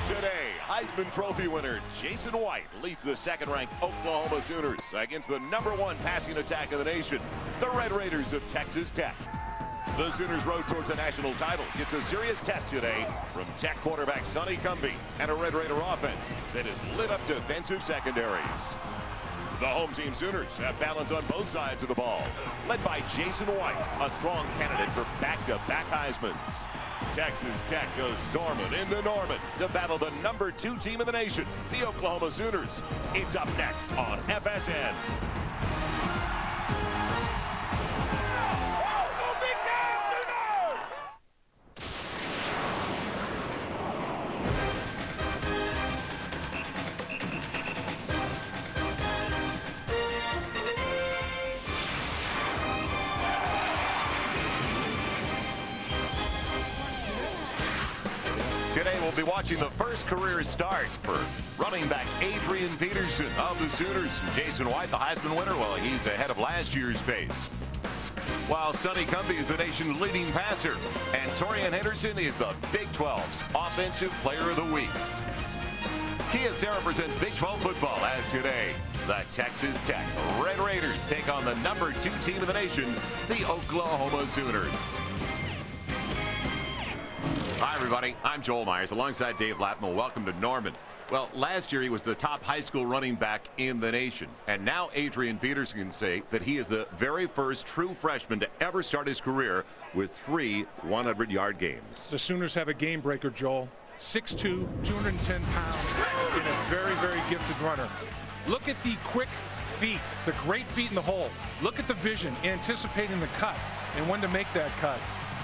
Today, Heisman Trophy winner Jason White leads the second-ranked Oklahoma Sooners against the #1 passing attack of the nation, the Red Raiders of Texas Tech. The Sooners' road towards a national title gets a serious test today from Tech quarterback Sonny Cumbie and a Red Raider offense that has lit up defensive secondaries. The home team Sooners have balance on both sides of the ball, led by Jason White, a strong candidate for back-to-back Heismans. Texas Tech goes storming into Norman to battle the #2 team in the nation, the Oklahoma Sooners. It's up next on FSN. Today we'll be watching the first career start for running back Adrian Peterson of the Sooners. Jason White, the Heisman winner, well, he's ahead of last year's pace. While Sonny Cumbie is the nation's leading passer, and Torian Henderson is the Big 12's Offensive Player of the Week. Kia Sarah presents Big 12 football as today the Texas Tech Red Raiders take on the #2 team in the nation, the Oklahoma Sooners. Hi, everybody. I'm Joel Myers alongside Dave Lapham. Welcome to Norman. Well, last year he was the top high school running back in the nation. And now Adrian Peterson can say that he is the very first true freshman to ever start his career with 3 100-yard games. The Sooners have a game breaker, Joel. 6'2", 210 pounds, and a very, very gifted runner. Look at the quick feet, the great feet in the hole. Look at the vision, anticipating the cut and when to make that cut.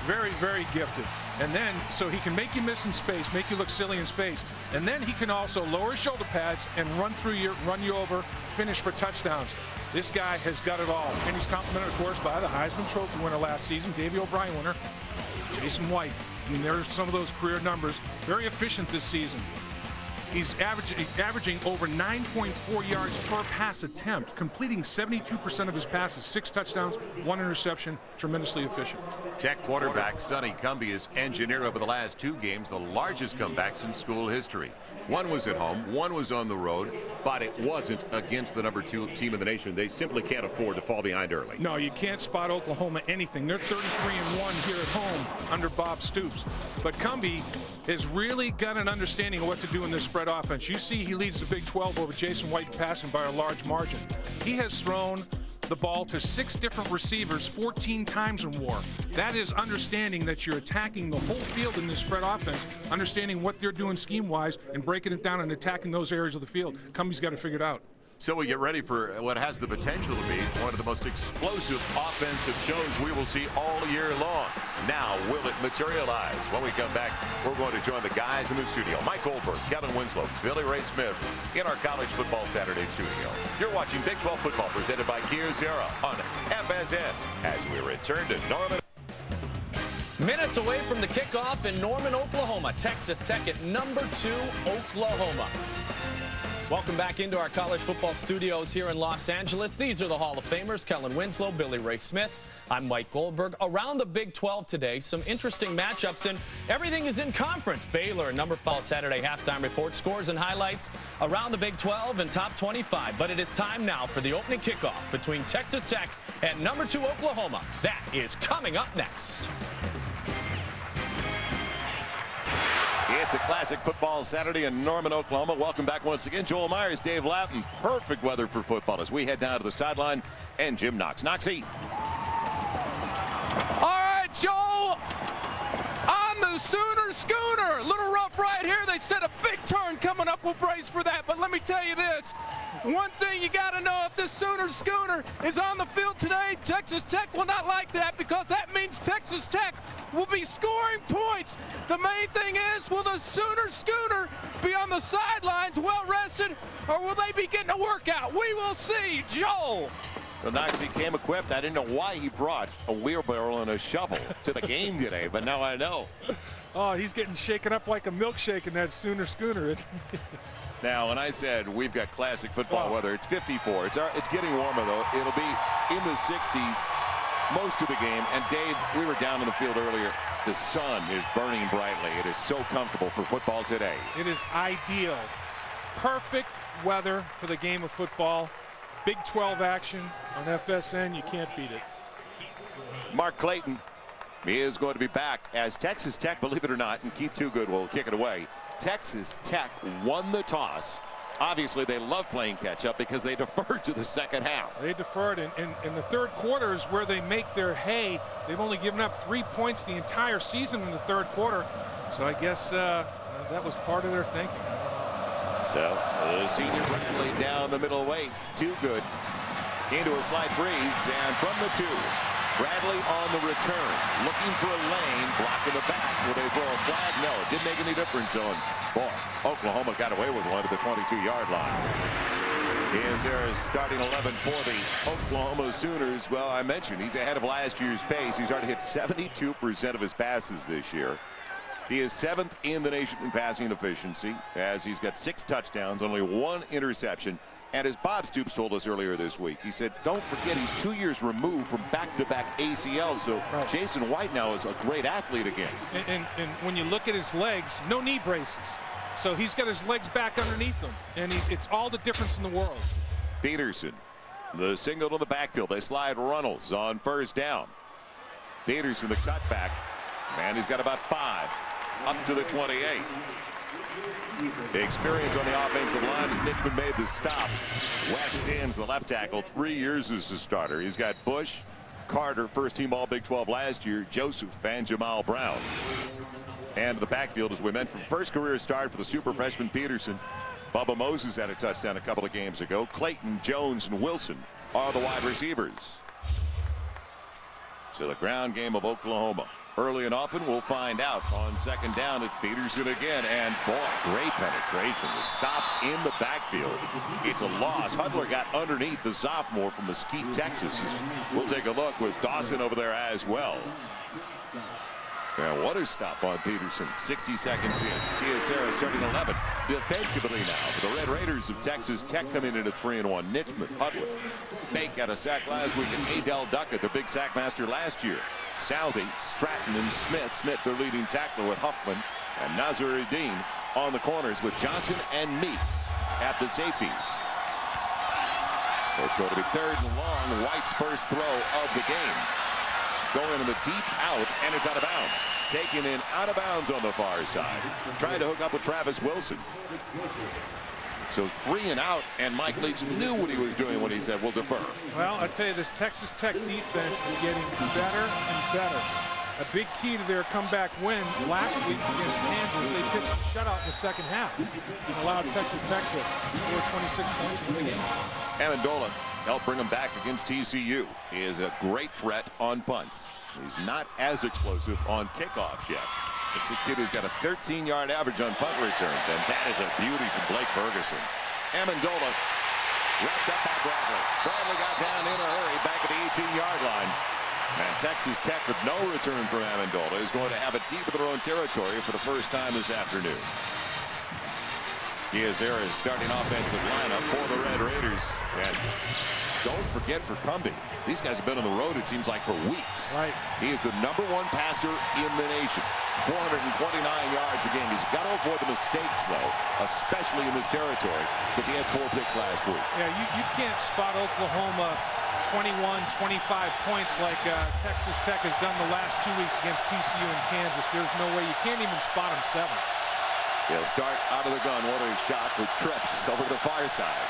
Very, very gifted. And then, so he can make you miss in space, make you look silly in space. And then he can also lower his shoulder pads and run through you, run you over, finish for touchdowns. This guy has got it all. And he's complimented, of course, by the Heisman Trophy winner last season, Davey O'Brien winner, Jason White. I mean, there's some of those career numbers. Very efficient this season. He's averaging over 9.4 yards per pass attempt, completing 72% of his passes, 6 touchdowns, 1 interception, tremendously efficient. Tech quarterback Sonny Cumbie has engineered over the last 2 games the largest comebacks in school history. One was at home, one was on the road, but it wasn't against the #2 team in the nation. They simply can't afford to fall behind early. No, you can't spot Oklahoma anything. They're 33-1 here at home under Bob Stoops. But Cumbie has really got an understanding of what to do in this spread offense. You see he leads the Big 12 over Jason White passing by a large margin. He has thrown the ball to 6 different receivers 14 times or more. That is understanding that you're attacking the whole field in this spread offense, understanding what they're doing scheme-wise and breaking it down and attacking those areas of the field. Cumbie's got to figure it out. So we get ready for what has the potential to be one of the most explosive offensive shows we will see all year long. Now, will it materialize? When we come back, we're going to join the guys in the studio. Mike Goldberg, Kevin Winslow, Billy Ray Smith in our College Football Saturday studio. You're watching Big 12 football presented by Kia Zera on FSN as we return to Norman. Minutes away from the kickoff in Norman, Oklahoma. Texas Tech at #2, Oklahoma. Welcome back into our college football studios here in Los Angeles. These are the Hall of Famers, Kellen Winslow, Billy Ray Smith. I'm Mike Goldberg. Around the Big 12 today, some interesting matchups, and everything is in conference. Baylor, #5 Saturday halftime report, scores and highlights around the Big 12 and top 25. But it is time now for the opening kickoff between Texas Tech and #2 Oklahoma. That is coming up next. It's a classic football Saturday in Norman, Oklahoma. Welcome back once again. Joel Myers, Dave Lapham. Perfect weather for football as we head down to the sideline. And Jim Knox. Knoxy. All right, Joel. On the Sooner schooner. A little rough right here. They said a big turn coming up. We'll brace for that. But let me tell you this. One thing you got to know, if this Sooner schooner is on the field today, Texas Tech will not like that, because that means Texas Tech will be scoring points. The main thing is, will the Sooner schooner be on the sidelines well rested, or will they be getting a workout? We will see. Joel. Well, Knox, he came equipped. I didn't know why he brought a wheelbarrow and a shovel to the game today, but now I know. Oh, he's getting shaken up like a milkshake in that Sooner schooner. Now, when I said we've got classic football weather, it's 54. It's getting warmer, though. It'll be in the 60s most of the game. And Dave, we were down in the field earlier. The sun is burning brightly. It is so comfortable for football today. It is ideal. Perfect weather for the game of football. Big 12 action on FSN. You can't beat it. Mark Clayton is going to be back as Texas Tech, believe it or not, and Keith Toogood will kick it away. Texas Tech won the toss. Obviously, they love playing catch-up because they deferred to the second half. They deferred, and in the third quarter is where they make their hay. They've only given up 3 points the entire season in the third quarter. So I guess that was part of their thinking. So the senior Bradley down the middle weights. Toogood into a slight breeze, and from the 2. Bradley on the return, looking for a lane, blocking the back. Will they throw a flag? No, it didn't make any difference. So, boy, Oklahoma got away with one at the 22-yard line. Here's Harris starting 11 for the Oklahoma Sooners. Well, I mentioned he's ahead of last year's pace. He's already hit 72% of his passes this year. He is 7th in the nation in passing efficiency, as he's got 6 touchdowns, only 1 interception. And as Bob Stoops told us earlier this week, he said, don't forget he's 2 years removed from back-to-back ACLs. So Jason White now is a great athlete again. And when you look at his legs, no knee braces. So he's got his legs back underneath him. And it's all the difference in the world. Peterson, the single to the backfield. They slide Runnels on first down. Peterson, the cutback. And he's got about 5 up to the 28. The experience on the offensive line as Nitchman made the stop. Wes Sims, the left tackle, 3 years as a starter. He's got Bush, Carter, first team All Big 12 last year, Joseph, and Jamal Brown. And the backfield, as we mentioned, first career start for the super freshman Peterson. Bubba Moses had a touchdown a couple of games ago. Clayton, Jones, and Wilson are the wide receivers. So the ground game of Oklahoma. Early and often, we'll find out. On second down, it's Peterson again. And, boy, great penetration. The stop in the backfield. It's a loss. Hudler got underneath the sophomore from Mesquite, Texas. We'll take a look with Dawson over there as well. And what a stop on Peterson. 60 seconds in. Kiosera starting 11. Defensively now for the Red Raiders of Texas Tech coming in at 3-1. Nitchman, Hudler. Bake got a sack last week, and Adel Duckett, the big sack master last year. Saldi, Stratton, and Smith. Smith, their leading tackler with Huffman. And Nazaruddin on the corners with Johnson and Meeks at the safeties. So it's going to be 3rd and long. White's first throw of the game. Going in the deep out, and it's out of bounds. Taken in out of bounds on the far side. Trying to hook up with Travis Wilson. So 3 and out, and Mike Leach knew what he was doing when he said, we'll defer. Well, I tell you, this Texas Tech defense is getting better and better. A big key to their comeback win last week against Kansas. They pitched a shutout in the second half and allowed Texas Tech to score 26 points in the game. Amendola helped bring him back against TCU. He is a great threat on punts. He's not as explosive on kickoffs yet. This is a kid who's got a 13-yard average on punt returns, and that is a beauty from Blake Ferguson. Amendola wrapped up by Bradley. Bradley got down in a hurry back at the 18-yard line. And Texas Tech, with no return from Amendola, is going to have it deep in their own territory for the first time this afternoon. Kiosera's starting offensive lineup for the Red Raiders. And don't forget for Cumbie. These guys have been on the road, it seems like, for weeks. Right. He is the #1 passer in the nation. 429 yards a game. He's got to avoid the mistakes, though, especially in this territory, because he had 4 picks last week. Yeah, you can't spot Oklahoma 21, 25 points like Texas Tech has done the last 2 weeks against TCU and Kansas. There's no way. You can't even spot them 7. He'll start out of the gun. What a shot with trips over to the far side.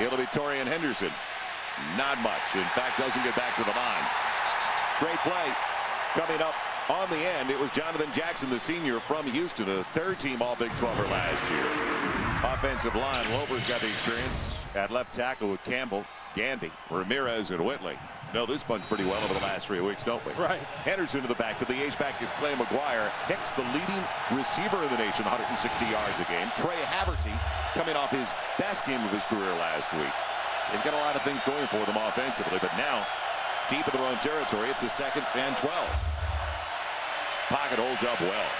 It'll be Torian Henderson. Not much. In fact, doesn't get back to the line. Great play. Coming up on the end, it was Jonathan Jackson, the senior from Houston, a 3rd-team All Big 12er last year. Offensive line, Lober's got the experience at left tackle with Campbell, Gandy, Ramirez, and Whitley. Know this bunch pretty well over the last 3 weeks, don't we? Right. Henderson to the back for the H-back of Clay McGuire. Hicks, the leading receiver in the nation, 160 yards a game. Trey Haverty coming off his best game of his career last week. They've got a lot of things going for them offensively, but now, deep in their own territory, it's a 2nd and 12. Pocket holds up well.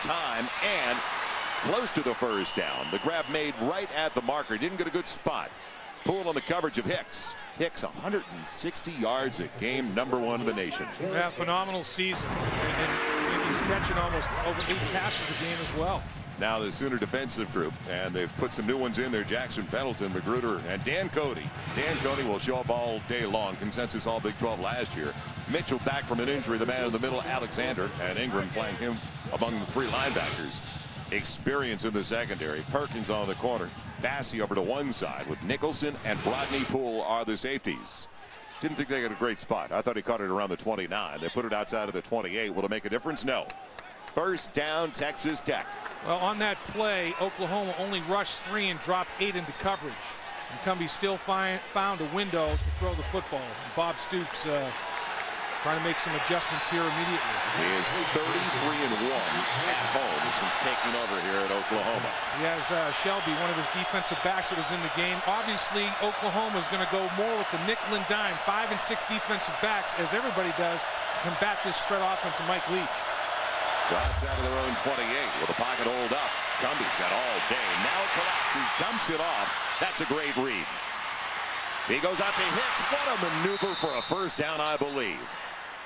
Time and close to the first down. The grab made right at the marker. Didn't get a good spot. Poole on the coverage of Hicks. Hicks 160 yards a game, #1 in the nation. Yeah, phenomenal season. And he's catching almost over 8 passes a game as well. Now the Sooner defensive group, and they've put some new ones in there. Jackson Pendleton, Magruder, and Dan Cody. Dan Cody will show up all day long. Consensus all Big 12 last year. Mitchell back from an injury. The man in the middle, Alexander, and Ingram playing him among the 3 linebackers. Experience in the secondary. Perkins on the corner. Bassey over to one side with Nicholson and Rodney Poole are the safeties. Didn't think they got a great spot. I thought he caught it around the 29. They put it outside of the 28. Will it make a difference? No. First down, Texas Tech. Well, on that play, Oklahoma only rushed 3 and dropped 8 into coverage. And Cumbie still found a window to throw the football. Bob Stoops trying to make some adjustments here immediately. He is 33-1 at home since taking over here at Oklahoma. He has Shelby, one of his defensive backs that was in the game. Obviously, Oklahoma is going to go more with the nickel and dime, 5 and 6 defensive backs, as everybody does, to combat this spread offense of Mike Leach. So outside of their own 28 with a pocket hold up. Cumbie's got all day. Now collapses, dumps it off. That's a great read. He goes out to Hicks. What a maneuver for a first down, I believe.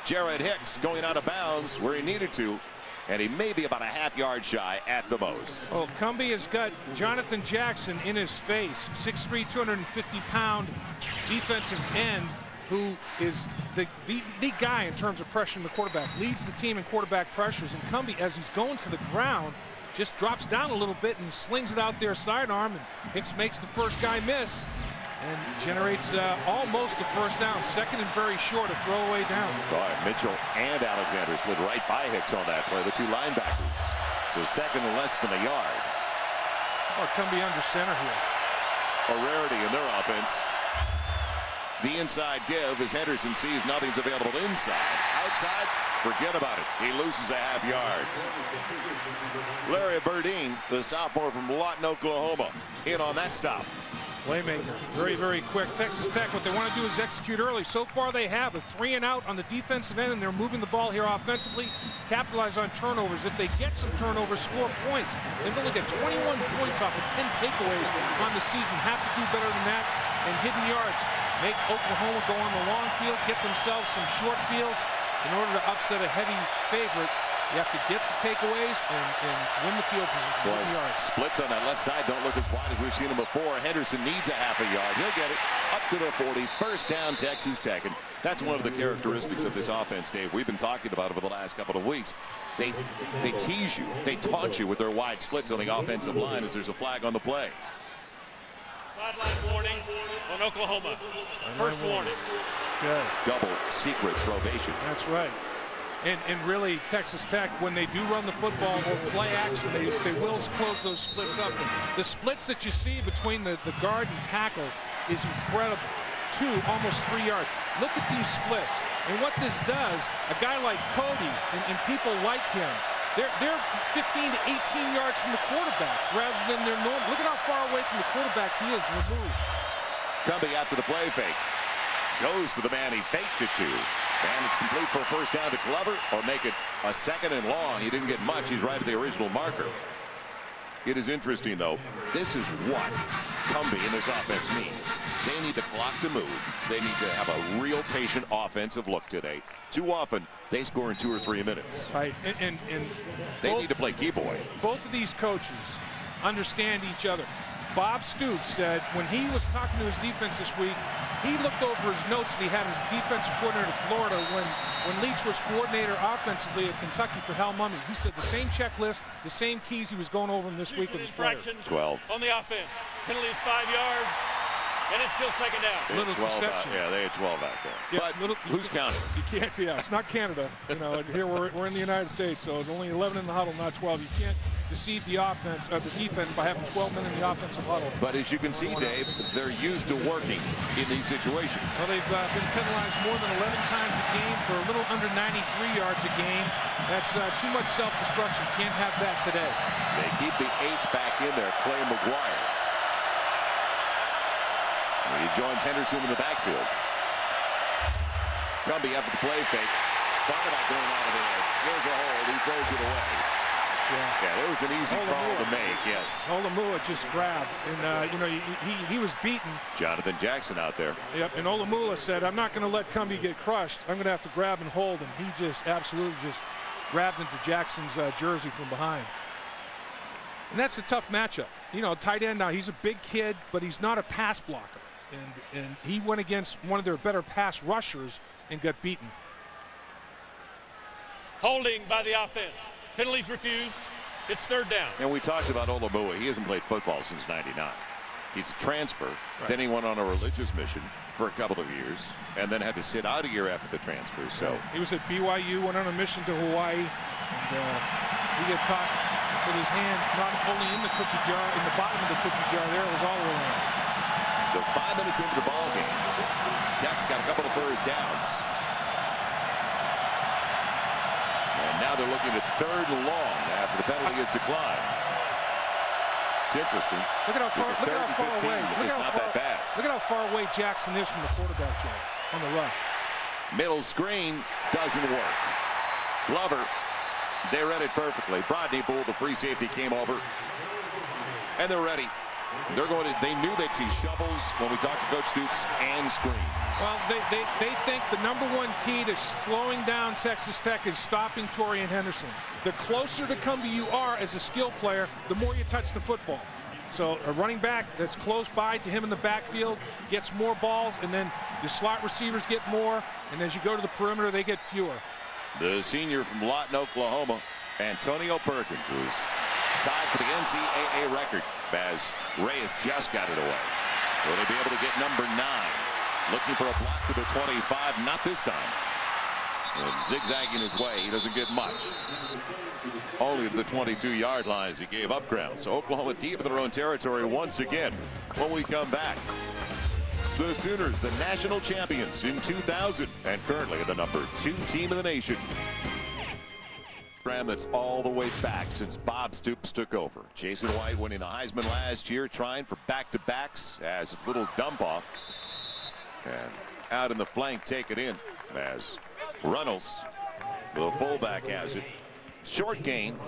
Jared Hicks going out of bounds where he needed to, and he may be about a half-yard shy at the most. Oh, Cumbie has got Jonathan Jackson in his face, 6'3", 250-pound defensive end, who is the guy in terms of pressuring the quarterback, leads the team in quarterback pressures. And Cumbie, as he's going to the ground, just drops down a little bit and slings it out there sidearm, and Hicks makes the first guy miss and generates almost a first down. Second and very short, a throwaway down. Boy, Mitchell and Alexander slid right by Hicks on that play, the 2 linebackers. So second and less than a yard. Or Cumbie under center here. A rarity in their offense. The inside give as Henderson sees nothing's available inside. Outside, forget about it. He loses a half yard. Larry Burdine, the sophomore from Lawton, Oklahoma, in on that stop. Playmaker, very, very quick. Texas Tech, what they want to do is execute early. So far they have a 3 and out on the defensive end, and they're moving the ball here offensively. Capitalize on turnovers. If they get some turnovers, score points. They've only got 21 points off of 10 takeaways on the season. Have to do better than that. And hidden yards. Make Oklahoma go on the long field, get themselves some short fields. In order to upset a heavy favorite, you have to get the takeaways and win the field position. Boys, splits on that left side don't look as wide as we've seen them before. Henderson needs a half a yard. He'll get it up to the 40. First down, Texas Tech. And that's one of the characteristics of this offense, Dave. We've been talking about it over the last couple of weeks. They tease you. They taunt you with their wide splits on the offensive line as there's a flag on the play. Sideline warning on Oklahoma. First warning. Good. Double secret probation. That's right. And really, Texas Tech, when they do run the football or play action, they will close those splits up. And the splits that you see between the guard and tackle is incredible. 2, almost 3 yards. Look at these splits. And what this does, a guy like Cody and people like him, they're 15 to 18 yards from the quarterback rather than their normal. Look at how far away from the quarterback he is removed. Cumbie after the play fake. Goes to the man he faked it to. And it's complete for a first down to Glover, or make it a second and long. He didn't get much. He's right at the original marker. It is interesting, though. This is what Cumbie and this offense needs. They need the clock to move. They need to have a real patient offensive look today. Too often, they score in 2 or 3 minutes. Right, and they need to play keep away. Both of these coaches understand each other. Bob Stoops said when he was talking to his defense this week, he looked over his notes that he had his defensive coordinator in Florida when Leach was coordinator offensively at Kentucky for Hal Mumme. He said the same checklist, the same keys he was going over them this week with his players. 12. On the offense. Penalty is 5 yards. And it's still second down. Little deception. Yeah, they had 12 out there. Yeah, but who's counting? You can't. Yeah, it's not Canada. You know, here we're in the United States, so it's only 11 in the huddle, not 12. You can't deceive the offense or the defense by having 12 men in the offensive huddle. But as you can see, Dave, they're used to working in these situations. Well, they've been penalized more than 11 times a game for a little under 93 yards a game. That's too much self-destruction. Can't have that today. They keep the 8th back in there, Clay McGuire. He joins Henderson in the backfield. Cumbie after the play fake. Thought about going out of the edge. There's a hold. He throws it away. Yeah, there was an easy call to make, yes. Olamua just grabbed, and he was beaten. Jonathan Jackson out there. Yep, and Olamua said, I'm not going to let Cumbie get crushed. I'm going to have to grab and hold, and he just absolutely just grabbed into Jackson's jersey from behind. And that's a tough matchup. Tight end now, he's a big kid, but he's not a pass blocker. And he went against one of their better pass rushers and got beaten. Holding by the offense. Penalties refused. It's third down. And we talked about Olamua. He hasn't played football since '99. He's a transfer. Right. Then he went on a religious mission for a couple of years and then had to sit out a year after the transfer. So he was at BYU, went on a mission to Hawaii, and he got caught with his hand not only in the cookie jar, in the bottom of the cookie jar there, it was all around. So 5 minutes into the ball game, Tech's got a couple of first downs. And now they're looking at third and long after the penalty is declined. It's interesting. Look at how far, away. It's not that bad. Look at how far away Jackson is from the quarterback, Joe, on the rush. Middle screen doesn't work. Glover, they read it perfectly. Brodney Poole, the free safety, came over, and they're ready. They knew they'd see shovels when we talked to Coach Stoops and screens. Well, they think the #1 key to slowing down Texas Tech is stopping Torian Henderson. The closer to Cumbie you are as a skill player, the more you touch the football. So a running back that's close by to him in the backfield gets more balls, and then the slot receivers get more, and as you go to the perimeter, they get fewer. The senior from Lawton, Oklahoma, Antonio Perkins, was tied for the NCAA record as Reyes just got it away. Will they be able to get number 9? Looking for a block to the 25, not this time. And zigzagging his way, he doesn't get much. Only to the 22-yard line as he gave up ground. So Oklahoma deep in their own territory once again. When we come back, the Sooners, the national champions in 2000, and currently the #2 team in the nation. That's all the way back since Bob Stoops took over. Jason White winning the Heisman last year, trying for back-to-backs as a little dump off. And out in the flank, take it in as Runnels, the fullback, has it. Short gain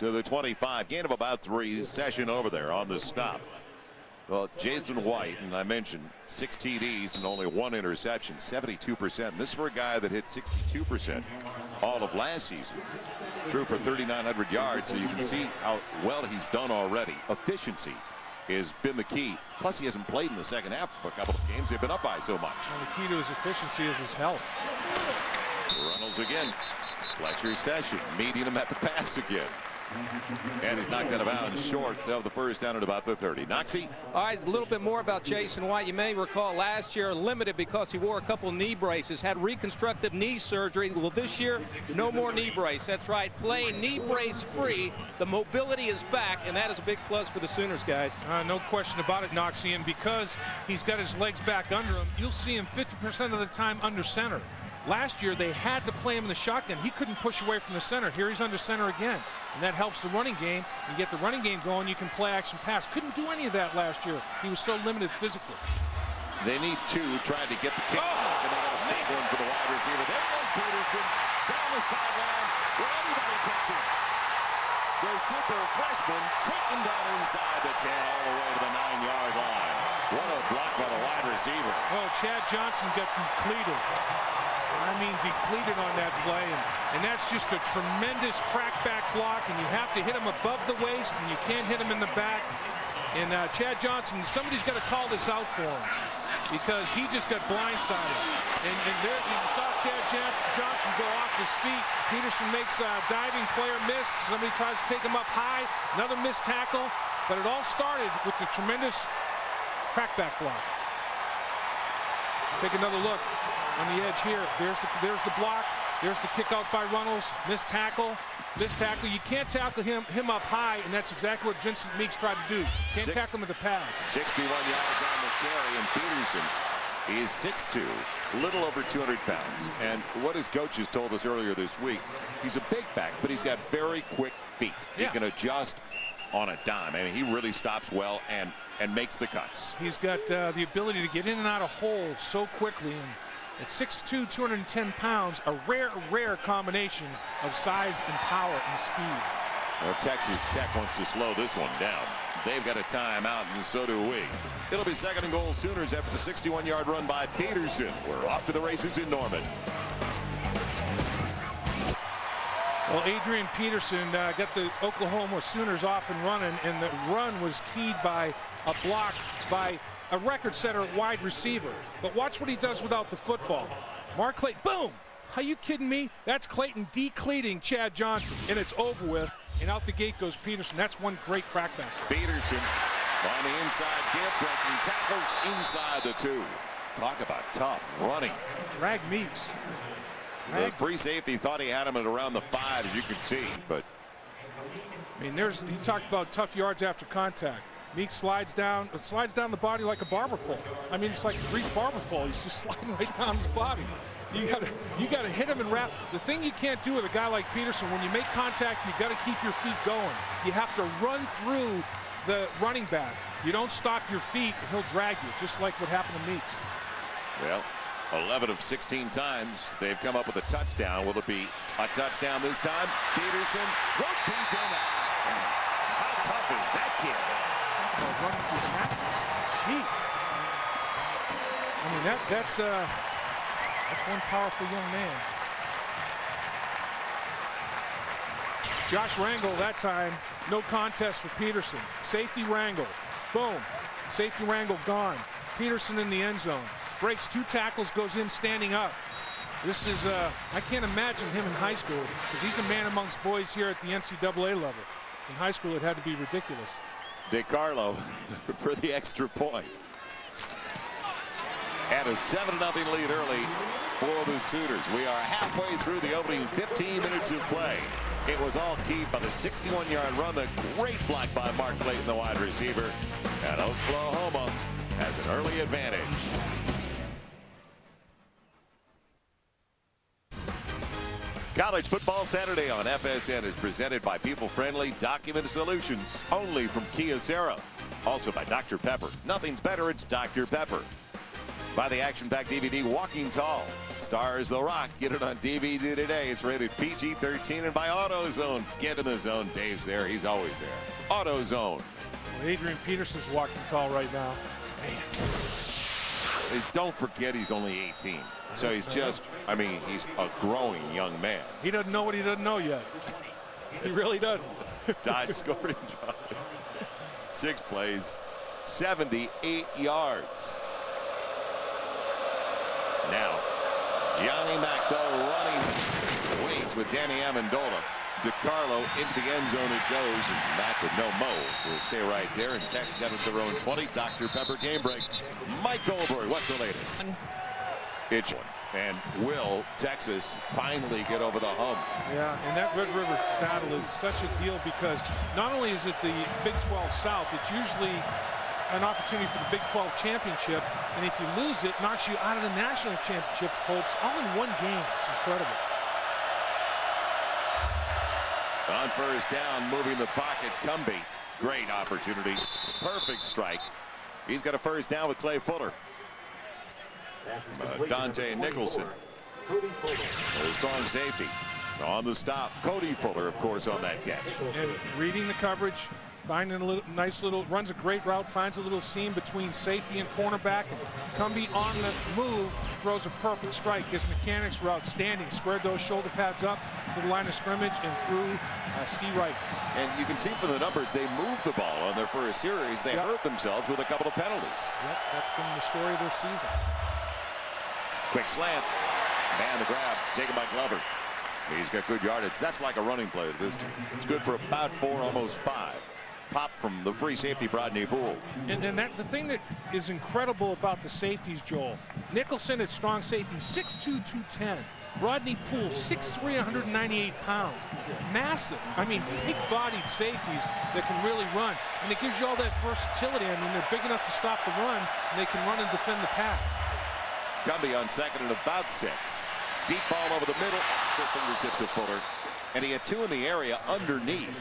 to the 25. Gain of about 3. Session over there on the stop. Well, Jason White, and I mentioned 6 TDs and only 1 interception, 72%. And this for a guy that hit 62% all of last season. Threw for 3,900 yards, so you can see how well he's done already. Efficiency has been the key. Plus, he hasn't played in the second half for a couple of games. They've been up by so much. And the key to his efficiency is his health. Runnels again. Fletcher Session meeting him at the pass again. And he's knocked out of bounds short of the first down at about the 30. Noxie. All right, a little bit more about Jason White. You may recall last year limited because he wore a couple knee braces, had reconstructive knee surgery. Well, this year, no more knee brace. That's right, playing knee brace free. The mobility is back, and that is a big plus for the Sooners, guys. No question about it, Noxie. And because he's got his legs back under him, you'll see him 50% of the time under center. Last year, they had to play him in the shotgun. He couldn't push away from the center. Here he's under center again. And that helps the running game. You get the running game going, you can play action pass. Couldn't do any of that last year. He was so limited physically. They need 2, trying to get the kick. And they got a big one for the wide receiver. There goes Peterson down the sideline. Will anybody catch him? The super freshman taken down inside the 10 all the way to the 9-yard line. What a block by the wide receiver. Oh, Chad Johnson got depleted. I mean, depleted on that play, and that's just a tremendous crackback block, and you have to hit him above the waist, and you can't hit him in the back. And Chad Johnson, somebody's got to call this out for him because he just got blindsided. And there you saw Chad Johnson go off his feet. Peterson makes a diving player miss. Somebody tries to take him up high. Another missed tackle. But it all started with the tremendous crackback block. Let's take another look. On the edge here, there's the block. There's the kick out by Runnels. Missed tackle. You can't tackle him up high, and that's exactly what Vincent Meeks tried to do. Can't tackle him with the pads. 61 yards on the carry, and Peterson is 6'2", little over 200 pounds. And what his coaches told us earlier this week, he's a big back, but he's got very quick feet. He can adjust on a dime. I mean, he really stops well and makes the cuts. He's got the ability to get in and out of holes so quickly. And at 6'2", 210 pounds, a rare combination of size and power and speed. Well, Texas Tech wants to slow this one down. They've got a timeout, and so do we. It'll be 2nd and goal Sooners after the 61-yard run by Peterson. We're off to the races in Norman. Well, Adrian Peterson got the Oklahoma Sooners off and running, and the run was keyed by a block by a record setter wide receiver. But watch what he does without the football. Mark Clayton, boom! Are you kidding me? That's Clayton decleating Chad Johnson, and it's over with. And out the gate goes Peterson. That's one great crackback. Peterson on the inside give, breaking tackles inside the 2. Talk about tough running. Drag Meeks. The free safety thought he had him at around the 5, as you can see, but I mean, you talked about tough yards after contact. Meeks slides down the body like a barber pole. I mean, it's like a Greek barber pole. He's just sliding right down his body. You gotta hit him and wrap. The thing you can't do with a guy like Peterson, when you make contact, you gotta keep your feet going. You have to run through the running back. You don't stop your feet, and he'll drag you, just like what happened to Meeks. Well, 11 of 16 times they've come up with a touchdown. Will it be a touchdown this time? Peterson won't be done. How tough is that kid? Running through tackle. Jeez. I mean, that's one powerful young man. Josh Rangel that time, no contest for Peterson. Safety Rangel, boom. Safety Rangel gone. Peterson in the end zone. Breaks 2 tackles, goes in standing up. This is, I can't imagine him in high school, because he's a man amongst boys here at the NCAA level. In high school, it had to be ridiculous. DeCarlo for the extra point. And a 7-0 lead early for the Sooners. We are halfway through the opening 15 minutes of play. It was all keyed by the 61-yard run, the great block by Mark Clayton, the wide receiver. And Oklahoma has an early advantage. College Football Saturday on FSN is presented by people-friendly Document Solutions, only from Kyocera. Also by Dr. Pepper. Nothing's better, it's Dr. Pepper. By the action-packed DVD Walking Tall. Stars the Rock. Get it on DVD today. It's rated PG-13. And by AutoZone. Get in the zone. Dave's there. He's always there. AutoZone. Well, Adrian Peterson's walking tall right now. Man. Don't forget he's only 18. So he's just, I mean, he's a growing young man. He doesn't know what he doesn't know yet. He really doesn't. Dodge scoring drive. 6 plays, 78 yards. Now, Johnny Macdo running, waits with Danny Amendola. DeCarlo into the end zone it goes, and Mac with no mo will stay right there, and Tech's got it to their own 20. Dr. Pepper game break. Mike Goldberg, what's the latest? It's one. And will Texas finally get over the hump? Yeah, and that Red River battle is such a deal because not only is it the Big 12 South, it's usually an opportunity for the Big 12 championship, and if you lose it, knocks you out of the national championship hopes all in one game. It's incredible. On first down, moving the pocket, Cumbie. Great opportunity. Perfect strike. He's got a first down with Clay Fuller. Dante Nicholson. A strong safety. On the stop, Cody Fuller, of course, on that catch. And reading the coverage, finding a nice little, runs a great route, finds a little seam between safety and cornerback. Cumbie on the move, throws a perfect strike. His mechanics were outstanding. Squared those shoulder pads up to the line of scrimmage and threw ski right. And you can see from the numbers, they moved the ball on their first series. They hurt themselves with a couple of penalties. Yep, that's been the story of their season. Quick slant. Man the grab, taken by Glover. He's got good yardage. That's like a running play at this time. It's good for about 4, almost 5. Pop from the free safety, Brodney Poole. And the thing that is incredible about the safeties, Joel, Nicholson at strong safety, 6'2", 210. Brodney Poole, 6'3", 198 pounds. Massive. I mean, big-bodied safeties that can really run. And it gives you all that versatility. I mean, they're big enough to stop the run, and they can run and defend the pass. Cumbie on second and about 6. Deep ball over the middle, the fingertips of Fuller. And he had 2 in the area underneath.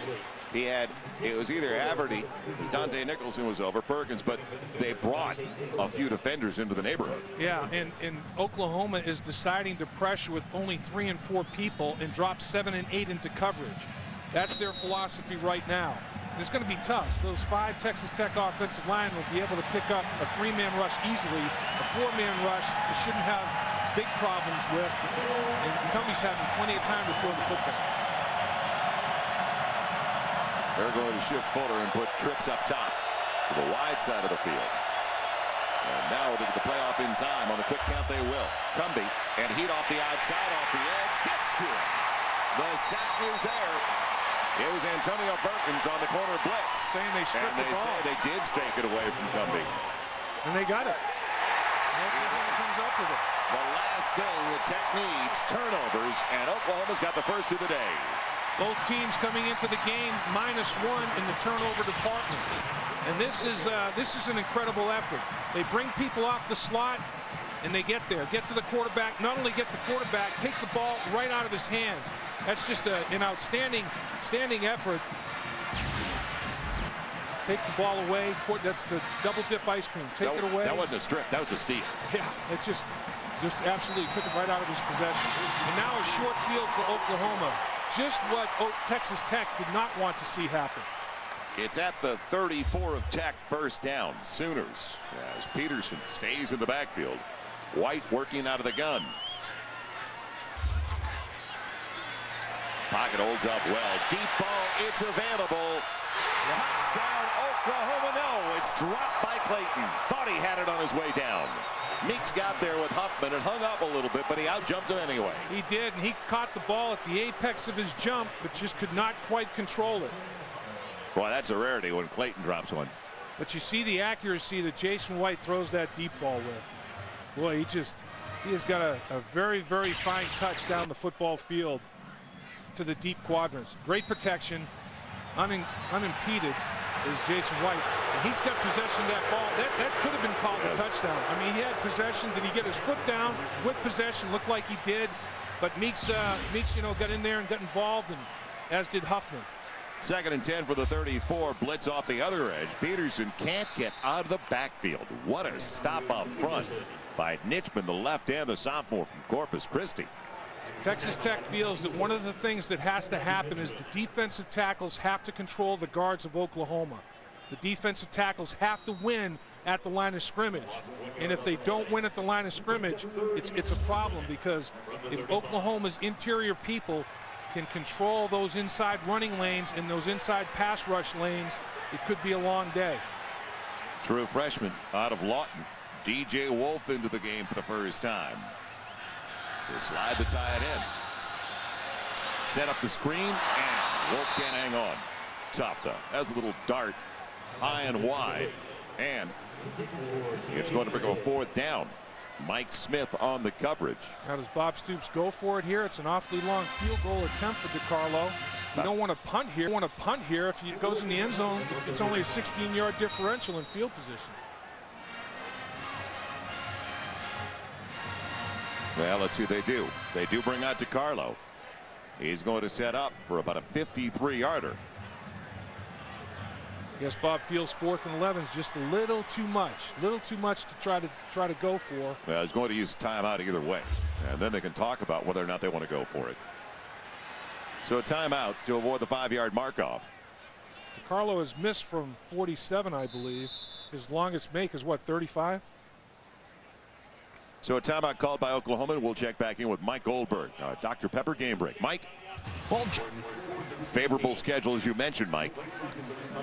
It was either Haverty, as Dante Nicholson was over, Perkins, but they brought a few defenders into the neighborhood. Yeah, and Oklahoma is deciding to pressure with only 3 and 4 people and drop 7 and 8 into coverage. That's their philosophy right now. It's going to be tough. Those 5 Texas Tech offensive linemen will be able to pick up a 3-man rush easily. A 4-man rush they shouldn't have big problems with. And Cumbie's having plenty of time to throw the football. They're going to shift Fuller and put Trips up top to the wide side of the field. And now they get the playoff in time. On the quick count they will. Cumbie and heat off the outside, off the edge, gets to it. The sack is there. It was Antonio Perkins on the corner blitz. Saying they stripped the ball. Say they did stake it away from Cumbie. And they got it. Comes up with it. The last thing the Tech needs, turnovers, and Oklahoma's got the first of the day. Both teams coming into the game -1 in the turnover department. And this is an incredible effort. They bring people off the slot, and they get there, get to the quarterback, not only get the quarterback, take the ball right out of his hands. That's just an outstanding effort. Take the ball away. That's the double dip ice cream. Take it away. That wasn't a strip. That was a steal. Yeah, it just absolutely took it right out of his possession. And now a short field for Oklahoma. Just what Texas Tech did not want to see happen. It's at the 34 of Tech, first down. Sooners as Peterson stays in the backfield. White working out of the gun. Pocket holds up well. Deep ball, it's available. Touchdown, Oklahoma. No, it's dropped by Clayton. Thought he had it on his way down. Meeks got there with Huffman and hung up a little bit, but he out-jumped him anyway. He did, and he caught the ball at the apex of his jump, but just could not quite control it. Boy, that's a rarity when Clayton drops one. But you see the accuracy that Jason White throws that deep ball with. Boy, he has got a very, very fine touch down the football field to the deep quadrants. Great protection, unimpeded is Jason White. And he's got possession of that ball. That could have been called a touchdown. I mean, he had possession. Did he get his foot down with possession? Looked like he did. But Meeks, got in there and got involved, and as did Huffman. 2nd and 10 for the 34. Blitz off the other edge. Peterson can't get out of the backfield. What a stop up front by Nitchman, the left end, the sophomore from Corpus Christi. Texas Tech feels that one of the things that has to happen is the defensive tackles have to control the guards of Oklahoma. The defensive tackles have to win at the line of scrimmage. And if they don't win at the line of scrimmage, it's a problem, because if Oklahoma's interior people can control those inside running lanes and those inside pass rush lanes, it could be a long day. True freshman out of Lawton. DJ Wolf into the game for the first time. So slide the tie it in. Set up the screen, and Wolf can't hang on. Tough though. That's a little dart, high and wide, and it's going to bring a 4th down. Mike Smith on the coverage. Now does Bob Stoops go for it here? It's an awfully long field goal attempt for DeCarlo. You don't want to punt here. If it goes in the end zone, it's only a 16-yard differential in field position. Well, let's see what they do. They do bring out DeCarlo. He's going to set up for about a 53-yarder. Yes, Bob feels 4th and 11 is just a little too much to try to go for. Well, he's going to use timeout either way, and then they can talk about whether or not they want to go for it. So a timeout to avoid the 5-yard mark-off. DeCarlo has missed from 47, I believe. His longest make is what, 35? So a timeout called by Oklahoma, and we'll check back in with Mike Goldberg. Dr. Pepper game break. Mike. Favorable schedule, as you mentioned, Mike,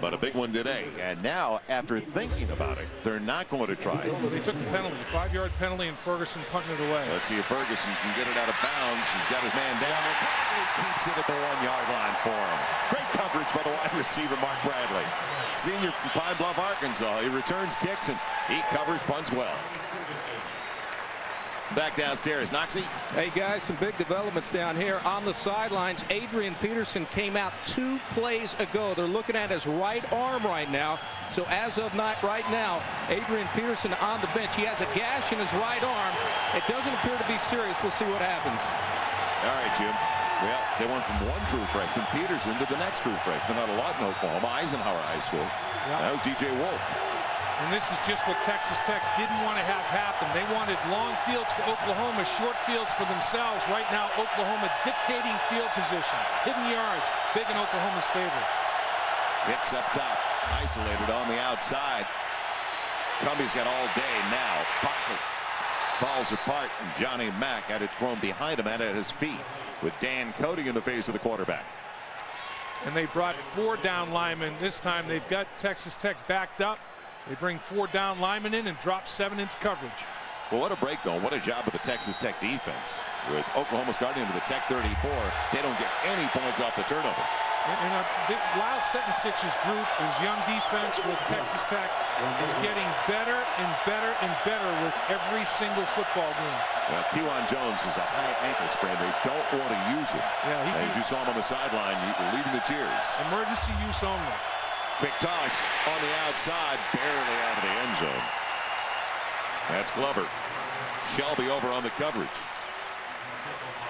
but a big one today. And now, after thinking about it, they're not going to try. They took the penalty, 5-yard penalty, and Ferguson punting it away. Let's see if Ferguson can get it out of bounds. He's got his man down. He keeps it at the 1-yard line for him. Great coverage by the wide receiver, Mark Bradley. Senior from Pine Bluff, Arkansas. He returns kicks, and he covers punts well. Back downstairs, Noxie. Hey guys, some big developments down here on the sidelines. Adrian Peterson came out 2 plays ago. They're looking at his right arm right now. So as of right now, Adrian Peterson on the bench. He has a gash in his right arm. It doesn't appear to be serious. We'll see what happens. All right, Jim. Well, they went from one true freshman, Peterson, to the next true freshman out of Lawton, Oklahoma, Eisenhower High School. That was DJ Wolf. And this is just what Texas Tech didn't want to have happen. They wanted long fields for Oklahoma, short fields for themselves. Right now, Oklahoma dictating field position. Hidden yards, big in Oklahoma's favor. Hicks up top, isolated on the outside. Cumbie's got all day now. Pocket falls apart, and Johnny Mack had it thrown behind him and at his feet, with Dan Cody in the face of the quarterback. And they brought 4 down linemen. This time they've got Texas Tech backed up. They bring 4 down linemen in and drop 7 into coverage. Well, what a break, though. What a job of the Texas Tech defense. With Oklahoma starting into the Tech 34, they don't get any points off the turnover. And Lyle Settensich's group, his young defense with Texas Tech, is getting better and better and better with every single football game. Well, Kewan Jones is a high ankle sprain. They don't want to use him. Yeah, as you saw him on the sideline, leading the cheers. Emergency use only. Quick toss on the outside, barely out of the end zone. That's Glover. Shelby over on the coverage.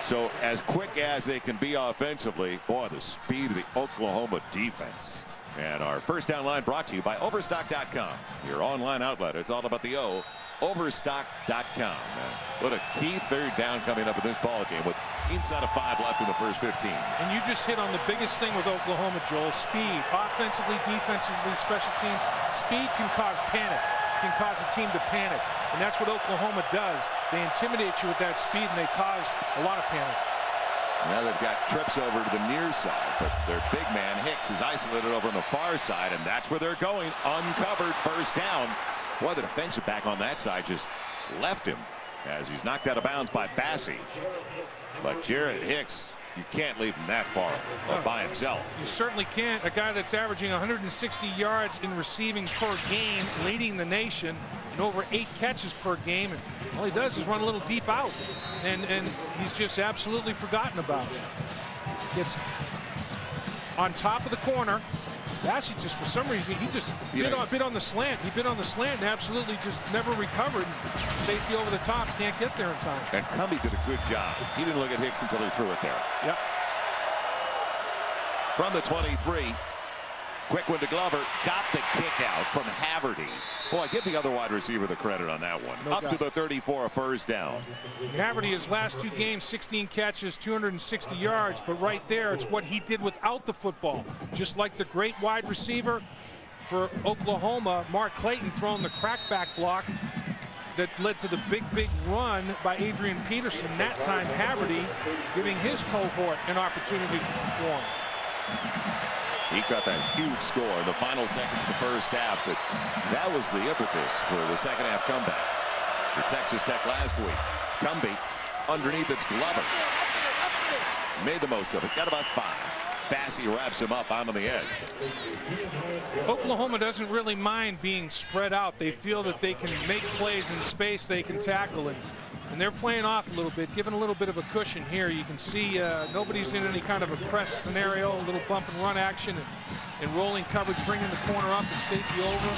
So as quick as they can be offensively, boy, the speed of the Oklahoma defense. And our first down line brought to you by Overstock.com, your online outlet. It's all about the O. Overstock.com. What a key third down coming up in this ball game with inside of 5 left in the first 15. And you just hit on the biggest thing with Oklahoma, Joel. Speed, offensively, defensively, special teams. Speed can cause panic, can cause a team to panic. And that's what Oklahoma does. They intimidate you with that speed, and they cause a lot of panic. Now they've got trips over to the near side, but their big man Hicks is isolated over on the far side, and that's where they're going. Uncovered, first down. Boy, the defensive back on that side just left him as he's knocked out of bounds by Bassey. But Jared Hicks, you can't leave him that far by himself. You certainly can't. A guy that's averaging 160 yards in receiving per game, leading the nation, and over 8 catches per game. And all he does is run a little deep out. And he's just absolutely forgotten about it. Gets on top of the corner. Bassey just, for some reason, he just bit on the slant. He bit on the slant and absolutely just never recovered. Safety over the top, can't get there in time. And Cumbie did a good job. He didn't look at Hicks until he threw it there. Yep. From the 23, quick one to Glover. Got the kick out from Haverty. Boy, give the other wide receiver the credit on that one. Up to the 34, a first down. Haverty, his last 2 games, 16 catches, 260 yards. But right there, it's what he did without the football. Just like the great wide receiver for Oklahoma, Mark Clayton, throwing the crackback block that led to the big run by Adrian Peterson. That time, Haverty giving his cohort an opportunity to perform. He got that huge score in the final seconds of the first half. But that was the impetus for the second half comeback for Texas Tech last week. Cumbie underneath, it's Glover. Made the most of it. Got about 5. Bassey wraps him up onto the edge. Oklahoma doesn't really mind being spread out. They feel that they can make plays in space, they can tackle it. And they're playing off a little bit, giving a little bit of a cushion here. You can see nobody's in any kind of a press scenario, a little bump and run action and rolling coverage, bringing the corner up and safety over.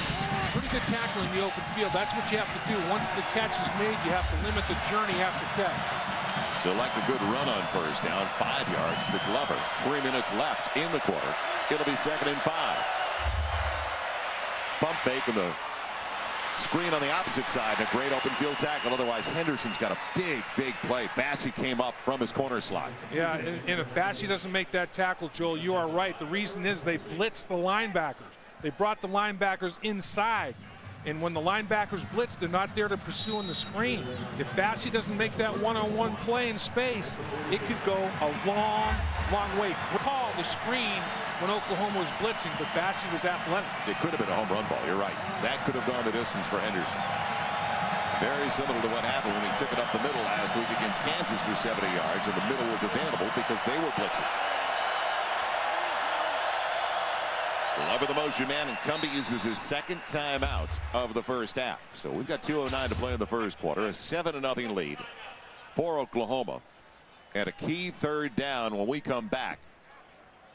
Pretty good tackling in the open field. That's what you have to do. Once the catch is made, you have to limit the journey after catch. Select a good run on first down, 5 yards to Glover. 3 minutes left in the quarter. It'll be 2nd and 5. Bump fake in the screen on the opposite side, and a great open field tackle. Otherwise, Henderson's got a big play. Bassey came up from his corner slot. Yeah, and if Bassey doesn't make that tackle, Joel, you are right. The reason is they blitzed the linebackers. They brought the linebackers inside. And when the linebackers blitz, they're not there to pursue in the screen. If Bassey doesn't make that one-on-one play in space, it could go a long way. Recall the screen when Oklahoma was blitzing, but Bassey was athletic. It could have been a home run ball. You're right. That could have gone the distance for Henderson. Very similar to what happened when he took it up the middle last week against Kansas for 70 yards, and the middle was available because they were blitzing. Glover the motion man, and Cumbie uses his 2nd timeout of the first half. So we've got 2:09 to play in the first quarter. A 7-0 lead for Oklahoma. And a key 3rd down when we come back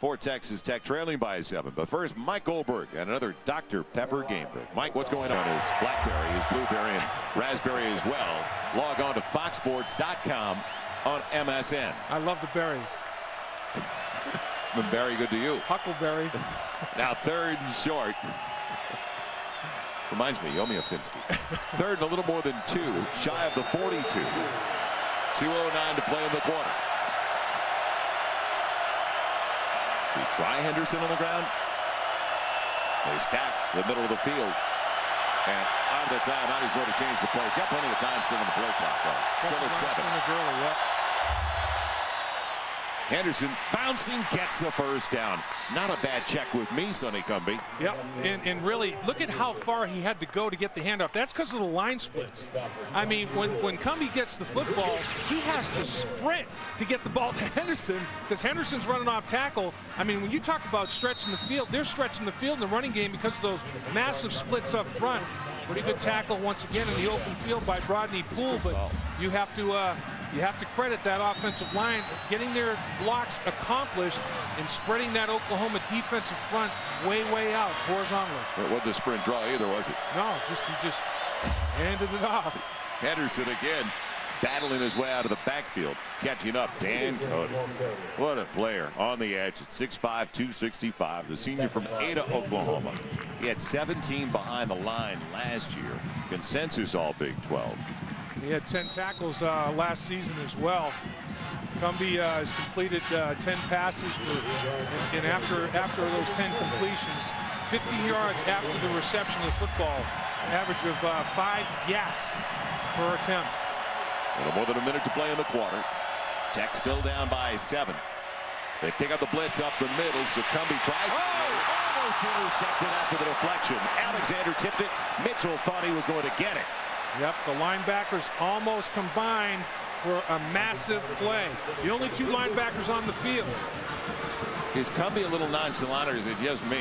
for Texas Tech, trailing by 7. But first, Mike Goldberg and another Dr. Pepper game break. Mike, what's going on? His blackberry, his blueberry, and raspberry as well. Log on to FOXSPORTS.com on MSN. I love the berries. Been very good to you. Huckleberry. Now 3rd and short. Reminds me, Yomia Finsky. Third and a little more than 2, shy of the 42. 2:09 to play in the quarter. They try Henderson on the ground. They stack the middle of the field. And out of the timeout, he's going to change the play. He's got plenty of time still in the play clock, though. Still at 7. Henderson bouncing, gets the first down. Not a bad check with me, Sonny Cumbie. Yep, and really, look at how far he had to go to get the handoff. That's because of the line splits. I mean, when Cumbie gets the football, he has to sprint to get the ball to Henderson because Henderson's running off tackle. I mean, when you talk about stretching the field, they're stretching the field in the running game because of those massive splits up front. Pretty good tackle once again in the open field by Brodney Poole, but you have to credit that offensive line getting their blocks accomplished and spreading that Oklahoma defensive front way out horizontally. It wasn't a sprint draw either, was it? No, he just handed it off. Henderson again battling his way out of the backfield, catching up. Dan Cody, what a player on the edge at 6'5", 265, the senior from Ada, Oklahoma. He had 17 behind the line last year. Consensus All Big 12. He had 10 tackles last season as well. Cumbie has completed 10 passes, and after those 10 completions, 50 yards after the reception of the football, average of 5 yaks per attempt. A little more than a minute to play in the quarter. Tech still down by 7. They pick up the blitz up the middle, so Cumbie tries to almost intercepted after the deflection. Alexander tipped it. Mitchell thought he was going to get it. Yep, the linebackers almost combined for a massive play. The only 2 linebackers on the field. Is Cumbie a little nonchalant, or is it just me?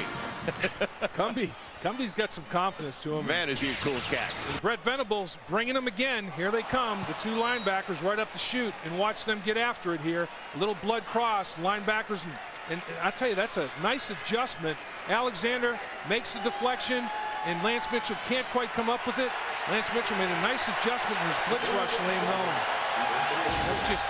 Cumbie's got some confidence to him. Man, is he a cool cat. Brett Venables bringing them again. Here they come, the 2 linebackers right up the chute, and watch them get after it here. A little blood cross, linebackers, and I tell you, that's a nice adjustment. Alexander makes the deflection, and Lance Mitchell can't quite come up with it. Lance Mitchell made a nice adjustment in his blitz rush lane though. That's just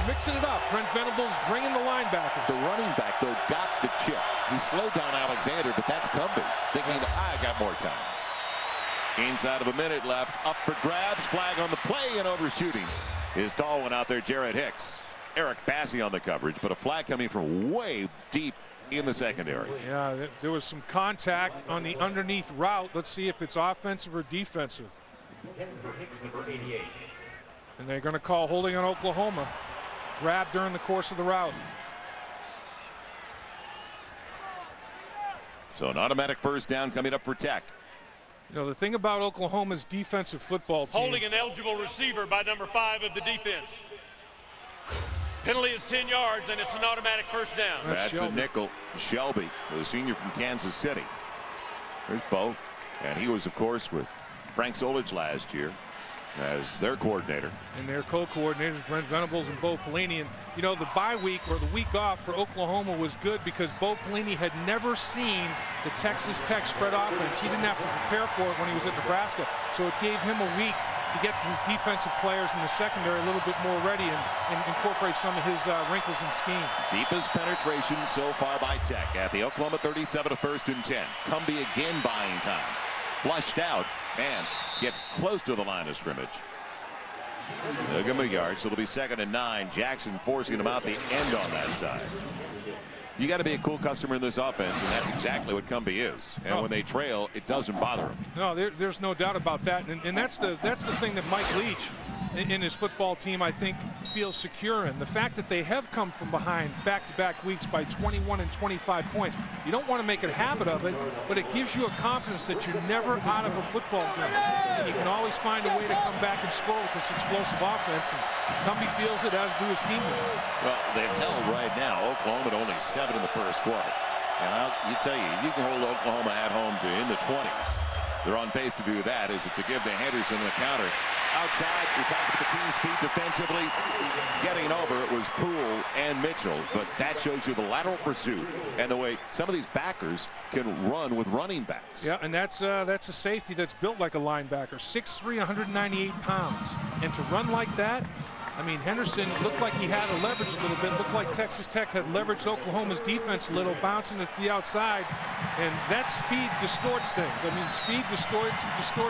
mixing it up. Brent Venables bringing the linebackers. The running back, though, got the chip. He slowed down Alexander, but that's Cumbie, thinking, I got more time. Inside of a minute left, up for grabs, flag on the play, and overshooting. His tall one out there, Jared Hicks. Eric Bassey on the coverage, but a flag coming from way deep in the secondary. Yeah, there was some contact on the underneath route. Let's see if it's offensive or defensive. And they're going to call holding on Oklahoma. Grab during the course of the route. So an automatic first down coming up for Tech. You know, the thing about Oklahoma's defensive football team. Holding an eligible receiver by number 5 of the defense. Penalty is 10 yards, and it's an automatic first down. That's a nickel. Shelby, the senior from Kansas City. There's Bo. And he was, of course, with Frank Solich last year as their coordinator. And their co-coordinators, Brent Venables and Bo Pelini. And, you know, the bye week or the week off for Oklahoma was good because Bo Pelini had never seen the Texas Tech spread offense. He didn't have to prepare for it when he was at Nebraska. So it gave him a week to get his defensive players in the secondary a little bit more ready and incorporate some of his wrinkles in scheme. Deepest penetration so far by Tech at the Oklahoma 37 to 1st and 10. Cumbie again buying time. Flushed out and gets close to the line of scrimmage. They'll give him a yard, so it'll be 2nd and 9. Jackson forcing him out the end on that side. You got to be a cool customer in this offense, and that's exactly what Cumbie is. And when they trail, it doesn't bother them. No, there's no doubt about that. And that's the thing that Mike Leach in his football team, I think, feels secure in. The fact that they have come from behind back-to-back weeks by 21 and 25 points. You don't want to make a habit of it, but it gives you a confidence that you're never out of a football game. And you can always find a way to come back and score with this explosive offense. And Cumbie feels it, as do his teammates. Well, they've held right now Oklahoma to only 7 in the first quarter. And you tell you can hold Oklahoma at home to in the 20s. They're on pace to do that. Is it to give to Henderson the counter? Outside, we talked about the team speed defensively. Getting over, it was Poole and Mitchell. But that shows you the lateral pursuit and the way some of these backers can run with running backs. Yeah, and that's a safety that's built like a linebacker. 6'3", 198 pounds. And to run like that, I mean, Henderson looked like he had a leverage a little bit. Looked like Texas Tech had leveraged Oklahoma's defense a little, bouncing it to the outside. And that speed distorts things. I mean, speed distorts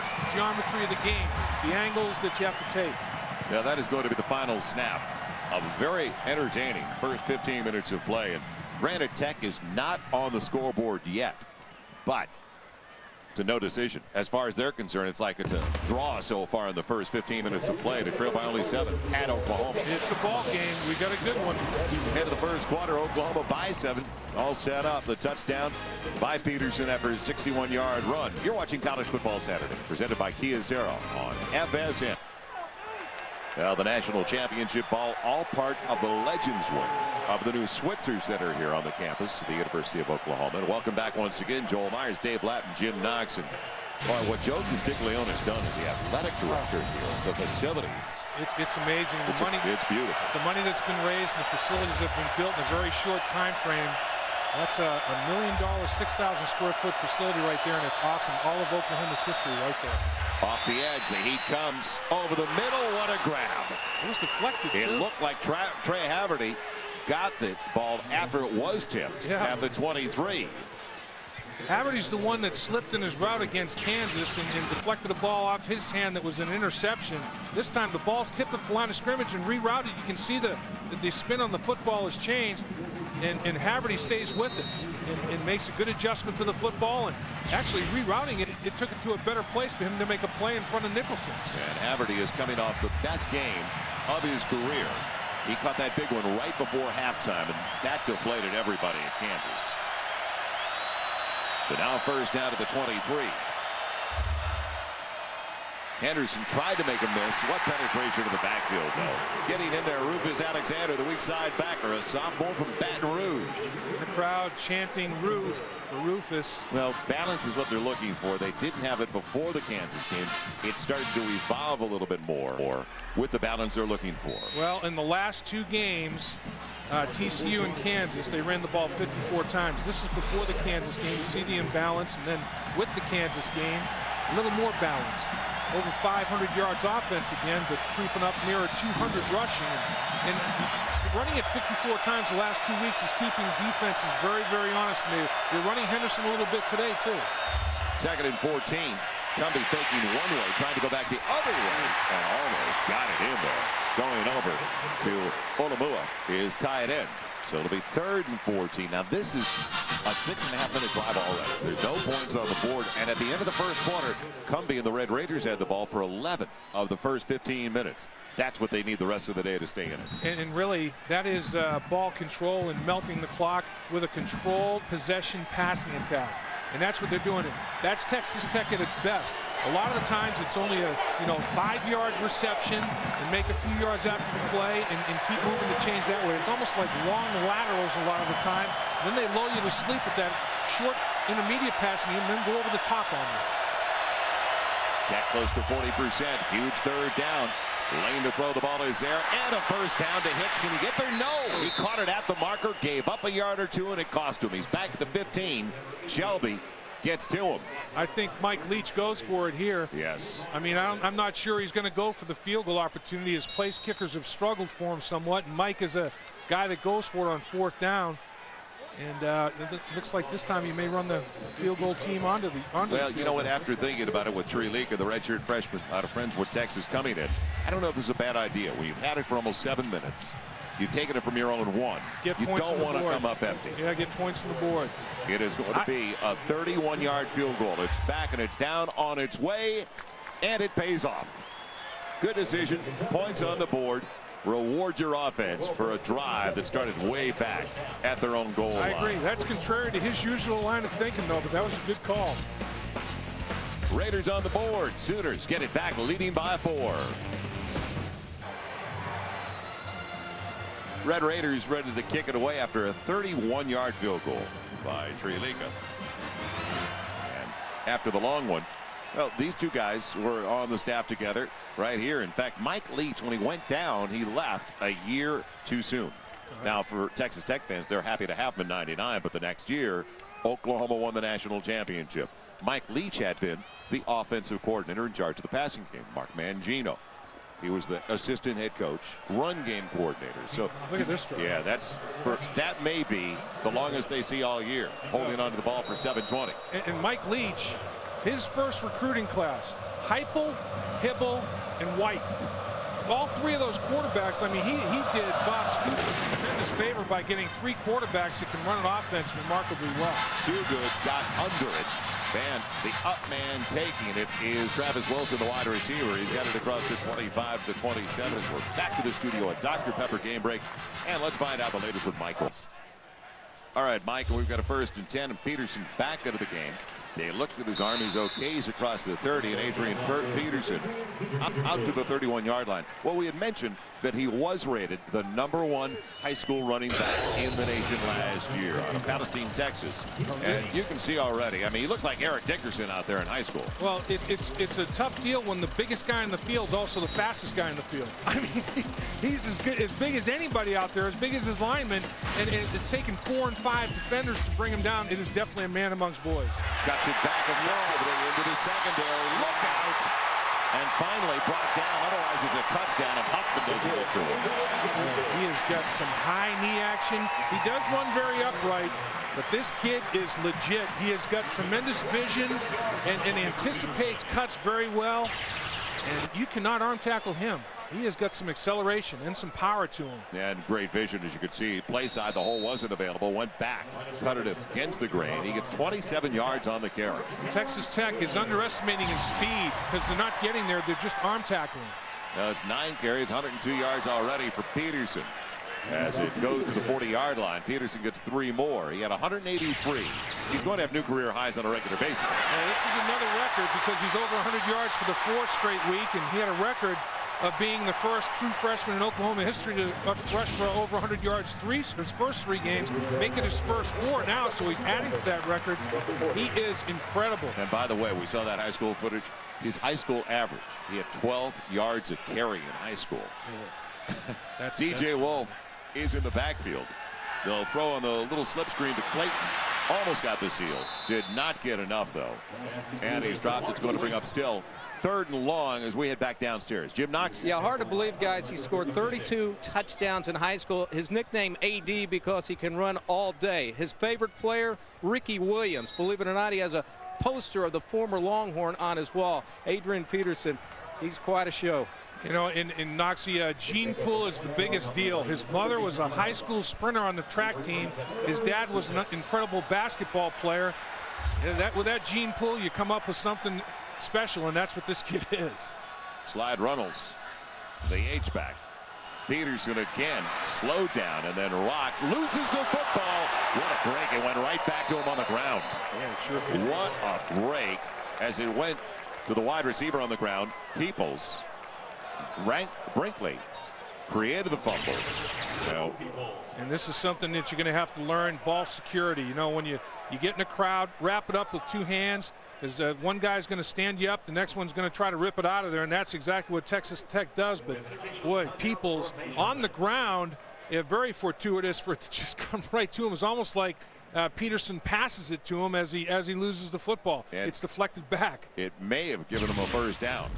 the geometry of the game, the angles that you have to take. Yeah, that is going to be the final snap of a very entertaining first 15 minutes of play. And granted, Tech is not on the scoreboard yet, but it's a no decision. As far as they're concerned, it's like it's a draw so far in the first 15 minutes of play to trail by only 7 at Oklahoma. It's a ball game. We got a good one. End of the first quarter, Oklahoma by 7. All set up. The touchdown by Peterson after his 61-yard run. You're watching College Football Saturday, presented by Kia Zero on FSN. Well, the national championship ball, all part of the Legends wing of the new Switzer Center here on the campus of the University of Oklahoma. And welcome back once again, Joel Myers, Dave Latt, and Jim Knox. And boy, what Joe Castiglione has done as the athletic director here, the facilities. It's amazing. It's beautiful. The money that's been raised and the facilities that have been built in a very short time frame. That's a $1 million, 6,000 square foot facility right there, and it's awesome. All of Oklahoma's history right there. Off the edge, the heat comes over the middle. What a grab! It was deflected. It looked like Trey Haverty got the ball after it was tipped at the 23. Haverty's the one that slipped in his route against Kansas and deflected a ball off his hand that was an interception. This time the ball's tipped at the line of scrimmage and rerouted. You can see the spin on the football has changed. And Haverty stays with it and makes a good adjustment to the football, and actually rerouting it, it took it to a better place for him to make a play in front of Nicholson. And Haverty is coming off the best game of his career. He caught that big one right before halftime, and that deflated everybody in Kansas. So now first down to the 23. Henderson tried to make a miss. What penetration to the backfield, though. Getting in there, Rufus Alexander, the weak side backer, a sophomore from Baton Rouge. The crowd chanting Roof for Rufus. Well, balance is what they're looking for. They didn't have it before the Kansas game. It started to evolve a little bit more with the balance they're looking for. Well, in the last 2 games, TCU and Kansas, they ran the ball 54 times. This is before the Kansas game. You see the imbalance, and then with the Kansas game, a little more balance. Over 500 yards offense again, but creeping up nearer 200 rushing. And running it 54 times the last 2 weeks is keeping defenses very, very honest. They're running Henderson a little bit today, too. 2nd and 14. Cumbie faking one way, trying to go back the other way, and almost got it in there. Going over to Olamua, his tight end. So it'll be 3rd and 14. Now this is a 6.5-minute drive already. There's no points on the board. And at the end of the first quarter, Cumbie and the Red Raiders had the ball for 11 of the first 15 minutes. That's what they need the rest of the day to stay in it. And really, that is ball control and melting the clock with a controlled possession passing attack. And that's what they're doing. That's Texas Tech at its best. A lot of the times it's only a 5-yard reception and make a few yards after the play and keep moving the chains that way. It's almost like long laterals a lot of the time. Then they lull you to sleep with that short intermediate passing and then go over the top on you. Tech close to 40%. Huge 3rd down. Lane to throw the ball is there, and a first down to Hicks. Can he get there? No. He caught it at the marker, gave up a yard or 2, and it cost him. He's back at the 15. Shelby gets to him. I think Mike Leach goes for it here. Yes. I mean, I'm not sure he's going to go for the field goal opportunity. His place kickers have struggled for him somewhat, and Mike is a guy that goes for it on 4th down. And it looks like this time he may run the field goal team onto the Well, you know what? After thinking about it with Trelika, the redshirt freshman out of Friendswood, Texas, coming in, I don't know if this is a bad idea. When you've had it for almost 7 minutes, you've taken it from your own 1. You don't want to come up empty. Yeah, get points from the board. It is going to be a 31-yard field goal. It's back and it's down on its way, and it pays off. Good decision. Points on the board. Reward your offense for a drive that started way back at their own goal line. I agree. That's contrary to his usual line of thinking, though, but that was a good call. Raiders on the board. Sooners get it back, leading by 4. Red Raiders ready to kick it away after a 31-yard field goal by Trelika. And after the long one, well, these 2 guys were on the staff together right here. In fact, Mike Leach, when he went down, he left a year too soon. Now, for Texas Tech fans, they're happy to have him in '99, but the next year, Oklahoma won the national championship. Mike Leach had been the offensive coordinator in charge of the passing game. Mark Mangino He was the assistant head coach, run game coordinator. So look at this drive. Yeah, that may be the longest they see all year, holding onto the ball for 720. And Mike Leach, his first recruiting class, Heupel, Hybl, and White. All three of those quarterbacks, I mean, he did Bob Stoops a tremendous favor by getting 3 quarterbacks that can run an offense remarkably well. Too good, got under it. And the up man taking it is Travis Wilson, the wide receiver. He's got it across the 25 to 27. We're back to the studio at Dr. Pepper Game Break. And let's find out the latest with Michael. All right, Michael, we've got a 1st and 10, and Peterson back into the game. They looked at his arm. He's okay. He's across the 30, and Adrian Peterson out to the 31-yard line. Well, we had mentioned that he was rated the #1 high school running back in the nation last year out of Palestine, Texas. And you can see already, I mean, he looks like Eric Dickerson out there in high school. Well, it's a tough deal when the biggest guy in the field is also the fastest guy in the field. I mean, he's as big as anybody out there, as big as his lineman, and it's taken 4 and 5 defenders to bring him down. It is definitely a man amongst boys. Cuts it back and forth into the secondary. Look out! And finally brought down. Otherwise, it's a touchdown, and Huffman doesn't get to it. He has got some high knee action. He does run very upright, but this kid is legit. He has got tremendous vision and anticipates cuts very well. And you cannot arm tackle him. He has got some acceleration and some power to him. And great vision, as you can see. Play side, the hole wasn't available. Went back, cut it against the grain. He gets 27 yards on the carry. Texas Tech is underestimating his speed because they're not getting there. They're just arm tackling. Now it's 9 carries, 102 yards already for Peterson. As it goes to the 40-yard line, Peterson gets 3 more. He had 183. He's going to have new career highs on a regular basis. Now, this is another record because he's over 100 yards for the 4th straight week, and he had a record of being the first true freshman in Oklahoma history to rush for over 100 yards his first 3 games, make it his first 4 now, so he's adding to that record. He is incredible. And by the way, we saw that high school footage. His high school average, he had 12 yards a carry in high school. Yeah. DJ Wolf is in the backfield. They'll throw on the little slip screen to Clayton. Almost got the seal. Did not get enough, though. And he's dropped. It's going to bring up still 3rd and long as we head back downstairs. Jim Knox. Yeah, hard to believe, guys. He scored 32 touchdowns in high school. His nickname AD because he can run all day. His favorite player, Ricky Williams. Believe it or not, he has a poster of the former Longhorn on his wall. Adrian Peterson, he's quite a show. You know, in Knoxie, gene pool is the biggest deal. His mother was a high school sprinter on the track team. His dad was an incredible basketball player. And with that gene pool, you come up with something special, and that's what this kid is. Slide Runnels, the H-back. Peterson again slowed down and then rocked, loses the football. What a break. It went right back to him on the ground. Yeah, sure did. What a break as it went to the wide receiver on the ground. Peoples, Brinkley created the fumble. And this is something that you're going to have to learn, ball security. You know, when you get in a crowd, wrap it up with 2 hands. Because one guy's going to stand you up, the next one's going to try to rip it out of there, and that's exactly what Texas Tech does. But, boy, Peoples on the ground, very fortuitous for it to just come right to him. It's almost like Peterson passes it to him as he loses the football. And it's deflected back. It may have given him a 1st down,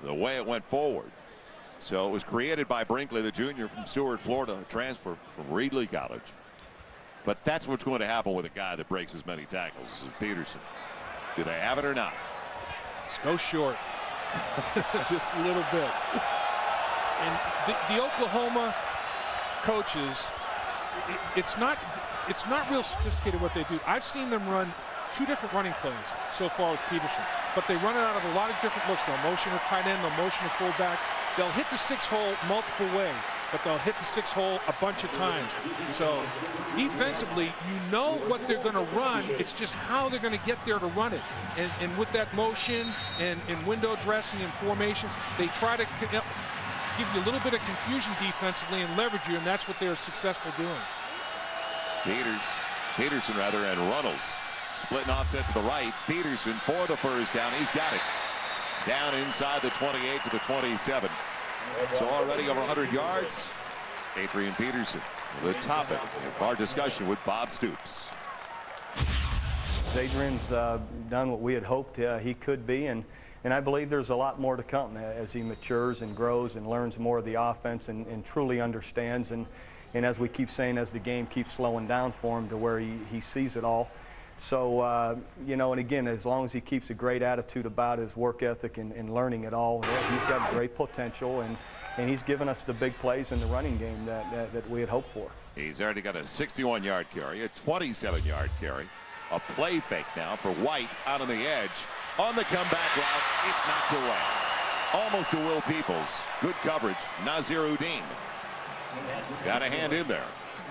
the way it went forward. So it was created by Brinkley, the junior from Stuart, Florida, transfer from Reedley College. But that's what's going to happen with a guy that breaks as many tackles as Peterson. Do they have it or not? Let's go short. Just a little bit. And the Oklahoma coaches, it's not real sophisticated what they do. I've seen them run 2 different running plays so far with Peterson, but they run it out of a lot of different looks. They'll motion a tight end, they'll motion a fullback. They'll hit the 6 hole multiple ways, but they'll hit the 6 hole a bunch of times. So defensively, you know what they're going to run. It's just how they're going to get there to run it. And with that motion and window dressing and formations, they try to give you a little bit of confusion defensively and leverage you, and that's what they're successful doing. Peterson and Runnels splitting offset to the right. Peterson for the 1st down. He's got it. Down inside the 28 to the 27. So already over 100 yards. Adrian Peterson, the topic of our discussion with Bob Stoops. Adrian's done what we had hoped he could be, and And I believe there's a lot more to come as he matures and grows and learns more of the offense and truly understands. And as we keep saying, as the game keeps slowing down for him to where he sees it all. So, you know, and again, as long as he keeps a great attitude about his work ethic and learning it all, he's got great potential, and he's given us the big plays in the running game that we had hoped for. He's already got a 61-yard carry, a 27-yard carry, a play fake now for White out on the edge. On the comeback route, it's knocked away. Almost to Will Peoples. Good coverage. Naziruddin got a hand in there.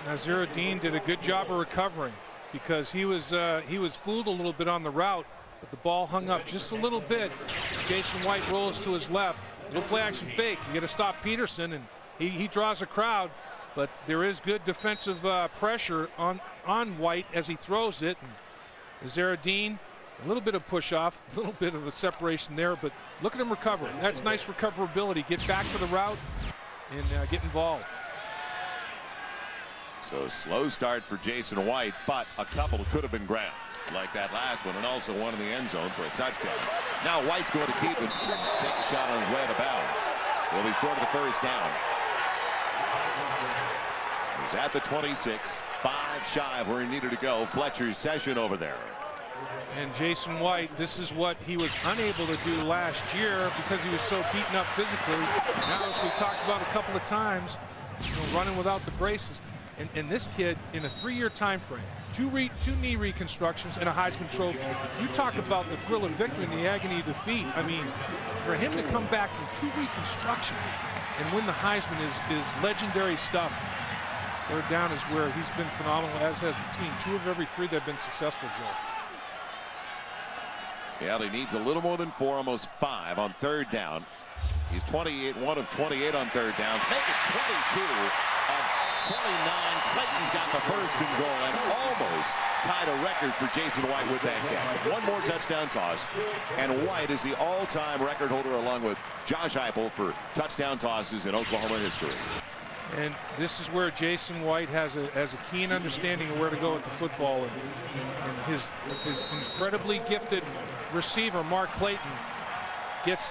Naziruddin did a good job of recovering, because he was fooled a little bit on the route, but the ball hung up just a little bit. Jason White rolls to his left. Little play action fake. You got to stop Peterson, and he draws a crowd, but there is good defensive pressure on White as he throws it. And Naziruddin, a little bit of push off, a little bit of a separation there, but look at him recover. That's nice recoverability. Get back to the route and get involved. So slow start for Jason White, but a couple could have been grabbed, like that last one, and also one in the end zone for a touchdown. Now White's going to keep it, take a shot on his way out of bounds. He'll be short of the first down. He's at the 26, 5 shy of where he needed to go. Fletcher's session over there. And Jason White, this is what he was unable to do last year because he was so beaten up physically. Now, as we talked about a couple of times, running without the braces. And this kid, in a 3-year time frame, two knee reconstructions and a Heisman Trophy. You talk about the thrill of victory and the agony of defeat. I mean, for him to come back from 2 reconstructions and win the Heisman is legendary stuff. Third down is where he's been phenomenal, as has the team. 2 of every 3 that have been successful, Joe. Yeah, he needs a little more than 4, almost 5 on third down. He's 28, 1 of 28 on third downs. Make it 22 of 29. Clayton's got the first and goal and almost tied a record for Jason White with that catch. 1 more touchdown toss, and White is the all-time record holder along with Josh Heupel for touchdown tosses in Oklahoma history. And this is where Jason White has a keen understanding of where to go with the football, and his incredibly gifted receiver Mark Clayton gets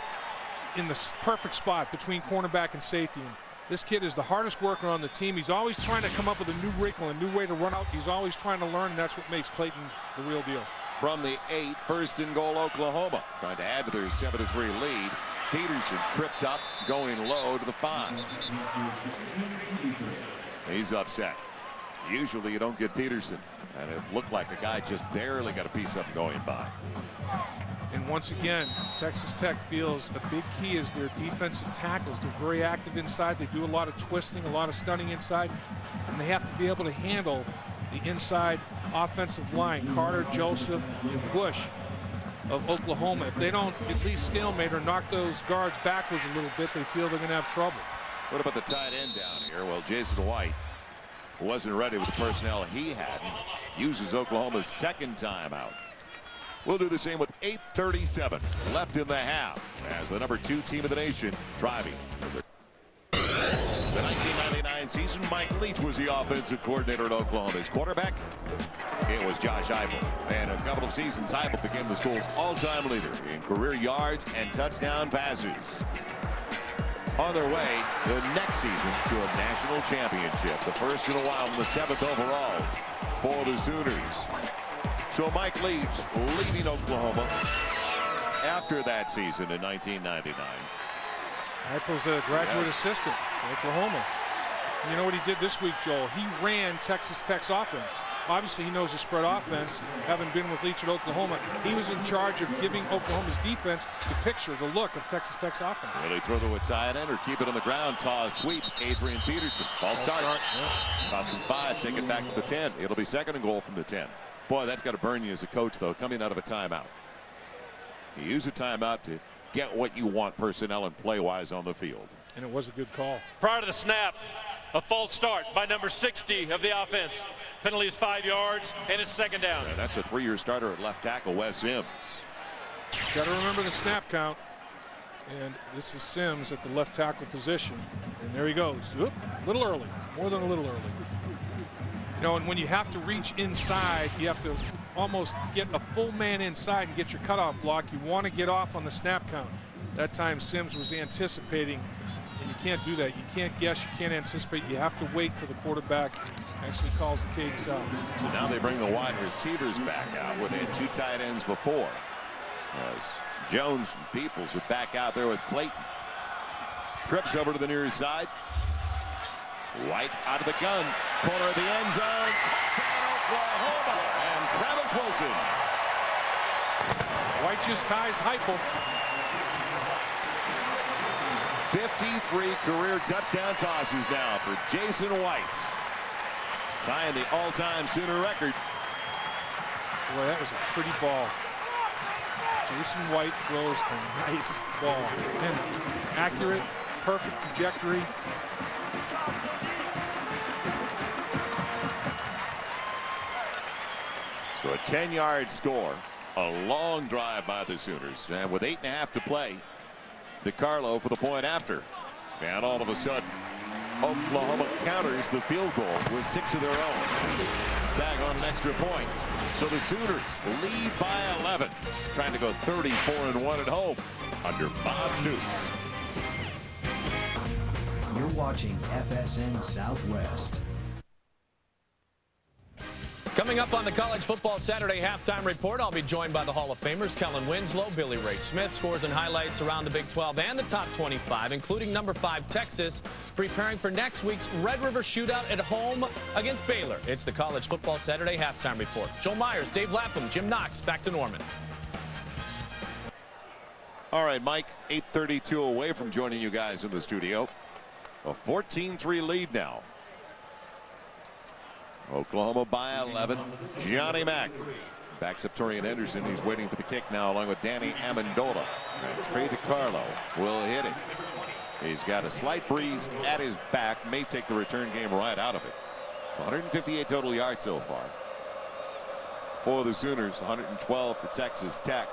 in the perfect spot between cornerback and safety. And this kid is the hardest worker on the team. He's always trying to come up with a new wrinkle, a new way to run out. He's always trying to learn, and that's what makes Clayton the real deal. From the 8, first and goal, Oklahoma. Trying to add to their 7-3 lead. Peterson tripped up, going low to the 5. He's upset. Usually you don't get Peterson, and it looked like the guy just barely got a piece of him going by. And once again, Texas Tech feels a big key is their defensive tackles. They're very active inside. They do a lot of twisting, a lot of stunning inside, and they have to be able to handle the inside offensive line. Carter, Joseph, and Bush of Oklahoma. If they don't at least stalemate or knock those guards backwards a little bit, they feel they're going to have trouble. What about the tight end down here? Well, Jason White wasn't ready with the personnel he had. Uses Oklahoma's second timeout. We'll do the same with 8:37 left in the half as the number 2 team of the nation driving. The 1999 season, Mike Leach was the offensive coordinator at Oklahoma. His quarterback, it was Josh Heupel. And a couple of seasons, Heupel became the school's all-time leader in career yards and touchdown passes. On their way the next season to a national championship, the first in a while, and the 7th overall for the Sooners. So Mike Leach leaving Oklahoma after that season in 1999. Heupel's a graduate assistant at Oklahoma. You know what he did this week, Joel? He ran Texas Tech's offense. Obviously, he knows the spread offense. Having been with Leach at Oklahoma, he was in charge of giving Oklahoma's defense the picture, the look of Texas Tech's offense. Will they throw to a tight end or keep it on the ground? Toss, sweep, Adrian Peterson. Ball start. Yeah. Cost him 5, take it back to the 10. It'll be second and goal from the 10. Boy, that's got to burn you as a coach, though, coming out of a timeout. You use a timeout to get what you want personnel and play-wise on the field. And it was a good call. Prior to the snap, a false start by number 60 of the offense. Penalty is 5 yards, and it's second down. And that's a 3-year starter at left tackle, Wes Sims. Got to remember the snap count. And this is Sims at the left tackle position. And there he goes. Oop, a little early, more than a little early. You know, and when you have to reach inside, you have to almost get a full man inside and get your cutoff block. You want to get off on the snap count. That time Sims was anticipating, and you can't do that. You can't guess, you can't anticipate. You have to wait till the quarterback actually calls the cadence out. So now they bring the wide receivers back out where they had 2 tight ends before. As Jones and Peoples are back out there with Clayton. Trips over to the near side. White out of the gun. Corner of the end zone. Touchdown Oklahoma. And Travis Wilson. White just ties Heupel. 53 career touchdown tosses now for Jason White. Tying the all-time Sooner record. Boy, that was a pretty ball. Jason White throws a nice ball. And accurate, perfect trajectory. So a 10-yard score. A long drive by the Sooners. And with 8.5 to play, DeCarlo for the point after. And all of a sudden, Oklahoma counters the field goal with 6 of their own. Tag on an extra point. So the Sooners lead by 11. Trying to go 34-1 at home under Bob Stoops. You're watching FSN Southwest. Coming up on the College Football Saturday Halftime Report, I'll be joined by the Hall of Famers Kellen Winslow, Billy Ray Smith, scores and highlights around the Big 12 and the top 25, including number 5 Texas, preparing for next week's Red River Shootout at home against Baylor. It's the College Football Saturday Halftime Report. Joel Myers, Dave Lapham, Jim Knox, back to Norman. All right, Mike, 8:32 away from joining you guys in the studio. A 14-3 lead now. Oklahoma by 11. Johnny Mack backs up Torian Henderson. He's waiting for the kick now along with Danny Amendola. And Trey DeCarlo will hit it. He's got a slight breeze at his back. May take the return game right out of it. So 158 total yards so far. For the Sooners, 112 for Texas Tech.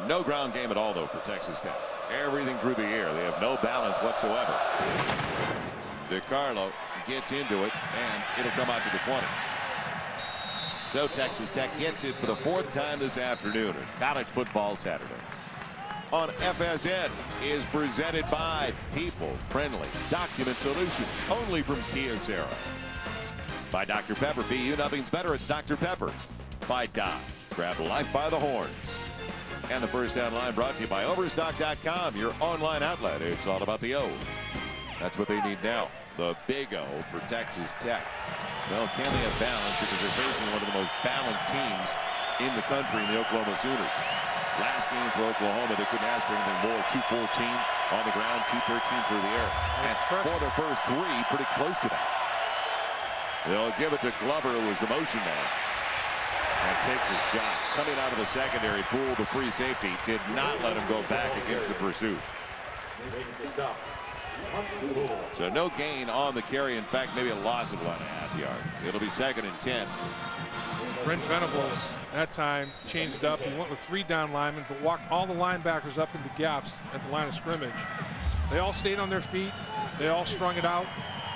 No ground game at all, though, for Texas Tech. Everything through the air. They have no balance whatsoever. DeCarlo gets into it, and it'll come out to the 20. So Texas Tech gets it for the 4th time this afternoon at College Football Saturday. On FSN is presented by People-Friendly Document Solutions, only from Kyocera. By Dr. Pepper, BU, nothing's better, it's Dr. Pepper. By Dodge, grab life by the horns. And the first down line brought to you by Overstock.com, your online outlet. It's all about the O. That's what they need now. The big O for Texas Tech. Well, can they have balance because they're facing one of the most balanced teams in the country in the Oklahoma Sooners. Last game for Oklahoma, they couldn't ask for anything more. 214 on the ground, 213 through the air. And for their first 3, pretty close to that. They'll give it to Glover, who was the motion man. And takes a shot. Coming out of the secondary pool, the free safety did not let him go back against the pursuit. So no gain on the carry. In fact, maybe a loss of 1.5 yards. It'll be 2nd and 10. Brent Venables that time changed up. He went with 3 down linemen, but walked all the linebackers up into gaps at the line of scrimmage. They all stayed on their feet. They all strung it out.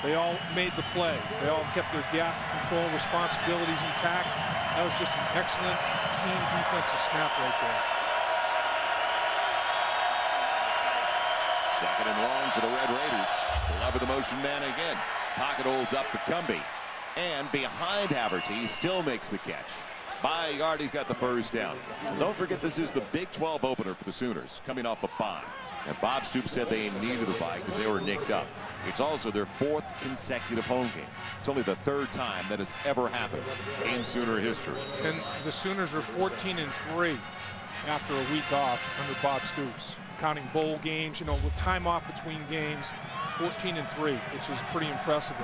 They all made the play. They all kept their gap control responsibilities intact. That was just an excellent team defensive snap right there. 2nd and long for the Red Raiders. Glover the motion man again. Pocket holds up for Cumbie. And behind Haverty, he still makes the catch. By a yard, he's got the first down. Well, don't forget, this is the Big 12 opener for the Sooners, coming off a bye. And Bob Stoops said they needed a bye because they were nicked up. It's also their 4th consecutive home game. It's only the 3rd time that has ever happened in Sooner history. And the Sooners are 14-3 after a week off under Bob Stoops. Counting bowl games, you know, with time off between games, 14-3, which is pretty impressive.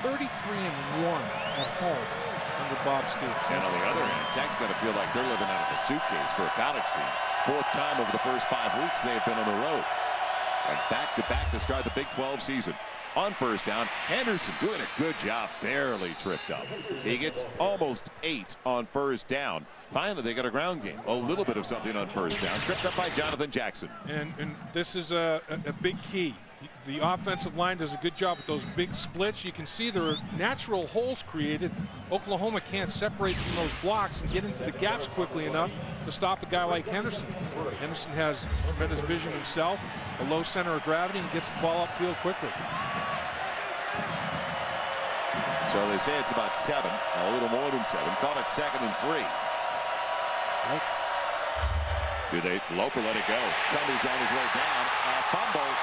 33-1 at home under Bob Stoops. And on the other hand, Tech's got to feel like they're living out of a suitcase for a college team. 4th time over the first 5 weeks they've been on the road. And back-to-back to start the Big 12 season. On first down, Henderson doing a good job, barely tripped up. He gets almost 8 on first down. Finally, they got a ground game. A little bit of something on first down. Tripped up by Jonathan Jackson. And this is a big key. The offensive line does a good job with those big splits. You can see there are natural holes created. Oklahoma can't separate from those blocks and get into the gaps quickly enough to stop a guy like Henderson. Henderson has tremendous vision himself, a low center of gravity, and gets the ball upfield quickly. So they say it's about 7, a little more than 7. Call it 2nd and 3. Do they Loper let it go? Cummings on his way down. A fumble.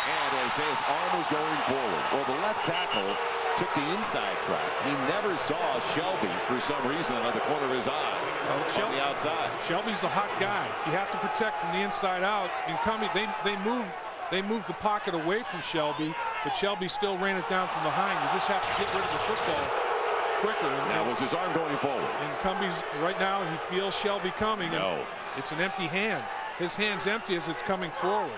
And they say his arm was going forward. Well, the left tackle took the inside track. He never saw Shelby for some reason out of the corner of his eye on the outside. Shelby's the hot guy. You have to protect from the inside out. And Cummings, they moved the pocket away from Shelby, but Shelby still ran it down from behind. You just have to get rid of the football quicker. Now was his arm going forward? And Cummings, right now, he feels Shelby coming. No. It's an empty hand. His hand's empty as it's coming forward.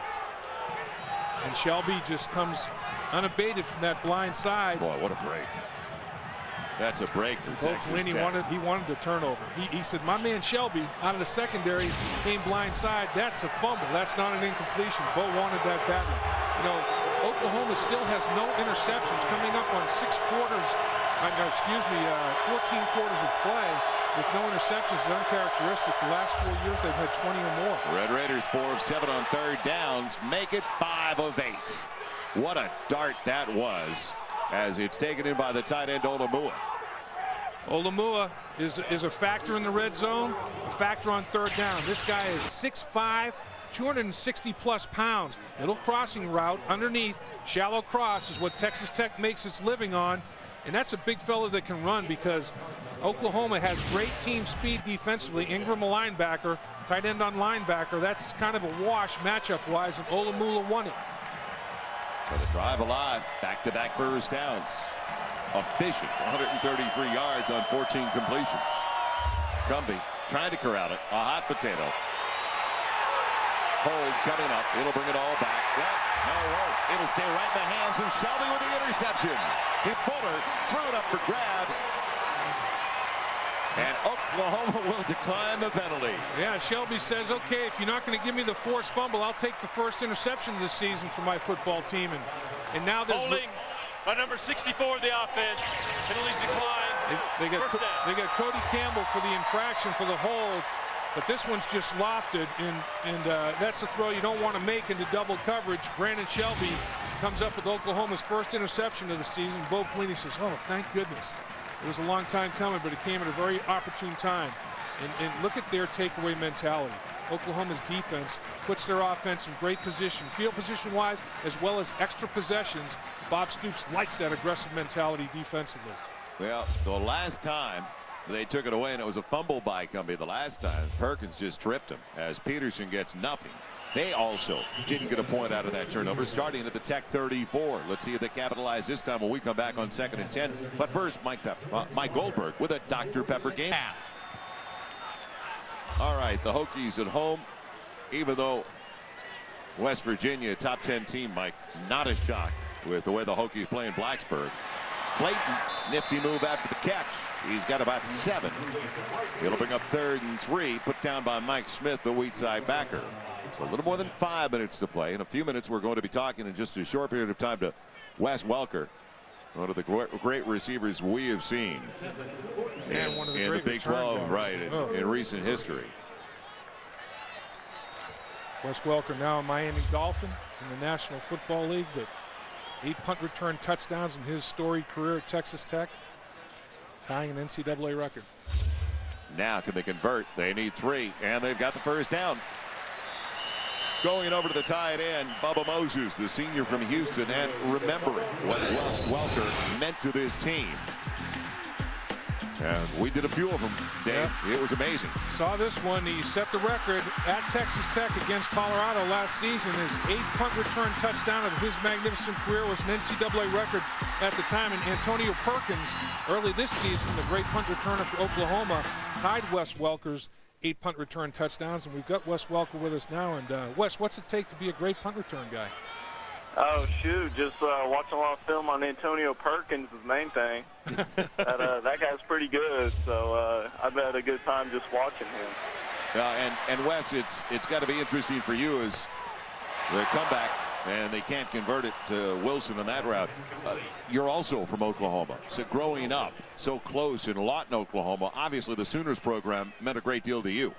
And Shelby just comes unabated from that blind side. Boy, what a break. That's a break for Texas Tech. He wanted the turnover. He said, my man Shelby out of the secondary came blind side. That's a fumble. That's not an incompletion. Bo wanted that badly. You know, Oklahoma still has no interceptions coming up on 14 quarters of play with no interceptions is uncharacteristic. The last 4 years they've had 20 or more. Red Raiders 4 of 7 on 3rd downs, make it 5 of 8. What a dart that was, as it's taken in by the tight end Olamua. Olamua is a factor in the red zone, a factor on 3rd down. This guy is 6'5", 260+ pounds. Middle crossing route underneath, shallow cross is what Texas Tech makes its living on. And that's a big fella that can run, because Oklahoma has great team speed defensively. Ingram a linebacker, tight end on linebacker. That's kind of a wash matchup-wise, and Olamula won it. So the drive alive, back-to-back first downs. Efficient, 133 yards on 14 completions. Cumbie trying to corral it, a hot potato. Hold coming up, it'll bring it all back. Well, no, it won't. It'll stay right in the hands of Shelby with the interception. Fuller threw it up for grabs. And Oklahoma will decline the penalty. Yeah, Shelby says, okay, if you're not going to give me the forced fumble, I'll take the first interception of the season for my football team. And now there's holding by number 64 of the offense. Penalties decline. They got Cody Campbell for the infraction for the hold, but this one's just lofted, and that's a throw you don't want to make into double coverage. Brandon Shelby comes up with Oklahoma's first interception of the season. Bo Pelini says, oh, thank goodness. It was a long time coming, but it came at a very opportune time. And look at their takeaway mentality. Oklahoma's defense puts their offense in great position, field position-wise, as well as extra possessions. Bob Stoops likes that aggressive mentality defensively. Well, the last time they took it away, and it was a fumble by Cumbie. The last time, Perkins just tripped him as Peterson gets nothing. They also didn't get a point out of that turnover, starting at the Tech 34. Let's see if they capitalize this time when we come back on 2nd and 10. But first, Mike Goldberg with a Dr. Pepper game. All right, the Hokies at home, even though West Virginia, top 10 team, Mike, not a shock with the way the Hokies play in Blacksburg. Clayton, nifty move after the catch. He's got about 7. It'll bring up 3rd and 3, put down by Mike Smith, the weak side backer. So a little more than 5 minutes to play. In a few minutes, we're going to be talking in just a short period of time to Wes Welker, one of the great receivers we have seen in the Big 12, right, in recent history. Wes Welker now a Miami Dolphin in the National Football League, but 8 punt return touchdowns in his storied career at Texas Tech, tying an NCAA record. Now can they convert? They need 3, and they've got the first down. Going over to the tight end, Bubba Moses, the senior from Houston, and remembering what Wes Welker meant to this team. And we did a few of them, Dave. Yeah. It was amazing. Saw this one. He set the record at Texas Tech against Colorado last season. His 8 punt return touchdown of his magnificent career was an NCAA record at the time. And Antonio Perkins, early this season, the great punt returner for Oklahoma, tied Wes Welker's 8 punt return touchdowns. And we've got Wes Welker with us now. And Wes, what's it take to be a great punt return guy? Oh, shoot, just watching a lot of film on Antonio Perkins is the main thing. That guy's pretty good, so I've had a good time just watching him. And Wes, it's got to be interesting for you as the comeback and they can't convert it to Wilson on that route. You're also from Oklahoma, so growing up so close in Lawton, Oklahoma, obviously the Sooners program meant a great deal to you.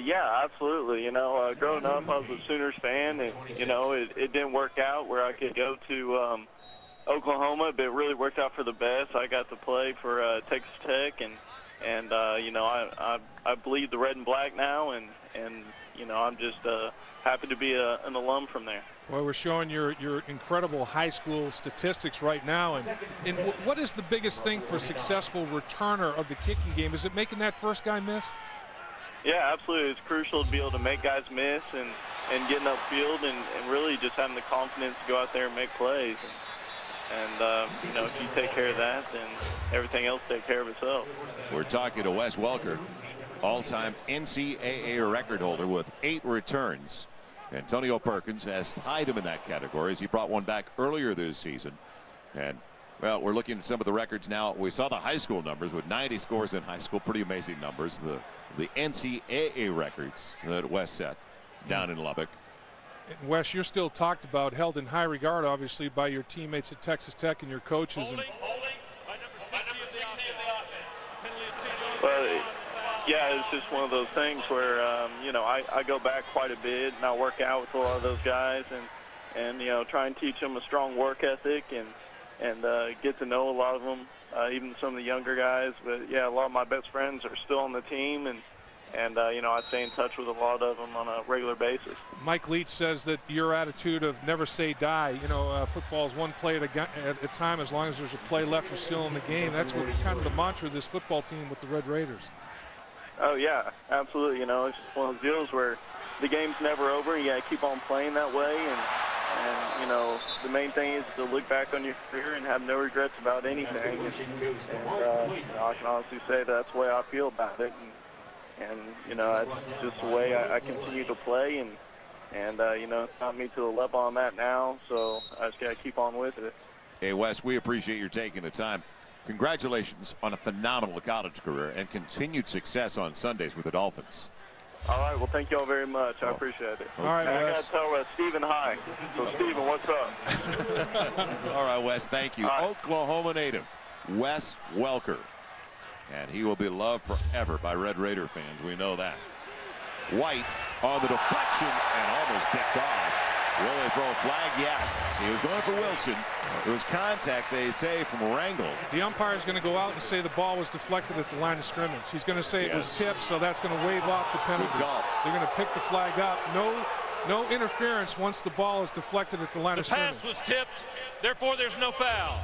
Yeah, absolutely. You know, growing up, I was a Sooners fan, and, you know, it didn't work out where I could go to Oklahoma, but it really worked out for the best. I got to play for Texas Tech, and you know, I bleed the red and black now, and you know, I'm just happy to be an alum from there. Well, we're showing your incredible high school statistics right now, and what is the biggest thing for a successful returner of the kicking game? Is it making that first guy miss? Yeah, absolutely. It's crucial to be able to make guys miss and getting upfield and really just having the confidence to go out there and make plays. And you know, if you take care of that, then everything else takes care of itself. We're talking to Wes Welker, all-time NCAA record holder with 8 returns. Antonio Perkins has tied him in that category as he brought one back earlier this season. And, well, we're looking at some of the records now. We saw the high school numbers with 90 scores in high school. Pretty amazing numbers. The NCAA records that Wes set down in Lubbock. And Wes, you're still talked about, held in high regard, obviously, by your teammates at Texas Tech and your coaches. Well, yeah, it's just one of those things where, you know, I go back quite a bit, and I work out with a lot of those guys, and you know, try and teach them a strong work ethic and get to know a lot of them, even some of the younger guys. But, yeah, a lot of my best friends are still on the team, and you know, I stay in touch with a lot of them on a regular basis. Mike Leach says that your attitude of never say die, you know, football is one play at a time. As long as there's a play left, you're still in the game. That's what kind of the mantra of this football team with the Red Raiders. Oh, yeah, absolutely. You know, it's just one of those deals where the game's never over. You got to keep on playing that way. And, you know, the main thing is to look back on your career and have no regrets about anything. And you know, I can honestly say that's the way I feel about it. And you know, it's just the way I continue to play. And you know, it's not me to the level I'm at now. So I just got to keep on with it. Hey, Wes, we appreciate you taking the time. Congratulations on a phenomenal college career and continued success on Sundays with the Dolphins. All right, well, thank you all very much. I appreciate it. All right, and I got to tell Stephen hi. So, Stephen, what's up? All right, Wes, thank you. Oklahoma native Wes Welker. And he will be loved forever by Red Raider fans. We know that. White on the deflection and almost picked off. Will they throw a flag? Yes. He was going for Wilson. There was contact, they say, from Rangel. The umpire is going to go out and say the ball was deflected at the line of scrimmage. He's going to say it was tipped, so that's going to wave off the penalty. They're going to pick the flag up. No interference once the ball is deflected at the line of scrimmage. The pass was tipped, therefore there's no foul.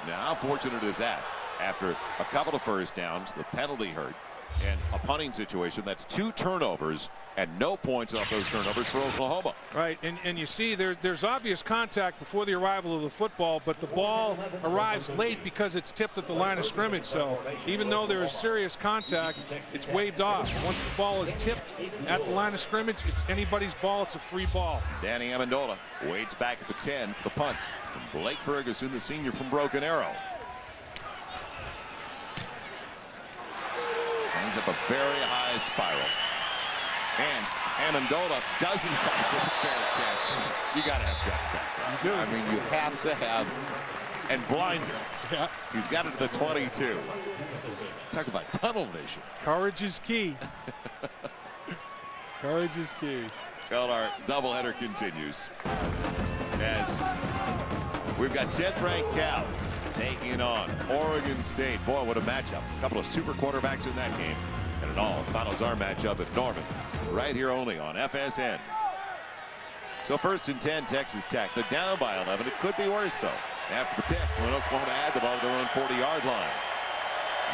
Now, how fortunate is that? After a couple of first downs, the penalty hurt, and a punting situation. That's 2 turnovers and no points off those turnovers for Oklahoma. Right, and you see there's obvious contact before the arrival of the football, but the ball arrives late because it's tipped at the line of scrimmage. So even though there is serious contact, it's waved off. Once the ball is tipped at the line of scrimmage, it's anybody's ball. It's a free ball. Danny Amendola waits back at the 10 for the punt. And Blake Ferguson, the senior from Broken Arrow. Ends up a very high spiral. And Amendola doesn't have a fair catch. You got to have guts back there. You do. I mean, you have to have, and blindness. Yeah. You've got it to the 22. Talk about tunnel vision. Courage is key. Courage is key. Well, our doubleheader continues as we've got 10th ranked Cal taking on Oregon State. Boy, what a matchup. A couple of super quarterbacks in that game. And it all follows our matchup at Norman, right here only on FSN. So 1st and 10, Texas Tech. They're down by 11. It could be worse, though, after the pick when Oklahoma had the ball to their own 40-yard line.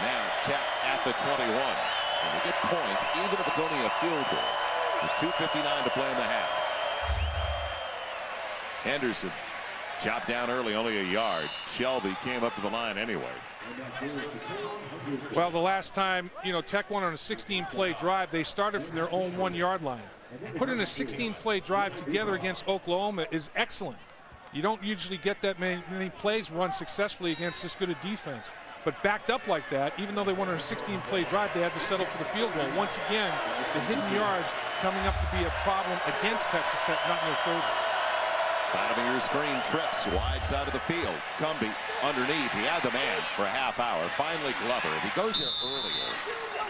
Now Tech at the 21. And they get points, even if it's only a field goal, with 2:59 to play in the half. Henderson chopped down early, only a yard. Shelby came up to the line anyway. Well, the last time, you know, Tech won on a 16-play drive, they started from their own 1-yard line. Putting a 16-play drive together against Oklahoma is excellent. You don't usually get that many plays run successfully against this good a defense. But backed up like that, even though they won on a 16-play drive, they had to settle for the field goal. Once again, the hidden yards coming up to be a problem against Texas Tech, not in their favor. Bottom of your screen, trips wide side of the field. Cumbie underneath. He had the man for a half hour. Finally, Glover. If he goes there earlier,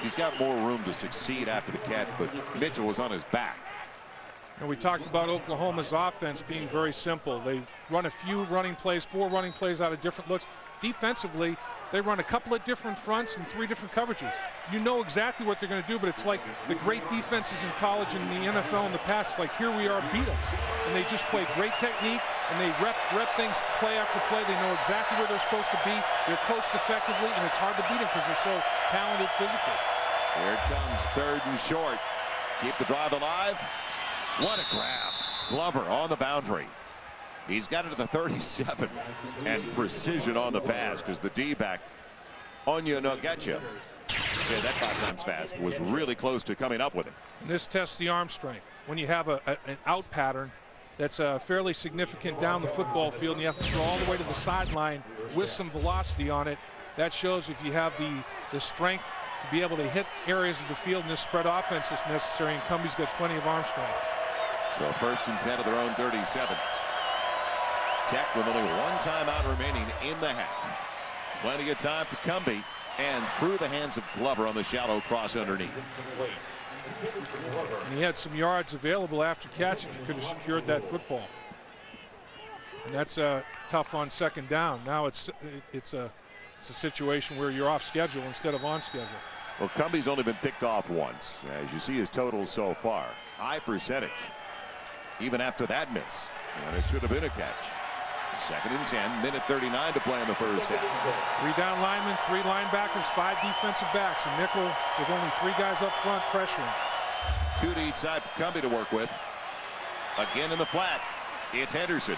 he's got more room to succeed after the catch, but Mitchell was on his back. And we talked about Oklahoma's offense being very simple. They run a few running plays, 4 running plays out of different looks. Defensively, they run a couple of different fronts and 3 different coverages. You know exactly what they're going to do, but it's like the great defenses in college and the NFL in the past. It's like, here we are, beat us. And they just play great technique, and they rep things play after play. They know exactly where they're supposed to be. They're coached effectively, and it's hard to beat them because they're so talented physically. Here it comes, 3rd and short. Keep the drive alive. What a grab. Glover on the boundary. He's got it to the 37, and precision on the pass because the D-back, Onya Nogetcha, said that 5 times fast, was really close to coming up with it. And this tests the arm strength. When you have an out pattern that's fairly significant down the football field, and you have to throw all the way to the sideline with some velocity on it, that shows if you have the strength to be able to hit areas of the field, and this spread offense is necessary, and Cumbie's got plenty of arm strength. So 1st and 10 of their own 37. Tech with only 1 timeout remaining in the half. Plenty of time for Cumbie, and through the hands of Glover on the shallow cross underneath. And he had some yards available after catch if he could have secured that football. And that's tough on 2nd down. Now it's a situation where you're off schedule instead of on schedule. Well, Cumbie's only been picked off once. As you see his totals so far, high percentage. Even after that miss, and it should have been a catch. 2nd and 10, minute 39 to play in the 1st half. 3 down linemen, 3 linebackers, 5 defensive backs, and nickel with only 3 guys up front pressuring. 2 to each side for Cumbie to work with. Again in the flat, it's Henderson.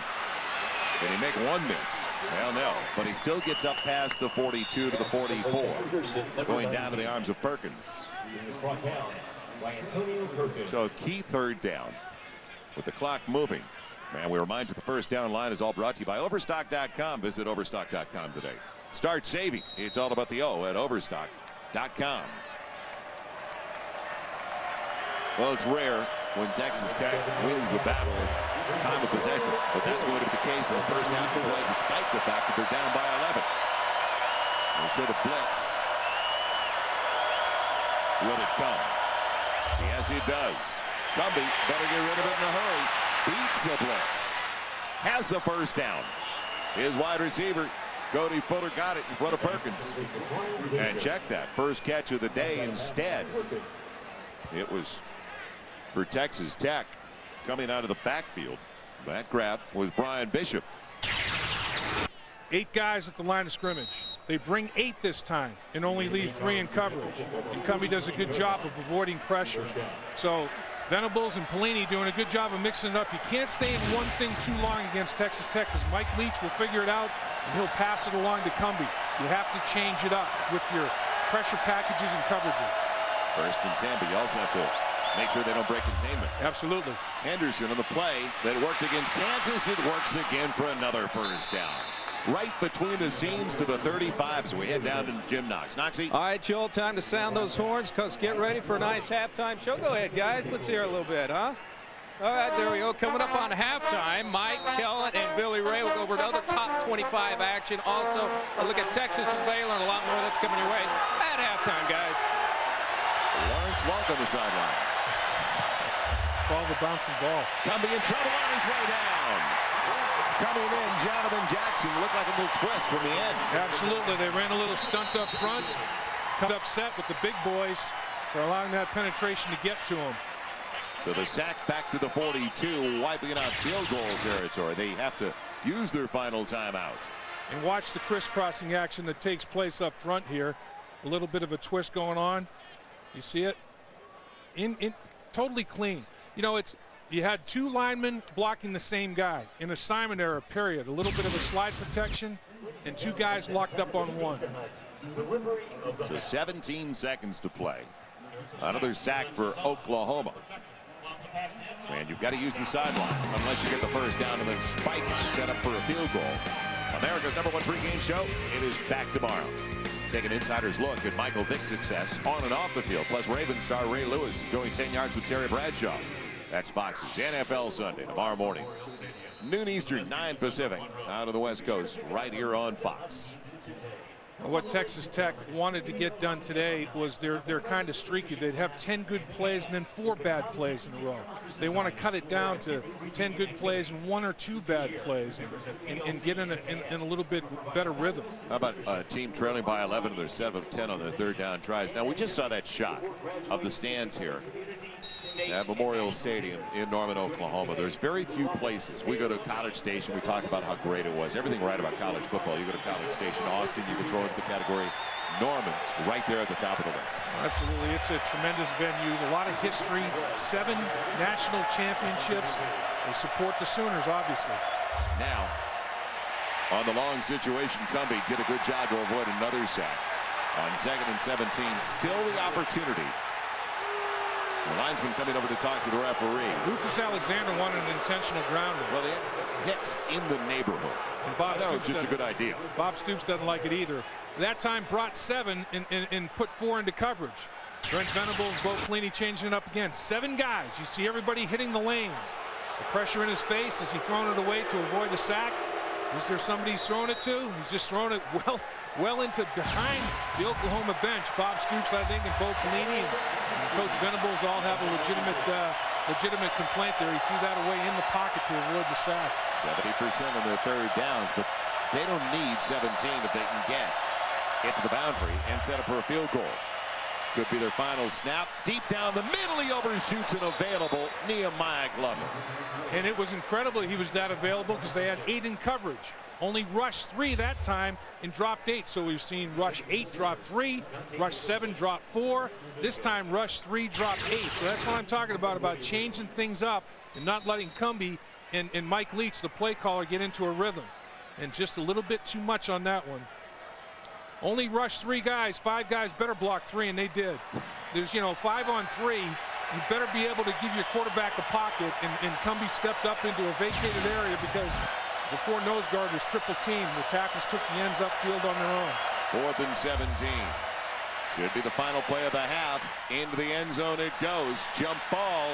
Did he make 1 miss? Well, no, but he still gets up past the 42 to the 44, going down to the arms of Perkins. So key 3rd down with the clock moving. And we remind you the 1st down line is all brought to you by Overstock.com. Visit Overstock.com today. Start saving. It's all about the O at Overstock.com. Well, it's rare when Texas Tech wins the battle time of possession, but that's going to be the case in the 1st half of play, despite the fact that they're down by 11. We'll show the blitz. Will it come? Yes, it does. Cumbie better get rid of it in a hurry. Beats the blitz. Has the 1st down. His wide receiver, Cody Fuller, got it in front of Perkins. And check that. 1st catch of the day instead. It was for Texas Tech coming out of the backfield. That grab was Brian Bishop. 8 guys at the line of scrimmage. They bring 8 this time and only leave 3 in coverage. And Cumbie does a good job of avoiding pressure. So Venables and Pelini doing a good job of mixing it up. You can't stay in one thing too long against Texas Tech because Mike Leach will figure it out and he'll pass it along to Cumbie. You have to change it up with your pressure packages and coverages. 1st and 10, but you also have to make sure they don't break containment. Absolutely. Henderson on the play that worked against Kansas. It works again for another 1st down. Right between the scenes to the 35 as we head down to Jim Knox. Noxie. All right, Joel, time to sound those horns because get ready for a nice halftime show. Go ahead, guys. Let's hear a little bit, huh? All right, there we go. Coming up on halftime, Mike Kellen and Billy Ray will go over to other top 25 action. Also, a look at Texas and Baylor and a lot more that's coming your way at halftime, guys. Lawrence Welk on the sideline. Follow the bouncing ball. Cumbie in trouble on his way down. Coming in, Jonathan Jackson looked like a little twist from the end. Absolutely. They ran a little stunt up front. Comes upset with the big boys for allowing that penetration to get to him. So the sack back to the 42, wiping out field goal territory. They have to use their final timeout. And watch the crisscrossing action that takes place up front here. A little bit of a twist going on. You see it? In totally clean. You know, you had 2 linemen blocking the same guy. In assignment error, period. A little bit of a slide protection and 2 guys locked up on 1. So 17 seconds to play. Another sack for Oklahoma. And you've got to use the sideline unless you get the 1st down and then spike it to set up for a field goal. America's #1 pregame show. It is back tomorrow. Take an insider's look at Michael Vick's success on and off the field. Plus, Ravens star Ray Lewis is going 10 yards with Terry Bradshaw. That's Fox's NFL Sunday tomorrow morning. Noon Eastern, 9 Pacific, out of the West Coast, right here on Fox. What Texas Tech wanted to get done today was they're kind of streaky. They'd have 10 good plays and then 4 bad plays in a row. They want to cut it down to 10 good plays and 1 or 2 bad plays and get in a little bit better rhythm. How about a team trailing by 11 of their 7 of 10 on their third down tries? Now, we just saw that shot of the stands here at Memorial Stadium in Norman, Oklahoma. There's very few places. We go to College Station, we talk about how great it was. Everything right about college football. You go to College Station, Austin, you can throw into the category. Norman's right there at the top of the list. Absolutely. It's a tremendous venue. A lot of history. 7 national championships. They support the Sooners, obviously. Now, on the long situation, Cumbie did a good job to avoid another sack. On 2nd and 17, still the opportunity. The linesman coming over to talk to the referee. Rufus Alexander wanted an intentional grounder. Well, they had Hicks in the neighborhood. And Bob Stoops just a good idea. Bob Stoops doesn't like it either. That time brought 7 and put 4 into coverage. Brent Venables, Bo Pelini changing it up again. 7 guys. You see everybody hitting the lanes. The pressure in his face. Is he throwing it away to avoid the sack? Is there somebody he's throwing it to? He's just throwing it well into behind the Oklahoma bench. Bob Stoops, I think, and Bo Pelini and Coach Venables all have a legitimate complaint there. He threw that away in the pocket to avoid the sack. 70% on their third downs, but they don't need 17 if they can get into the boundary and set up for a field goal. Could be their final snap. Deep down the middle, he overshoots an available Nehemiah Glover. And it was incredible he was that available because they had 8 in coverage. Only rushed 3 that time and dropped 8. So we've seen rush 8 drop 3, rush 7 drop 4. This time rush 3 drop 8. So that's what I'm talking about changing things up and not letting Cumbie and Mike Leach, the play caller, get into a rhythm. And just a little bit too much on that one. Only rush 3 guys. 5 guys better block 3, and they did. There's 5 on 3. You better be able to give your quarterback a pocket, and Cumbie stepped up into a vacated area because before nose guard was triple teamed. The tackles took the ends upfield on their own. 4th and 17. Should be the final play of the half. Into the end zone it goes. Jump ball,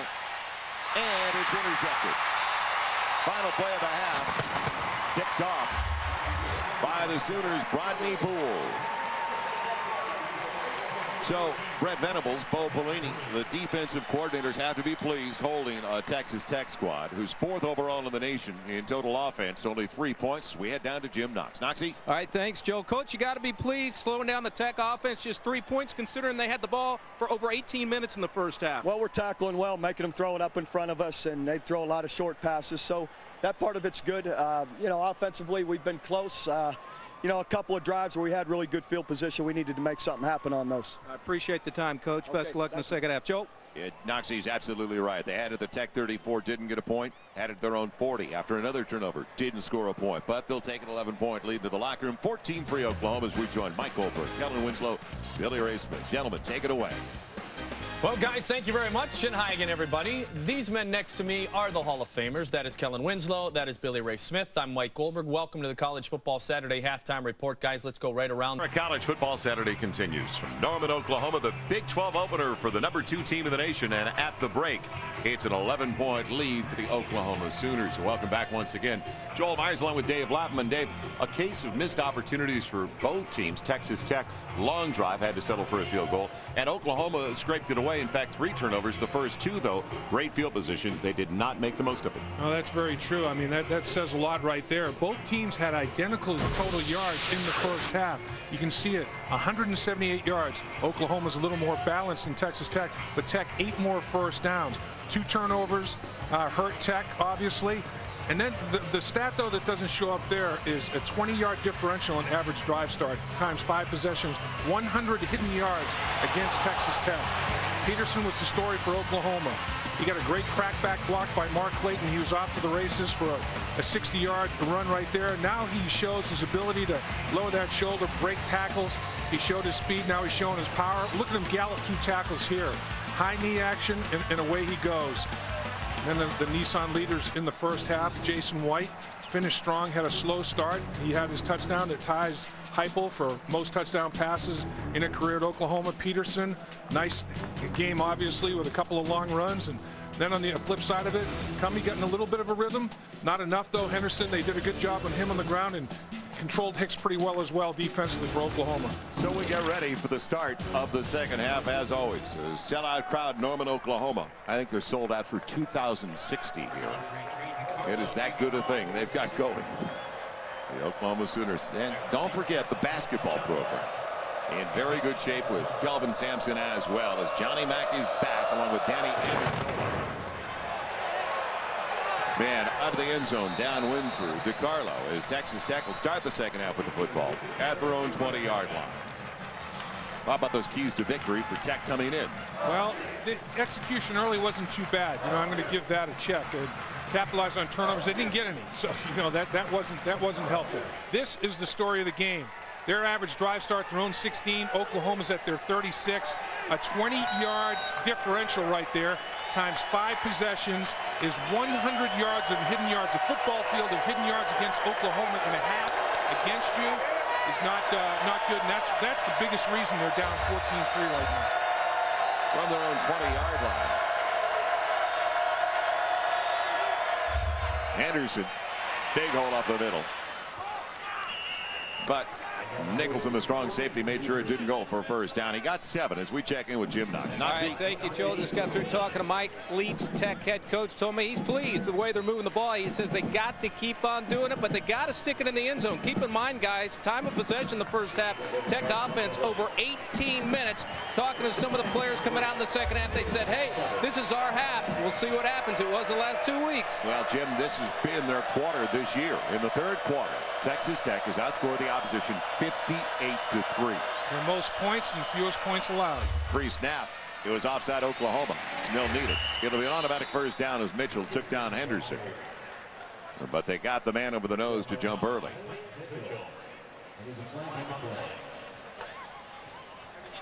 and it's intercepted. Final play of the half. Picked off by the Sooners, Brodney Poole. So, Brent Venables, Bo Pelini, the defensive coordinators have to be pleased holding a Texas Tech squad who's 4th overall in the nation in total offense to only 3 points. We head down to Jim Knox. Knoxy? All right, thanks, Joe. Coach, you got to be pleased slowing down the Tech offense. Just 3 points considering they had the ball for over 18 minutes in the first half. Well, we're tackling well, making them throw it up in front of us, and they throw a lot of short passes. So that part of it's good. Offensively, we've been close. A couple of drives where we had really good field position. We needed to make something happen on those. I appreciate the time, Coach. Best of luck in the second half. Joe? Knoxy's absolutely right. They had it at the Tech 34, didn't get a point. Had it at their own 40 after another turnover. Didn't score a point, but they'll take an 11-point lead to the locker room. 14-3 Oklahoma as we join Mike Goldberg, Kellen Winslow, Billy Ray Smith. Gentlemen, take it away. Well, guys, thank you very much, and hi again, everybody. These men next to me are the Hall of Famers. That is Kellen Winslow. That is Billy Ray Smith. I'm Mike Goldberg. Welcome to the College Football Saturday Halftime Report. Guys, let's go right around. Our College Football Saturday continues from Norman, Oklahoma, the Big 12 opener for the #2 team in the nation. And at the break, it's an 11-point lead for the Oklahoma Sooners. Welcome back once again. Joel Myers along with Dave Lapham. Dave, a case of missed opportunities for both teams. Texas Tech, long drive, had to settle for a field goal. And Oklahoma scraped it away. In fact, 3 turnovers. The first 2, though, great field position. They did not make the most of it. Oh, that's very true. I mean, that says a lot right there. Both teams had identical total yards in the first half. You can see it, 178 yards. Oklahoma's a little more balanced than Texas Tech, but Tech 8 more first downs. 2 turnovers hurt Tech, obviously. And then the stat, though, that doesn't show up there is a 20-yard differential in average drive start times 5 possessions, 100 hidden yards against Texas Tech. Peterson was the story for Oklahoma. He got a great crackback block by Mark Clayton. He was off to the races for a 60-yard run right there. Now he shows his ability to lower that shoulder, break tackles. He showed his speed. Now he's showing his power. Look at him gallop through tackles here. High knee action, and away he goes. And then the Nissan leaders in the first half, Jason White, finished strong, had a slow start. He had his touchdown that ties Heupel for most touchdown passes in a career at Oklahoma. Peterson, nice game obviously with a couple of long runs. And then on the flip side of it, Cummey getting a little bit of a rhythm. Not enough though. Henderson, they did a good job on him on the ground and controlled Hicks pretty well as well defensively for Oklahoma. So we get ready for the start of the second half as always. A sellout crowd, Norman, Oklahoma. I think they're sold out for 2,060 here. It is that good a thing they've got going. The Oklahoma Sooners. And don't forget the basketball program. In very good shape with Kelvin Sampson as well as Johnny Mackey's back along with Danny Anderson. Man, out of the end zone, downwind for DiCarlo as Texas Tech will start the second half with the football at their own 20-yard line. How about those keys to victory for Tech coming in? Well, the execution early wasn't too bad. You know, I'm going to give that a check. They capitalized on turnovers. They didn't get any, so you know that wasn't helpful. This is the story of the game. Their average drive start their own 16. Oklahoma's at their 36. A 20-yard differential right there times 5 possessions is 100 yards of hidden yards. A football field of hidden yards against Oklahoma in a half against you is not good, and that's the biggest reason they're down 14-3 right now. From their own 20-yard line. Anderson, big hole up the middle. But Nicholson, the strong safety, made sure it didn't go for a first down. He got 7 as we check in with Jim Knox. All right, thank you, Joe. Just got through talking to Mike Leach, Tech head coach. Told me he's pleased with the way they're moving the ball. He says they got to keep on doing it, but they got to stick it in the end zone. Keep in mind, guys, time of possession the first half. Tech offense over 18 minutes. Talking to some of the players coming out in the second half, they said, hey, this is our half. We'll see what happens. It was the last 2 weeks. Well, Jim, this has been their quarter this year. In the third quarter, Texas Tech has outscored the opposition 58-3. Their most points and fewest points allowed. Free snap. It was offside Oklahoma. They'll need it. It'll be an automatic first down as Mitchell took down Henderson. But they got the man over the nose to jump early.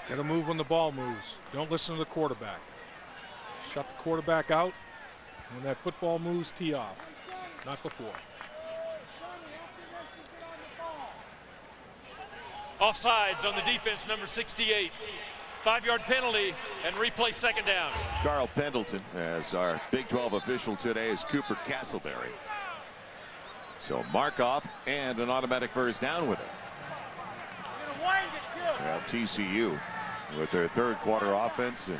Got to move when the ball moves. Don't listen to the quarterback. Shut the quarterback out. When that football moves, tee off. Not before. Offsides on the defense, number 68. 5-yard penalty and replay second down. Carl Pendleton as our Big 12 official today is Cooper Castleberry. So mark off and an automatic first down with it. Well, TCU with their third quarter offense, and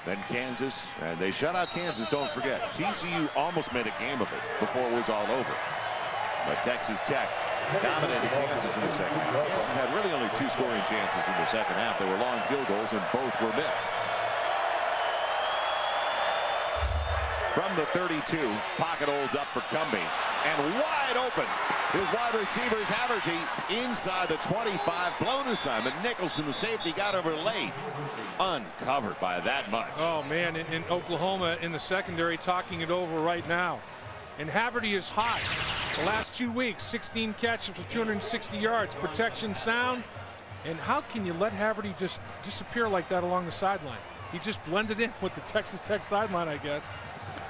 then Kansas, and they shut out Kansas. Don't forget, TCU almost made a game of it before it was all over. But Texas Tech dominated Kansas in the second half. Kansas had really only 2 scoring chances in the second half. They were long field goals and both were missed. From the 32, pocket holds up for Cumbie and wide open. His wide receivers Haverty inside the 25, blown assignment. Nicholson, the safety, got over late. Uncovered by that much. Oh man, in Oklahoma in the secondary talking it over right now. And Haverty is hot. The last 2 weeks, 16 catches for 260 yards. Protection sound. And how can you let Haverty just disappear like that along the sideline? He just blended in with the Texas Tech sideline, I guess.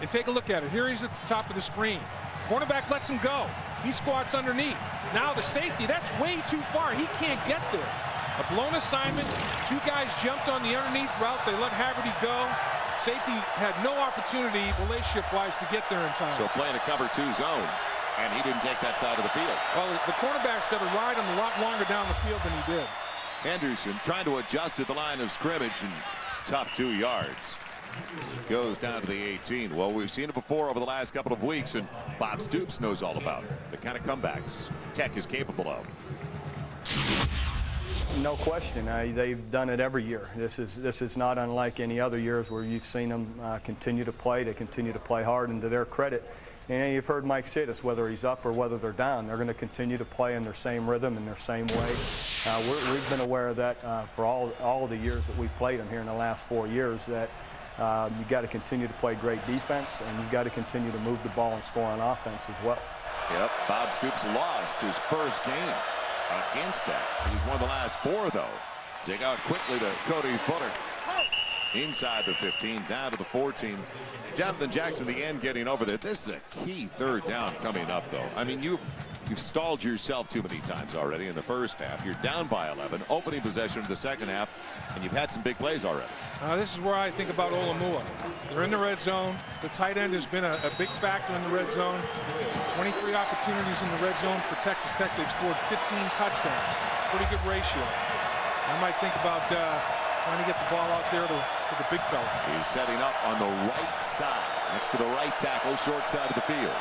And take a look at it. Here he's at the top of the screen. Cornerback lets him go. He squats underneath. Now the safety, that's way too far. He can't get there. A blown assignment. 2 guys jumped on the underneath route. They let Haverty go. Safety had no opportunity relationship-wise to get there in time. So playing a cover 2 zone, and he didn't take that side of the field. Well, the cornerback's got to ride him a lot longer down the field than he did. Henderson trying to adjust to the line of scrimmage, and tough 2 yards. It goes down to the 18. Well, we've seen it before over the last couple of weeks, and Bob Stoops knows all about it. The kind of comebacks Tech is capable of. No question. They've done it every year. This is not unlike any other years where you've seen them continue to play. They continue to play hard, and to their credit, and you've heard Mike say this, whether he's up or whether they're down, they're going to continue to play in their same rhythm, in their same way. We've been aware of that for all of the years that we've played them here in the last 4 years, that you've got to continue to play great defense, and you've got to continue to move the ball and score on offense as well. Yep, Bob Stoops lost his first game against Tech. He's won the last 4, though. Take out quickly to Cody Fuller. inside the 15, down to the 14. Jonathan Jackson, the end, getting over there. This is a key third down coming up, though. I mean, you've stalled yourself too many times already in the first half. You're down by 11, opening possession of the second half, and you've had some big plays already. This is where I think about Olamua. They're in the red zone. The tight end has been a big factor in the red zone. 23 opportunities in the red zone for Texas Tech. They've scored 15 touchdowns. Pretty good ratio. I might think about trying to get the ball out there to the big fella. He's setting up on the right side, next to the right tackle, short side of the field.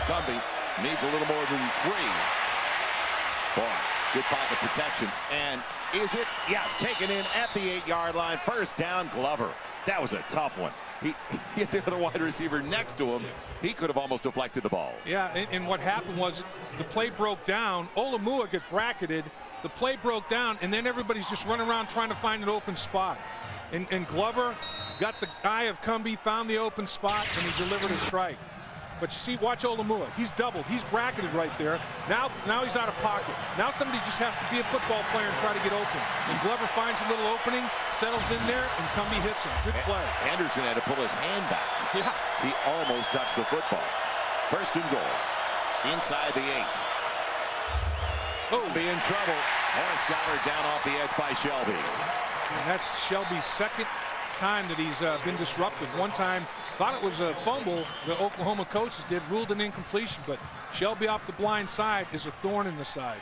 Cumbie needs a little more than 3. Boy, good pocket protection. And is it? Yes, taken in at the 8-yard line. First down, Glover. That was a tough one. He hit the other wide receiver next to him. He could have almost deflected the ball. Yeah, and what happened was the play broke down. Olamua got bracketed. The play broke down, and then everybody's just running around trying to find an open spot. And Glover got the eye of Cumbie, found the open spot, and he delivered a strike. But you see, watch Olamua. He's doubled. He's bracketed right there. Now he's out of pocket. Now somebody just has to be a football player and try to get open. And Glover finds a little opening, settles in there, and Cumbie hits him. Good play. Anderson had to pull his hand back. Yeah. He almost touched the football. First and goal. Inside the 8. Oh, be in trouble. Morris got her down off the edge by Shelby. And that's Shelby's second time that he's been disrupted. One time, thought it was a fumble. The Oklahoma coaches did, ruled an incompletion, but Shelby off the blind side is a thorn in the side.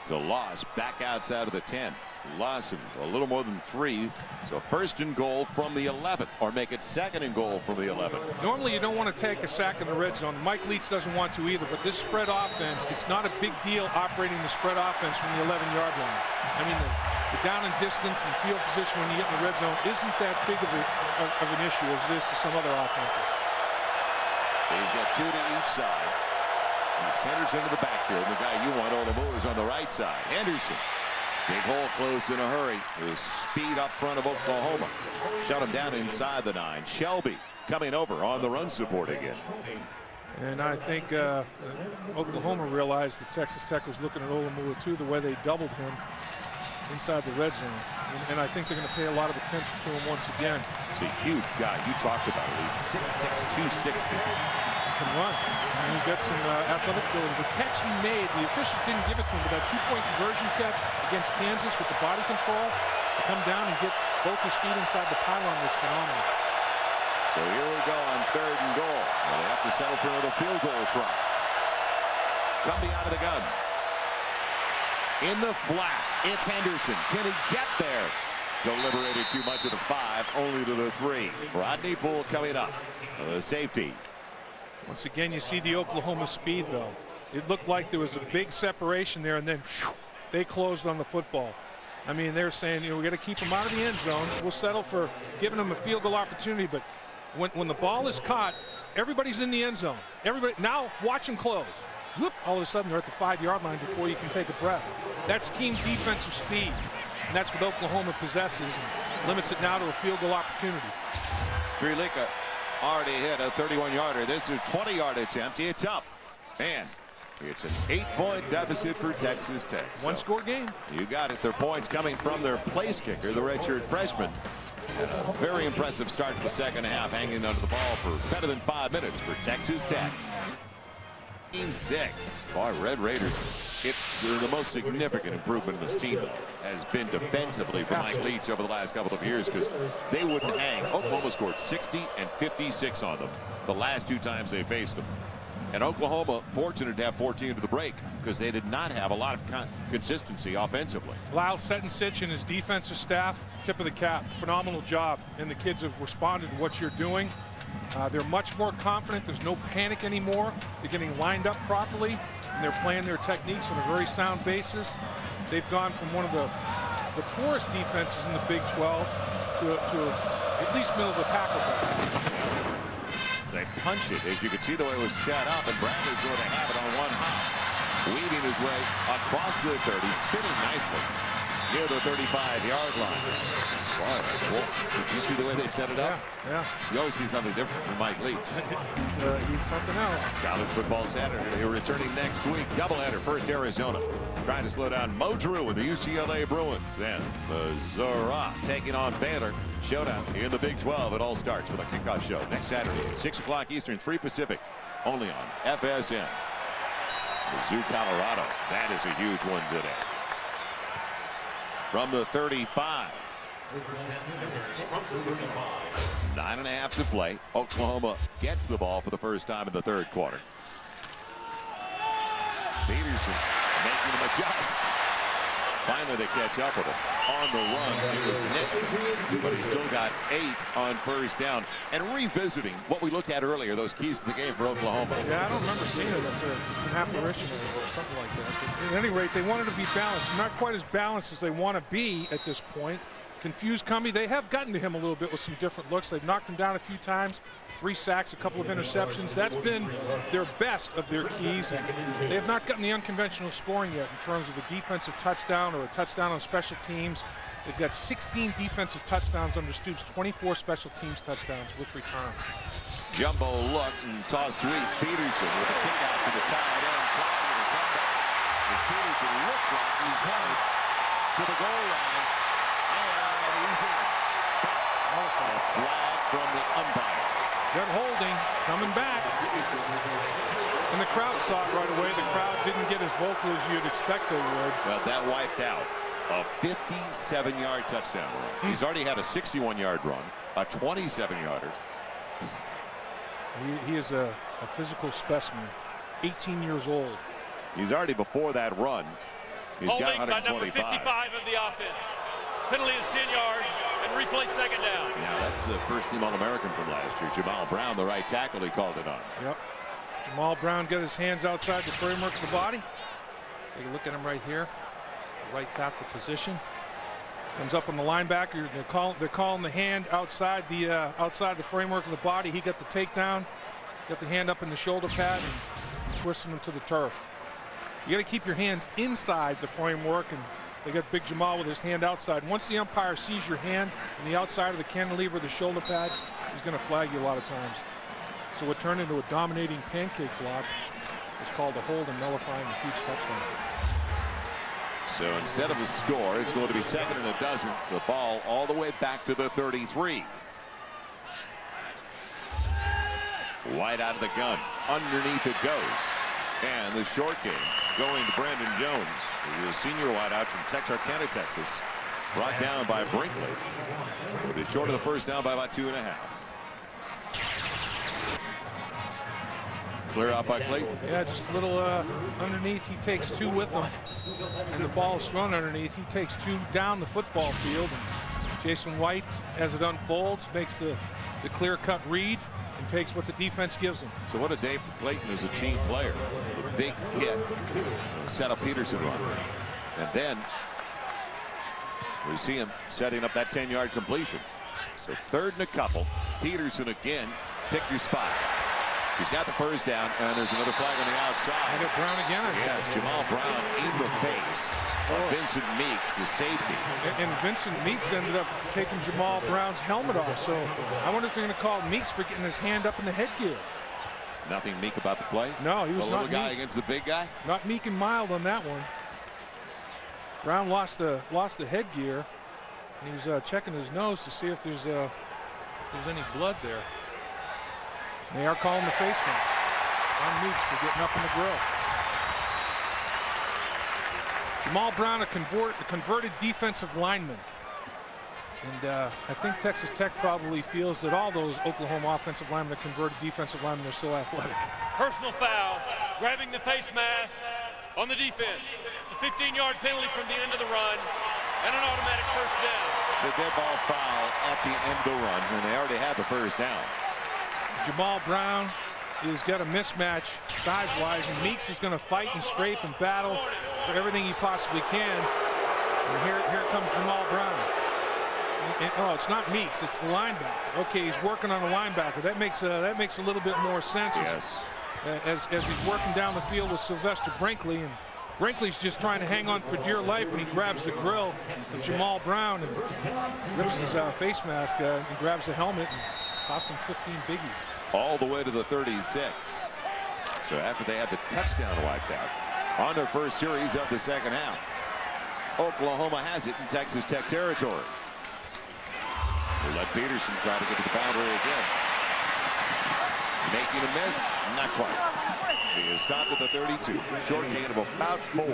It's a loss back outside of the 10. Loss of a little more than 3. So first and goal from the 11, or make it second and goal from the 11. Normally you don't want to take a sack in the red zone. Mike Leach doesn't want to either, but this spread offense, it's not a big deal operating the spread offense from the 11-yard line. I mean, the down and distance and field position when you get in the red zone isn't that big of an issue as it is to some other offenses. He's got 2 to each side. Keeps Henderson to the backfield. The guy you want, Olamua, is on the right side. Henderson. Big hole closed in a hurry. There's speed up front of Oklahoma. Shut him down inside the 9. Shelby coming over on the run support again. And I think Oklahoma realized that Texas Tech was looking at Olamua too, the way they doubled him inside the red zone. And I think they're going to pay a lot of attention to him once again. It's a huge guy. You talked about it. He's 6'6", 260. Can run. And he's got some athletic ability. The catch he made, the officials didn't give it to him, but that 2-point conversion catch against Kansas with the body control, to come down and get both his feet inside the pylon was phenomenal. So here we go on third and goal. Well, they have to settle for another field goal try. Coming out of the gun. In the flat, it's Henderson. Can he get there? Deliberated too much of the 5, only to the 3. Rodney Poole coming up. The safety. Once again, you see the Oklahoma speed, though. It looked like there was a big separation there, and then they closed on the football. I mean, they're saying, we got to keep them out of the end zone. We'll settle for giving them a field goal opportunity, but when the ball is caught, everybody's in the end zone. Everybody now watch them close. Whoop! All of a sudden, they're at the 5-yard line before you can take a breath. That's team defensive speed, and that's what Oklahoma possesses and limits it now to a field goal opportunity. Trilika already hit a 31-yarder. This is a 20-yard attempt. It's up. And it's an 8-point deficit for Texas Tech. One-score game. You got it. Their points coming from their place kicker, the redshirt freshman. A very impressive start to the second half, hanging onto the ball for better than 5 minutes for Texas Tech. 6. Boy, Red Raiders, the most significant improvement in this team has been defensively for Mike Leach over the last couple of years, because they wouldn't hang. Oklahoma scored 60 and 56 on them the last 2 times they faced them. And Oklahoma fortunate to have 14 to the break, because they did not have a lot of consistency offensively. Lyle Setensich and his defensive staff, tip of the cap. Phenomenal job. And the kids have responded to what you're doing. They're much more confident. There's no panic anymore. They're getting lined up properly, and they're playing their techniques on a very sound basis. They've gone from one of the poorest defenses in the Big 12 to at least middle of the pack. They punch it. As you can see the way it was set up, and Bradley's going to have it on one hop. Weaving his way across the 30, spinning nicely. near the 35-yard line. Boy, did you see the way they set it up? Yeah. You always see something different from Mike Leach. He's something else. College football Saturday. They're returning next week. Doubleheader. First Arizona trying to slow down Mo Drew and the UCLA Bruins. Then Missouri taking on Baylor. Showdown in the Big 12. It all starts with a kickoff show next Saturday at 6 o'clock Eastern, 3 Pacific. Only on FSN. Mizzou, Colorado. That is a huge one today. From the 35. 9.5 to play. Oklahoma gets the ball for the first time in the third quarter. Peterson making him adjust. Finally, they catch up with him. On the run, it was Nixon, but he's still got 8 on first down. And revisiting what we looked at earlier, those keys to the game for Oklahoma. Yeah, I don't remember seeing it as an apparition or something like that. But at any rate, they wanted to be balanced. Not quite as balanced as they want to be at this point. Confused Cummey. They have gotten to him a little bit with some different looks. They've knocked him down a few times. 3 sacks, a couple of interceptions. That's been their best of their keys. They have not gotten the unconventional scoring yet in terms of a defensive touchdown or a touchdown on special teams. They've got 16 defensive touchdowns under Stoops, 24 special teams touchdowns with returns. Jumbo look and toss sweep. Peterson with a kick out to the tight end. As Peterson looks like he's headed to the goal line. And he's in. A flag from the umpire. Good holding, coming back. And the crowd saw it right away. The crowd didn't get as vocal as you'd expect they would. Well, that wiped out a 57-yard touchdown run. He's already had a 61-yard run, a 27-yarder. He is a physical specimen, 18 years old. He's already before that run. He's got 125. By number 55 of the offense. Penalty is 10 yards and replay second down. Now that's the first-team All-American from last year. Jamal Brown, the right tackle, he called it on. Yep. Jamal Brown got his hands outside the framework of the body. Take a look at him right here. The right tackle position. Comes up on the linebacker. They're calling the hand outside the framework of the body. He got the takedown. Got the hand up in the shoulder pad and twisting him to the turf. You got to keep your hands inside the framework, and they got Big Jamal with his hand outside. Once the umpire sees your hand on the outside of the cantilever, the shoulder pad, he's going to flag you a lot of times. So what turned into a dominating pancake block is called a hold and nullifying a huge touchdown. So instead of a score, it's going to be 2nd and 12. The ball all the way back to the 33. White out of the gun. Underneath it goes. And the short game going to Brandon Jones. He's a senior wideout from Texarkana, Texas. Brought down by Brinkley. But it's short of the first down by about 2.5. Clear out by Clayton. Yeah, just a little underneath. He takes 2 with him. And the ball is thrown underneath. He takes 2 down the football field. And Jason White, as it unfolds, makes the clear-cut read and takes what the defense gives him. So what a day for Clayton as a team player. The big hit. Set up Peterson run. And then we see him setting up that 10-yard completion. So 3rd and a couple. Peterson again. Pick your spot. He's got the first down, and there's another flag on the outside. I got Brown again. Yes, Jamal Brown in the face of Vincent Meeks, the safety. And Vincent Meeks ended up taking Jamal Brown's helmet off. So I wonder if they're going to call Meeks for getting his hand up in the headgear. Nothing meek about the play? No, he was the not little guy meek. against the big guy? Not meek and mild on that one. Brown lost the headgear, and he's checking his nose to see if there's any blood there. They are calling the face mask on Meeks for getting up in the grill. Jamal Brown, a converted defensive lineman. And I think Texas Tech probably feels that all those Oklahoma offensive linemen, converted defensive linemen, are so athletic. Personal foul, grabbing the face mask on the defense. It's a 15-yard penalty from the end of the run and an automatic first down. So dead ball foul at the end of the run when they already had the first down. Jamal Brown has got a mismatch size-wise, and Meeks is going to fight and scrape and battle for everything he possibly can. And here comes Jamal Brown. Oh, it's not Meeks, it's the linebacker. Okay, he's working on the linebacker. That makes a little bit more sense. Yes. As he's working down the field with Sylvester Brinkley, and Brinkley's just trying to hang on for dear life when he grabs the grill of Jamal Brown and rips his face mask and grabs the helmet and cost him 15 biggies. All the way to the 36. So after they had the touchdown wiped out on their first series of the second half, Oklahoma has it in Texas Tech territory. We'll let Peterson try to get to the boundary again. Making a miss, not quite. He is stopped at the 32. Short gain of about 4.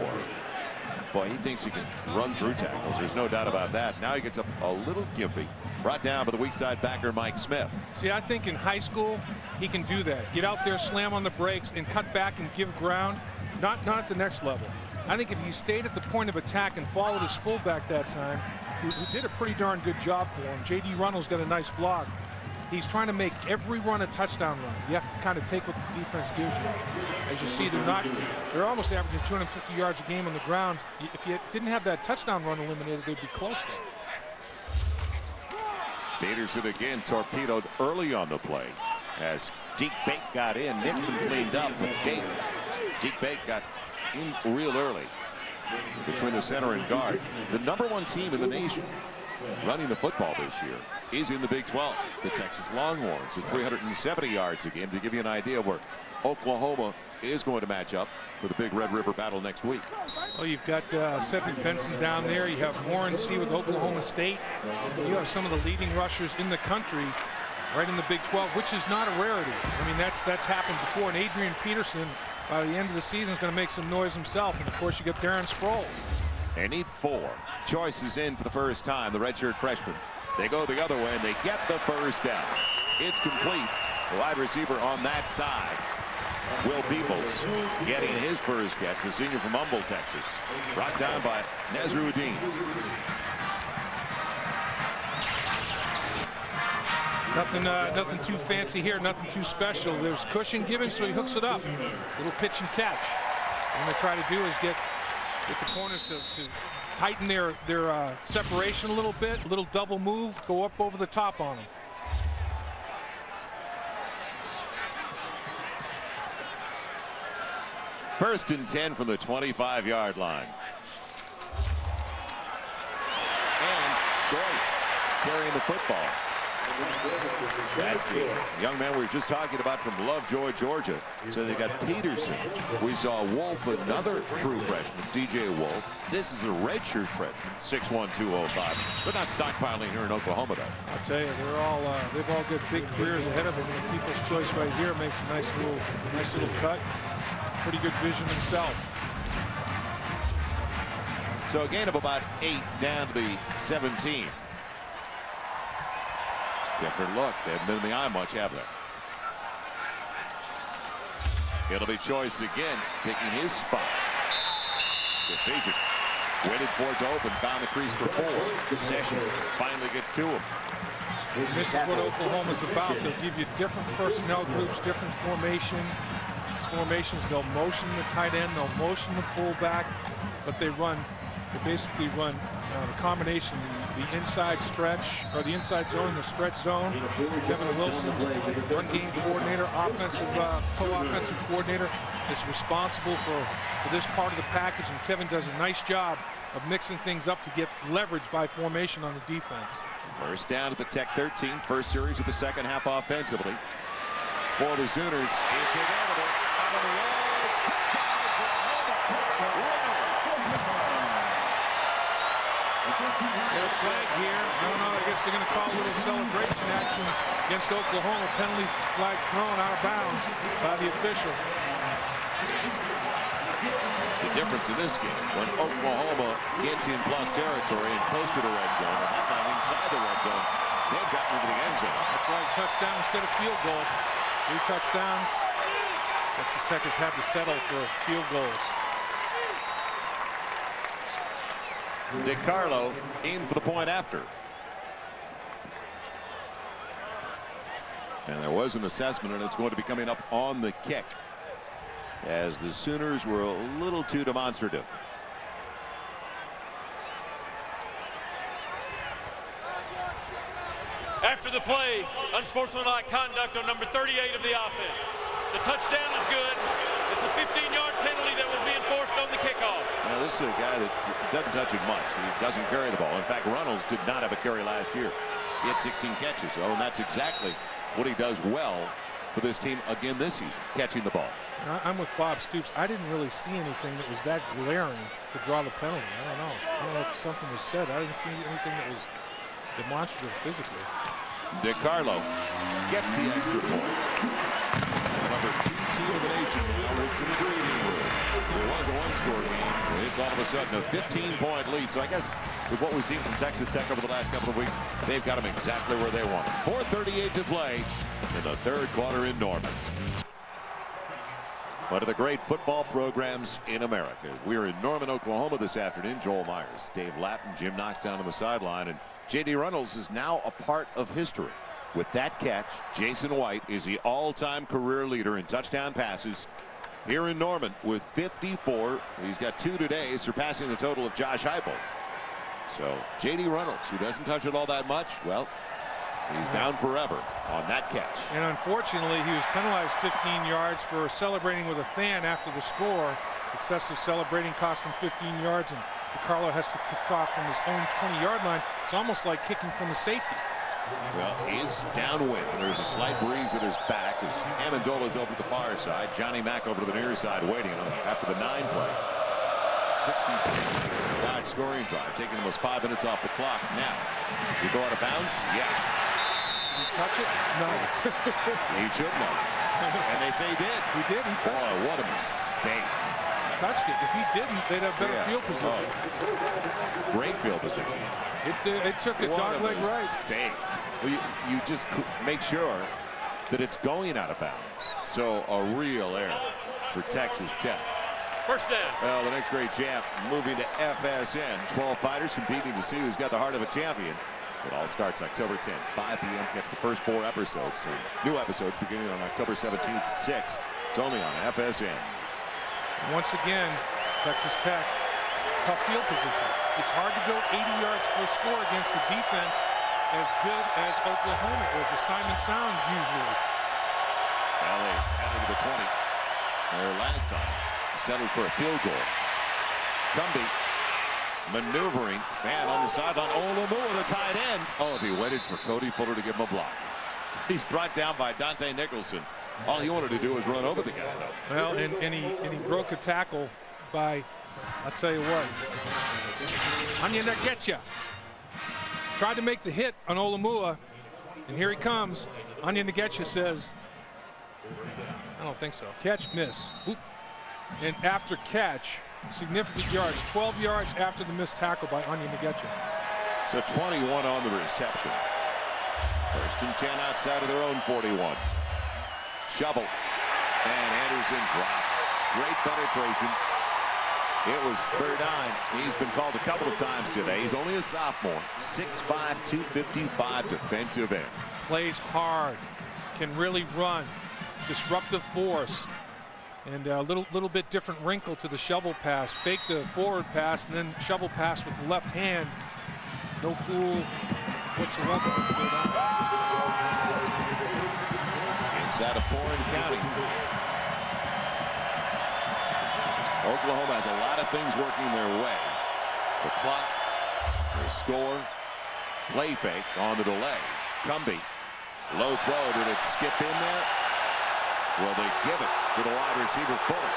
Boy, he thinks he can run through tackles. There's no doubt about that. Now he gets up a little gimpy. Brought down by the weak side backer Mike Smith. See, I think in high school he can do that. Get out there, slam on the brakes, and cut back and give ground. Not at the next level. I think if he stayed at the point of attack and followed his fullback that time, who did a pretty darn good job for him. J.D. Runnels got a nice block. He's trying to make every run a touchdown run. You have to kind of take what the defense gives you. As you see, they're almost averaging 250 yards a game on the ground. If you didn't have that touchdown run eliminated, they'd be close there. Peterson again torpedoed early on the play as Deke Bate got in. Nickman cleaned up, but Deke Bate got in real early between the center and guard. The #1 team in the nation running the football this year is in the Big 12. The Texas Longhorns at 370 yards a game, to give you an idea of where Oklahoma is going to match up for the big Red River battle next week. Well, you've got Cedric Benson down there. You have Warren C. with Oklahoma State. You have some of the leading rushers in the country right in the Big 12, which is not a rarity. I mean, that's happened before. And Adrian Peterson, by the end of the season, is going to make some noise himself. And, of course, you got Darren Sproles. They need 4 choices in for the first time, the redshirt freshman. They go the other way, and they get the first down. It's complete. The wide receiver on that side, Will Peoples, getting his first catch, the senior from Humble, Texas. Brought down by Nazruddin. Nothing too fancy here, nothing too special. There's cushion given, so he hooks it up. Little pitch and catch. What they try to do is get the corners to tighten their separation a little bit. A little double move, go up over the top on them. First and 10 from the 25-yard line. And Joyce carrying the football. That's the young man we were just talking about from Lovejoy, Georgia. So they got Peterson. We saw Wolf, another true freshman, DJ Wolf. This is a redshirt freshman, 6'1", 205. They're not stockpiling here in Oklahoma, though. I'll tell you, they've all got big careers ahead of them. And People's Choice right here makes a nice little cut. Pretty good vision himself. So a gain of about 8 down to the 17. Different look. They haven't been in the eye much, have they? It'll be Choice again, taking his spot. Division. Waited for it to open, found the crease for 4. Session finally gets to him. This is what Oklahoma's about. They'll give you different personnel groups, different formations. They'll motion the tight end, they'll motion the fullback, but they basically run the combination, the inside stretch, or the inside zone, the stretch zone. Kevin Wilson, run game coordinator, co-offensive coordinator, is responsible for this part of the package, and Kevin does a nice job of mixing things up to get leverage by formation on the defense. First down at the Tech 13, first series of the second half offensively. For the Sooners, it's available out on the edge. There's a flag here. I don't know. I guess they're going to call a little celebration action against Oklahoma. Penalty flag thrown out of bounds by the official. The difference in this game, when Oklahoma gets in plus territory and close to the red zone, and that time inside the red zone, they've gotten into the end zone. That's right. Touchdown instead of field goal. 3 touchdowns. Texas Tech has had to settle for field goals. DiCarlo in for the point after. And there was an assessment, and it's going to be coming up on the kick, as the Sooners were a little too demonstrative. After the play, unsportsmanlike conduct on number 38 of the offense. The touchdown is good. It's a 15-yard penalty that will be enforced on the kickoff. Now, this is a guy that doesn't touch it much. He doesn't carry the ball. In fact, Runnels did not have a carry last year. He had 16 catches, though, and that's exactly what he does well for this team again this season, catching the ball. I'm with Bob Stoops. I didn't really see anything that was that glaring to draw the penalty. I don't know if something was said. I didn't see anything that was demonstrative physically. DiCarlo gets the extra point. The number 2 team of the nation now with some breathing room. It was a one-score game. It's all of a sudden a 15-point lead. So I guess with what we've seen from Texas Tech over the last couple of weeks, they've got them exactly where they want them. 4:38 to play in the third quarter in Norman. One of the great football programs in America. We're in Norman, Oklahoma this afternoon. Joel Myers, Dave Lappin, Jim Knox down on the sideline, and J.D. Runnels is now a part of history. With that catch, Jason White is the all-time career leader in touchdown passes here in Norman with 54. He's got 2 today, surpassing the total of Josh Heupel. So J.D. Runnels, who doesn't touch it all that much, well, he's down forever on that catch. And unfortunately, he was penalized 15 yards for celebrating with a fan after the score. Excessive celebrating cost him 15 yards, and DiCarlo has to kick off from his own 20-yard line. It's almost like kicking from a safety. Well, he's downwind. There's a slight breeze at his back as Amendola's over to the far side. Johnny Mack over to the near side waiting after the 9-play. 60-yard scoring drive, taking almost 5 minutes off the clock. Now, does he go out of bounds? Yes. Did he touch it? No. He should know. And they say he did. He did. He touched it. Boy, what a mistake. He touched it. If he didn't, they'd have better field position. Oh. Great field position. It took a dogleg right. Mistake. Well, you just make sure that it's going out of bounds. So a real error for Texas Tech. First down. Well, the next great champ moving to FSN. 12 fighters competing to see who's got the heart of a champion. It all starts October 10th, 5 p.m. Catch the first 4 episodes. So new episodes beginning on October 17th at 6. It's only on FSN. Once again, Texas Tech, tough field position. It's hard to go 80 yards for a score against a defense as good as Oklahoma was. Assignment sound usually. Well, they added to the 20 there last time. Settled for a field goal. Cumbie maneuvering. Man on the sideline. Olumua, the tight end. Oh, if he waited for Cody Fuller to give him a block. He's brought down by Dante Nicholson. All he wanted to do was run over the guy, though. Well, and he broke a tackle by, I'll tell you what, Anya Nagetcha. Tried to make the hit on Olumua, and here he comes. Anya Nagetcha says, I don't think so. Catch, miss. Oop. And after catch, significant yards, 12 yards after the missed tackle by Anya Nagetcha. So 21 on the reception. First and 10 outside of their own 41. Shovel. And Anderson dropped. Great penetration. It was Burdine. He's been called a couple of times today. He's only a sophomore. 6'5", 255 defensive end. Plays hard. Can really run. Disruptive force. And a little bit different wrinkle to the shovel pass. Fake the forward pass and then shovel pass with the left hand. No fool whatsoever. Inside of Warren County. Oklahoma has a lot of things working their way. The clock, the score, play fake on the delay. Cumbie, low throw. Did it skip in there? Will they give it to the wide receiver Fuller?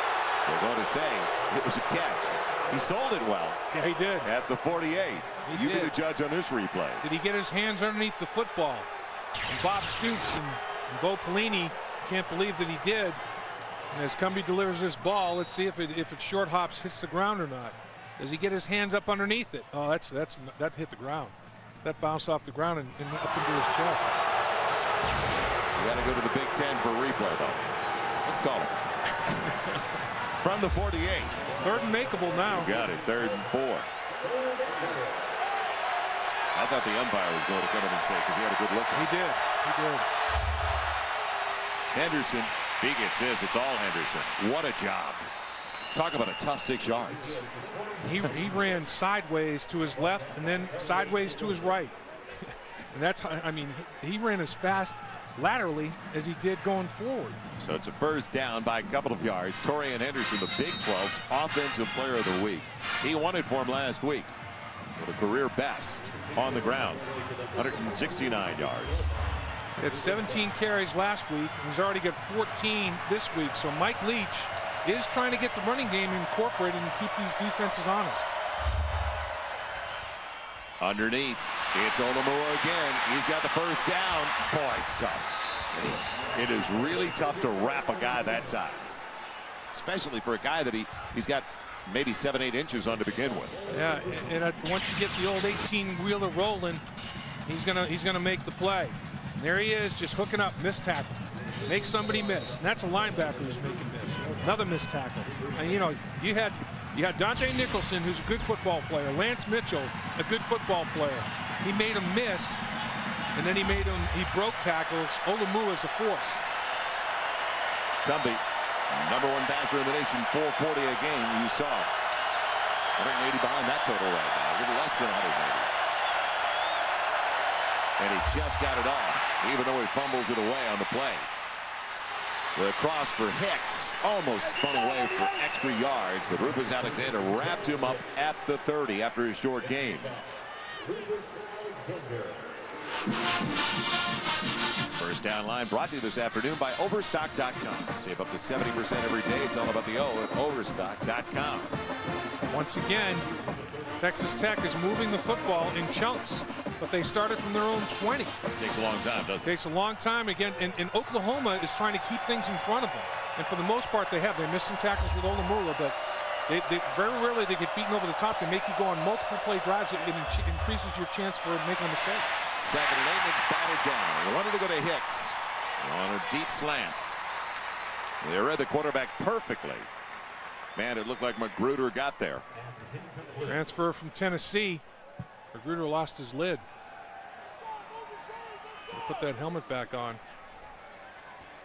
They're going to say it was a catch. He sold it well. Yeah, he did. At the 48. You be the judge on this replay. Did he get his hands underneath the football? And Bob Stoops and Bo Pelini can't believe that he did. And as Cumbie delivers this ball, let's see if it short hops, hits the ground or not. Does he get his hands up underneath it? Oh, that hit the ground. That bounced off the ground and up into his chest. We got to go to the Big Ten for a replay, though. Let's call it. From the 48. Third and makeable now. You got it. 3rd and 4. I thought the umpire was going to come in and say, because he had a good look. He did. He did. Henderson. He gets this. It's all Henderson. What a job. Talk about a tough 6 yards. He ran sideways to his left and then sideways to his right. And that's, I mean, he ran as fast laterally as he did going forward. So it's a first down by a couple of yards. Torian Henderson, the Big 12's Offensive Player of the Week. He won it for him last week with a career best on the ground, 169 yards. He had 17 carries last week. He's already got 14 this week. So Mike Leach is trying to get the running game incorporated and keep these defenses honest. Underneath, it's Olumua again. He's got the first down. Boy, it's tough. It is really tough to wrap a guy that size, especially for a guy that he's got maybe 7-8 inches on to begin with. Yeah, and once you get the old 18-wheeler rolling, he's gonna make the play. And there he is, just hooking up, missed tackle, make somebody miss. And that's a linebacker who's making miss. Another missed tackle. And you know, you had Dante Nicholson, who's a good football player. Lance Mitchell, a good football player. He made him miss, and then he broke tackles. Olumua is a force. Cumbie, #1 passer in the nation, 440 a game. You saw 180 behind that total right now, a little less than 180. And he just got it off, even though he fumbles it away on the play. The cross for Hicks almost spun away for extra yards, but Rufus Alexander wrapped him up at the 30 after a short gain. First down line brought to you this afternoon by Overstock.com. Save up to 70% every day. It's all about the O at Overstock.com. Once again, Texas Tech is moving the football in chunks, but they started from their own 20. It takes a long time, doesn't it? Takes a long time. Again, and Oklahoma is trying to keep things in front of them. And for the most part, they have. They missed some tackles with Olumua, but they very rarely they get beaten over the top. They make you go on multiple play drives. It increases your chance for making a mistake. 2nd and 8, it's batted down. They wanted to go to Hicks on a deep slant. They read the quarterback perfectly. Man, it looked like Magruder got there. Transfer from Tennessee. Magruder lost his lid. Put that helmet back on.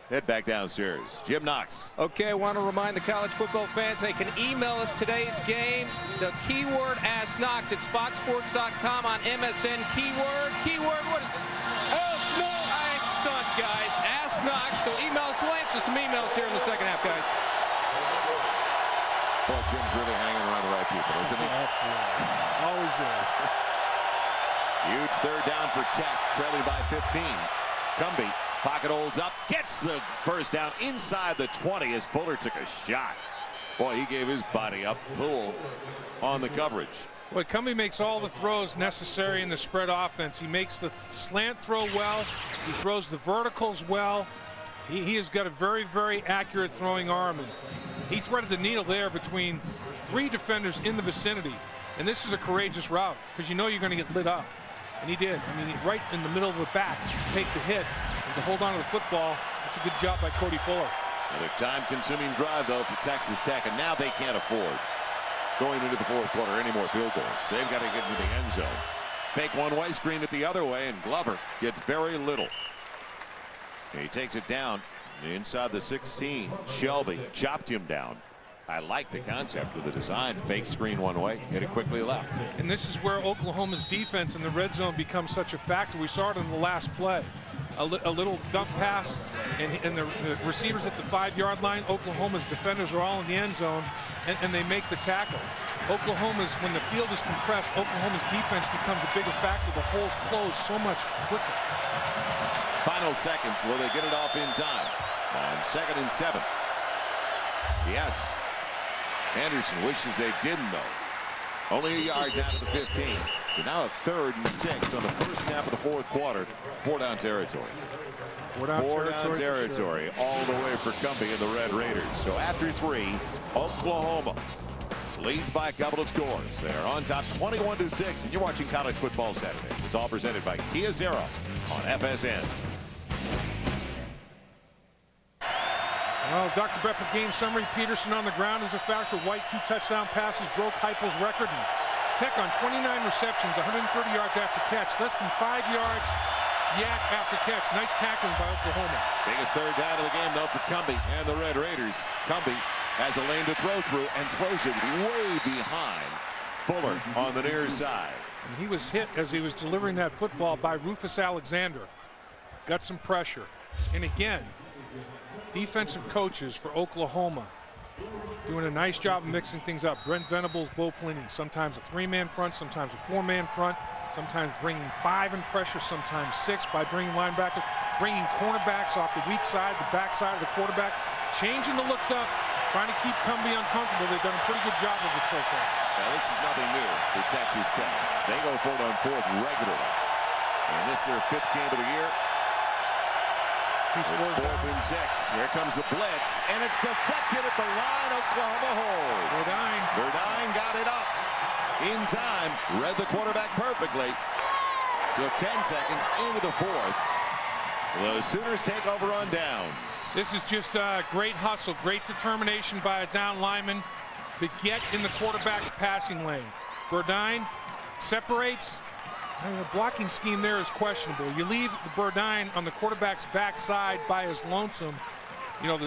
Head back downstairs. Jim Knox. Okay, I want to remind the college football fans they can email us today's game. The keyword Ask Knox. It's FOXSPORTS.com on MSN. Keyword, what is it? Oh, no, I stunned, guys. Ask Knox. So email us. We'll answer some emails here in the second half, guys. Boy, Jim's really hanging around the right people, isn't he? Absolutely. Always is. Huge third down for Tech, trailing by 15. Cumbie, pocket holds up, gets the first down inside the 20 as Fuller took a shot. Boy, he gave his body up. Poole on the coverage. Boy, Cumbie makes all the throws necessary in the spread offense. He makes the slant throw well. He throws the verticals well. He has got a very, very accurate throwing arm. And he threaded the needle there between 3 defenders in the vicinity. And this is a courageous route because you know you're going to get lit up. And he did. I mean, right in the middle of the back, take the hit and to hold on to the football. That's a good job by Cody Fuller. Another time-consuming drive, though, for Texas Tech, and now they can't afford going into the 4th quarter any more field goals. They've got to get into the end zone. Fake one-way, screen it the other way, and Glover gets very little. He takes it down inside the 16. Shelby chopped him down. I like the concept of the design. Fake screen one way, hit it quickly left. And this is where Oklahoma's defense in the red zone becomes such a factor. We saw it in the last play. A little dump pass, and the receivers at the 5-yard line. Oklahoma's defenders are all in the end zone, and they make the tackle. Oklahoma's, when the field is compressed, Oklahoma's defense becomes a bigger factor. The holes close so much quicker. Final seconds. Will they get it off in time? On 2nd and 7. Yes. Anderson wishes they didn't, though. Only a yard down to the 15. So now a 3rd and 6 on the first snap of the 4th quarter. 4-down territory. 4-down territory all the way for Cumbie and the Red Raiders. So after 3, Oklahoma leads by a couple of scores. They're on top 21-6, and you're watching College Football Saturday. It's all presented by Kia Zero on FSN. Well, Dr. Beppert game summary. Peterson on the ground is a factor. White 2 touchdown passes broke Heupel's record. And Tech on 29 receptions, 130 yards after catch, less than 5 yards yak after catch. Nice tackling by Oklahoma. Biggest third down of the game, though, for Cumbie and the Red Raiders. Cumbie has a lane to throw through and throws it way behind Fuller on the near side. And he was hit as he was delivering that football by Rufus Alexander. Got some pressure. And again, defensive coaches for Oklahoma doing a nice job of mixing things up. Brent Venables, Bo Pelini, sometimes a 3-man front, sometimes a 4-man front, sometimes bringing 5 in pressure, sometimes 6 by bringing linebackers, bringing cornerbacks off the weak side, the back side of the quarterback, changing the looks up, trying to keep Cumbie uncomfortable. They've done a pretty good job of it so far. Now, this is nothing new for Texas Tech. They go for it on 4th regularly. And this is their 5th game of the year. It's 4th and 6. Here comes the blitz, and it's deflected at the line. Oklahoma holds. Verdine got it up in time. Read the quarterback perfectly. So 10 seconds into the 4th. The Sooners take over on downs. This is just a great hustle, great determination by a down lineman to get in the quarterback's passing lane. Verdine separates. The blocking scheme there is questionable. You leave the Verdine on the quarterback's backside by his lonesome. You know,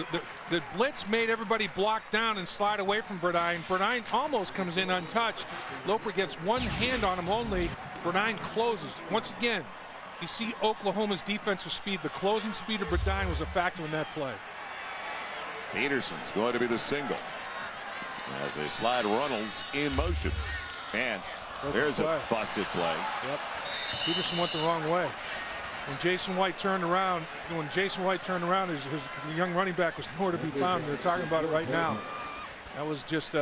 the blitz made everybody block down and slide away from Verdine. Verdine almost comes in untouched. Loper gets one hand on him only. Verdine closes. Once again, you see Oklahoma's defensive speed. The closing speed of Verdine was a factor in that play. Peterson's going to be the single as they slide Runnels in motion. And there's a busted play. Yep. Peterson went the wrong way. When Jason White turned around, his young running back was nowhere to be found. They're talking about it right now. That was just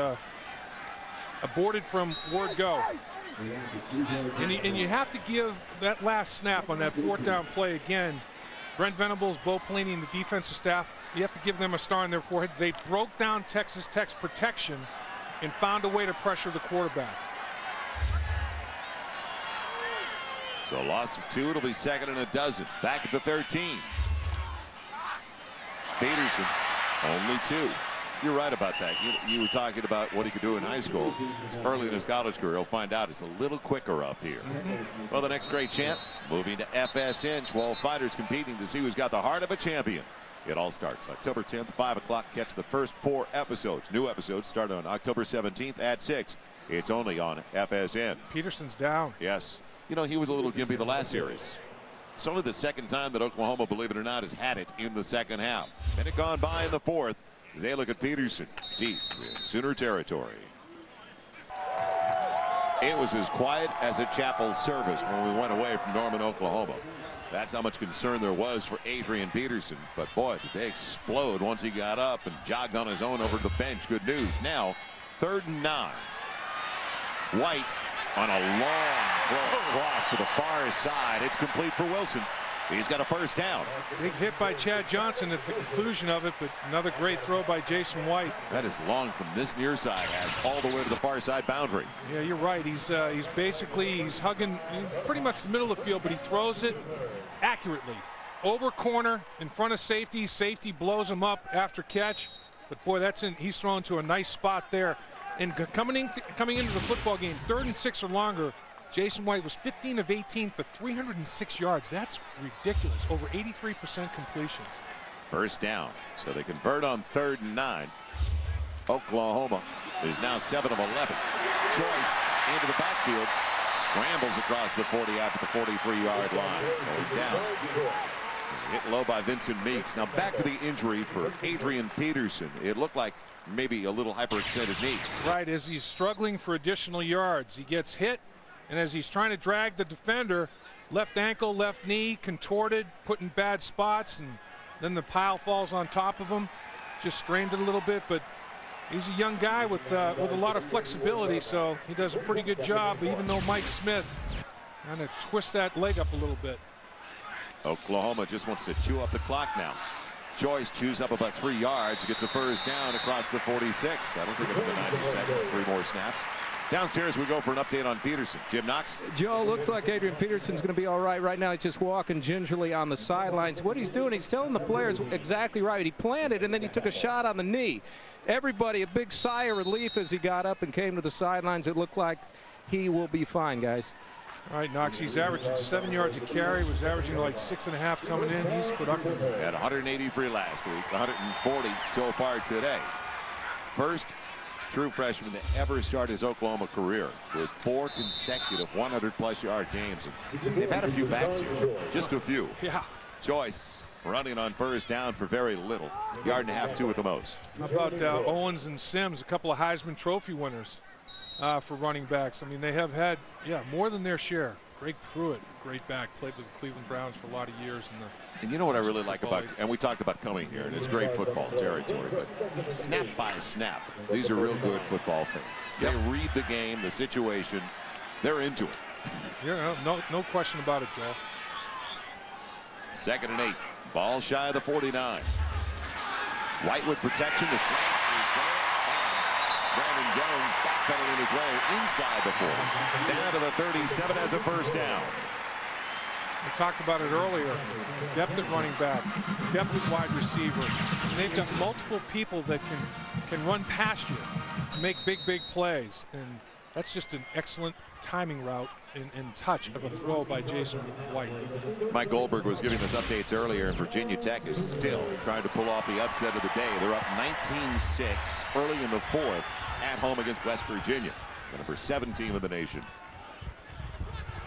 aborted from word go. And you have to give that last snap on that 4th down play again. Brent Venables, Bo Pelini, and the defensive staff, you have to give them a star on their forehead. They broke down Texas Tech's protection and found a way to pressure the quarterback. So a loss of 2. It'll be 2nd and a dozen. Back at the 13. Peterson, only 2. You're right about that. You were talking about what he could do in high school. It's early in his college career. He'll find out it's a little quicker up here. Well, the next great champ moving to FSN. 12 fighters competing to see who's got the heart of a champion. It all starts October 10th, 5 o'clock. Catch the first 4 episodes. New episodes start on October 17th at 6. It's only on FSN. Peterson's down. Yes. You know, he was a little gimpy the last series. It's only the 2nd time that Oklahoma, believe it or not, has had it in the 2nd half. Minute gone by in the 4th as they look at Peterson deep in Sooner territory. It was as quiet as a chapel service when we went away from Norman, Oklahoma. That's how much concern there was for Adrian Peterson. But boy, did they explode once he got up and jogged on his own over to the bench. Good news. Now, 3rd and 9. White on a long throw across to the far side. It's complete for Wilson. He's got a 1st down. Big hit by Chad Johnson at the conclusion of it, but another great throw by Jason White. That is long from this near side all the way to the far side boundary. Yeah, you're right. He's hugging pretty much the middle of the field, but he throws it accurately. Over corner in front of safety. Safety blows him up after catch. But boy, he's thrown to a nice spot there. And coming into the football game, 3rd and 6 or longer, Jason White was 15 of 18 for 306 yards. That's ridiculous. Over 83% completions. 1st down. So they convert on 3rd and 9. Oklahoma is now 7 of 11. Choice into the backfield. Scrambles across the 40 after the 43-yard line. Going down. He's hit low by Vincent Meeks. Now back to the injury for Adrian Peterson. It looked like maybe a little hyperextended knee. Right, as he's struggling for additional yards. He gets hit, and as he's trying to drag the defender, left ankle, left knee, contorted, put in bad spots, and then the pile falls on top of him. Just strained it a little bit, but he's a young guy with a lot of flexibility, so he does a pretty good job, even though Mike Smith kind of twists that leg up a little bit. Oklahoma just wants to chew up the clock now. Joyce chews up about 3 yards, gets a 1st down across the 46. I don't think it'll be 90 seconds, 3 more snaps. Downstairs we go for an update on Peterson. Jim Knox. Joe, looks like Adrian Peterson's going to be all right now. He's just walking gingerly on the sidelines. What he's doing, he's telling the players exactly right. He planted and then he took a shot on the knee. Everybody, a big sigh of relief as he got up and came to the sidelines. It looked like he will be fine, guys. All right, Knox, he's averaging 7 yards a carry, was averaging like 6.5 coming in. He's productive. Had 183 last week, 140 so far today. 1st true freshman to ever start his Oklahoma career with 4 consecutive 100-plus yard games. And they've had a few backs here, just a few. Yeah. Joyce running on first down for very little. Yard and a half, 2 at the most. How about Owens and Sims, a couple of Heisman Trophy winners for running backs. I mean, they have had, more than their share. Greg Pruitt, great back, played with the Cleveland Browns for a lot of years. And you know what I really like about, and we talked about coming here, and it's great football territory, but snap by snap, these are real good football fans. They read the game, the situation, they're into it. Yeah, no question about it, Joe. 2nd and 8, ball shy of the 49. White with protection, the slant is there. Brandon Jones backpedaling his way inside the 40. Down to the 37 as a first down. We talked about it earlier. Depth at running back, depth at wide receiver. And they've got multiple people that can run past you, make big plays. And that's just an excellent timing route and touch of a throw by Jason White. Mike Goldberg was giving us updates earlier, and Virginia Tech is still trying to pull off the upset of the day. They're up 19-6 early in the 4th at home against West Virginia, the number 7 team in the nation.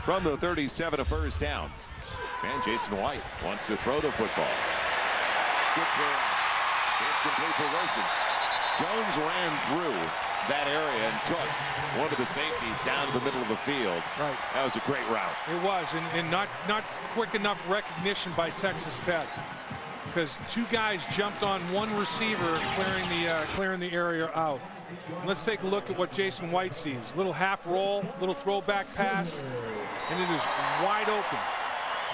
From the 37, a first down. And Jason White wants to throw the football. Good clear. It's complete for Wilson. Jones ran through that area and took one of the safeties down to the middle of the field. Right. That was a great route. It was, and not quick enough recognition by Texas Tech, because 2 guys jumped on one receiver, clearing the area out. And let's take a look at what Jason White sees. Little half roll, little throwback pass, and it is wide open.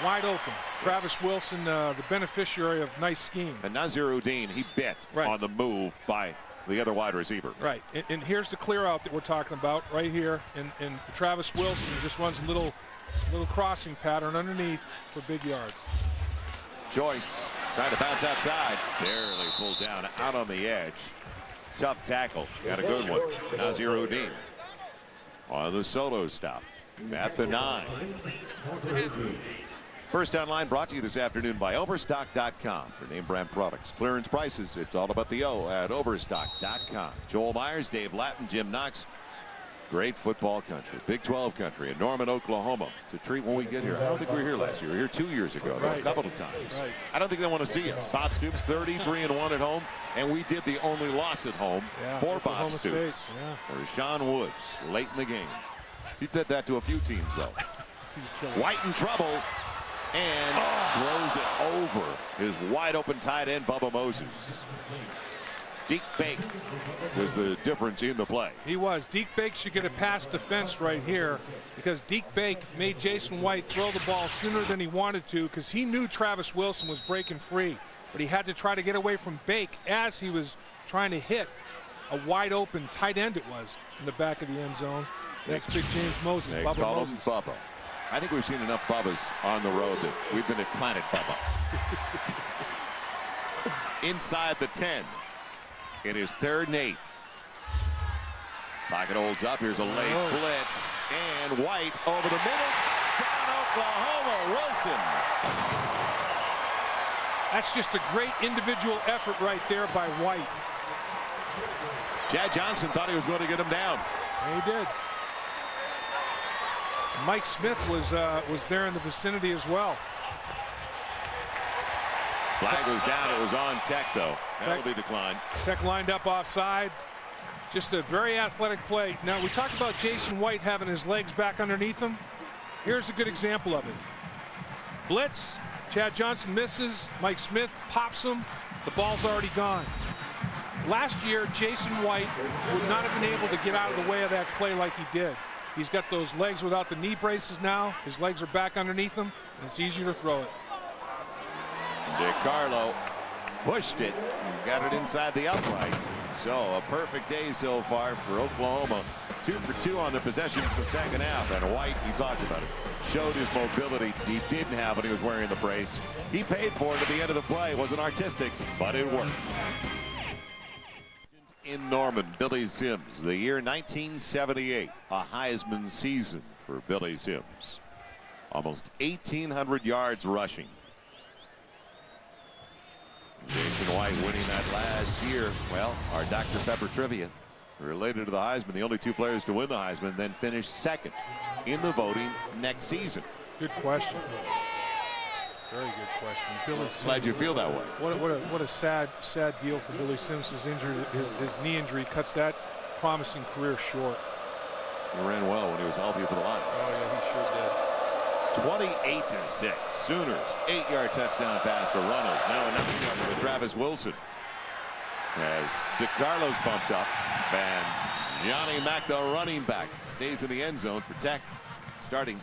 Wide open. Travis Wilson, the beneficiary of nice scheme. And Naziruddin, he bit on the move by the other wide receiver. Right, and here's the clear out that we're talking about right here. And Travis Wilson just runs a little crossing pattern underneath for big yards. Joyce trying to bounce outside. Barely pulled down out on the edge. Tough tackle. Got a good one. Naziruddin on the solo stop at the 9. First down line brought to you this afternoon by Overstock.com. For name brand products, clearance prices, it's all about the O at Overstock.com. Joel Myers, Dave Latin, Jim Knox. Great football country, Big 12 country in Norman, Oklahoma. It's a treat when we get here. I don't think we were here last year. We were here 2 years ago, a couple of times. Right. I don't think they want to see us. Bob Stoops 33-1 at home, and we did the only loss at home for Bob Stoops. Rashawn Woods late in the game. He did that to a few teams though. White in trouble. And throws it over his wide open tight end, Bubba Moses. Deke Bake was the difference in the play. He was. Deke Bake should get a pass defense right here, because Deke Bake made Jason White throw the ball sooner than he wanted to, because he knew Travis Wilson was breaking free. But he had to try to get away from Bake as he was trying to hit a wide open tight end it was in the back of the end zone. That's big James Moses. They Bubba call Moses. him Bubba. I think we've seen enough Bubbas on the road that we've been at Planet Bubba. Inside the 10. It is 3rd and 8. Pocket holds up. Here's a late blitz. And White over the middle. Touchdown, Oklahoma. Wilson. That's just a great individual effort right there by White. Chad Johnson thought he was going to get him down. And he did. Mike Smith was there in the vicinity as well. Flag was down. It was on Tech, though. That'll be declined. Tech lined up off sides. Just a very athletic play. Now, we talked about Jason White having his legs back underneath him. Here's a good example of it. Blitz. Chad Johnson misses. Mike Smith pops him. The ball's already gone. Last year, Jason White would not have been able to get out of the way of that play like he did. He's got those legs without the knee braces now. His legs are back underneath him, and it's easier to throw it. DeCarlo pushed it, got it inside the upright. So a perfect day so far for Oklahoma. 2 for 2 on their possessions in the second half. And White, we talked about it, showed his mobility he didn't have when he was wearing the brace. He paid for it at the end of the play. It wasn't artistic, but it worked. In Norman, Billy Sims, the year 1978, a Heisman season for Billy Sims. Almost 1,800 yards rushing. Jason White winning that last year. Well, our Dr. Pepper trivia. related to the Heisman, the only 2 players to win the Heisman, then finish second in the voting next season. Good question. Very good question. Billy Sims. Glad you feel that way. What a sad deal for Billy Sims. His knee injury cuts that promising career short. He ran well when he was healthy for the Lions. Oh yeah, he sure did. 28-6. Sooners 8-yard touchdown pass to Runnels. Now a 9-yarder to Travis Wilson. As DeCarlo's bumped up, and Johnny Mack, the running back, stays in the end zone for Tech, starting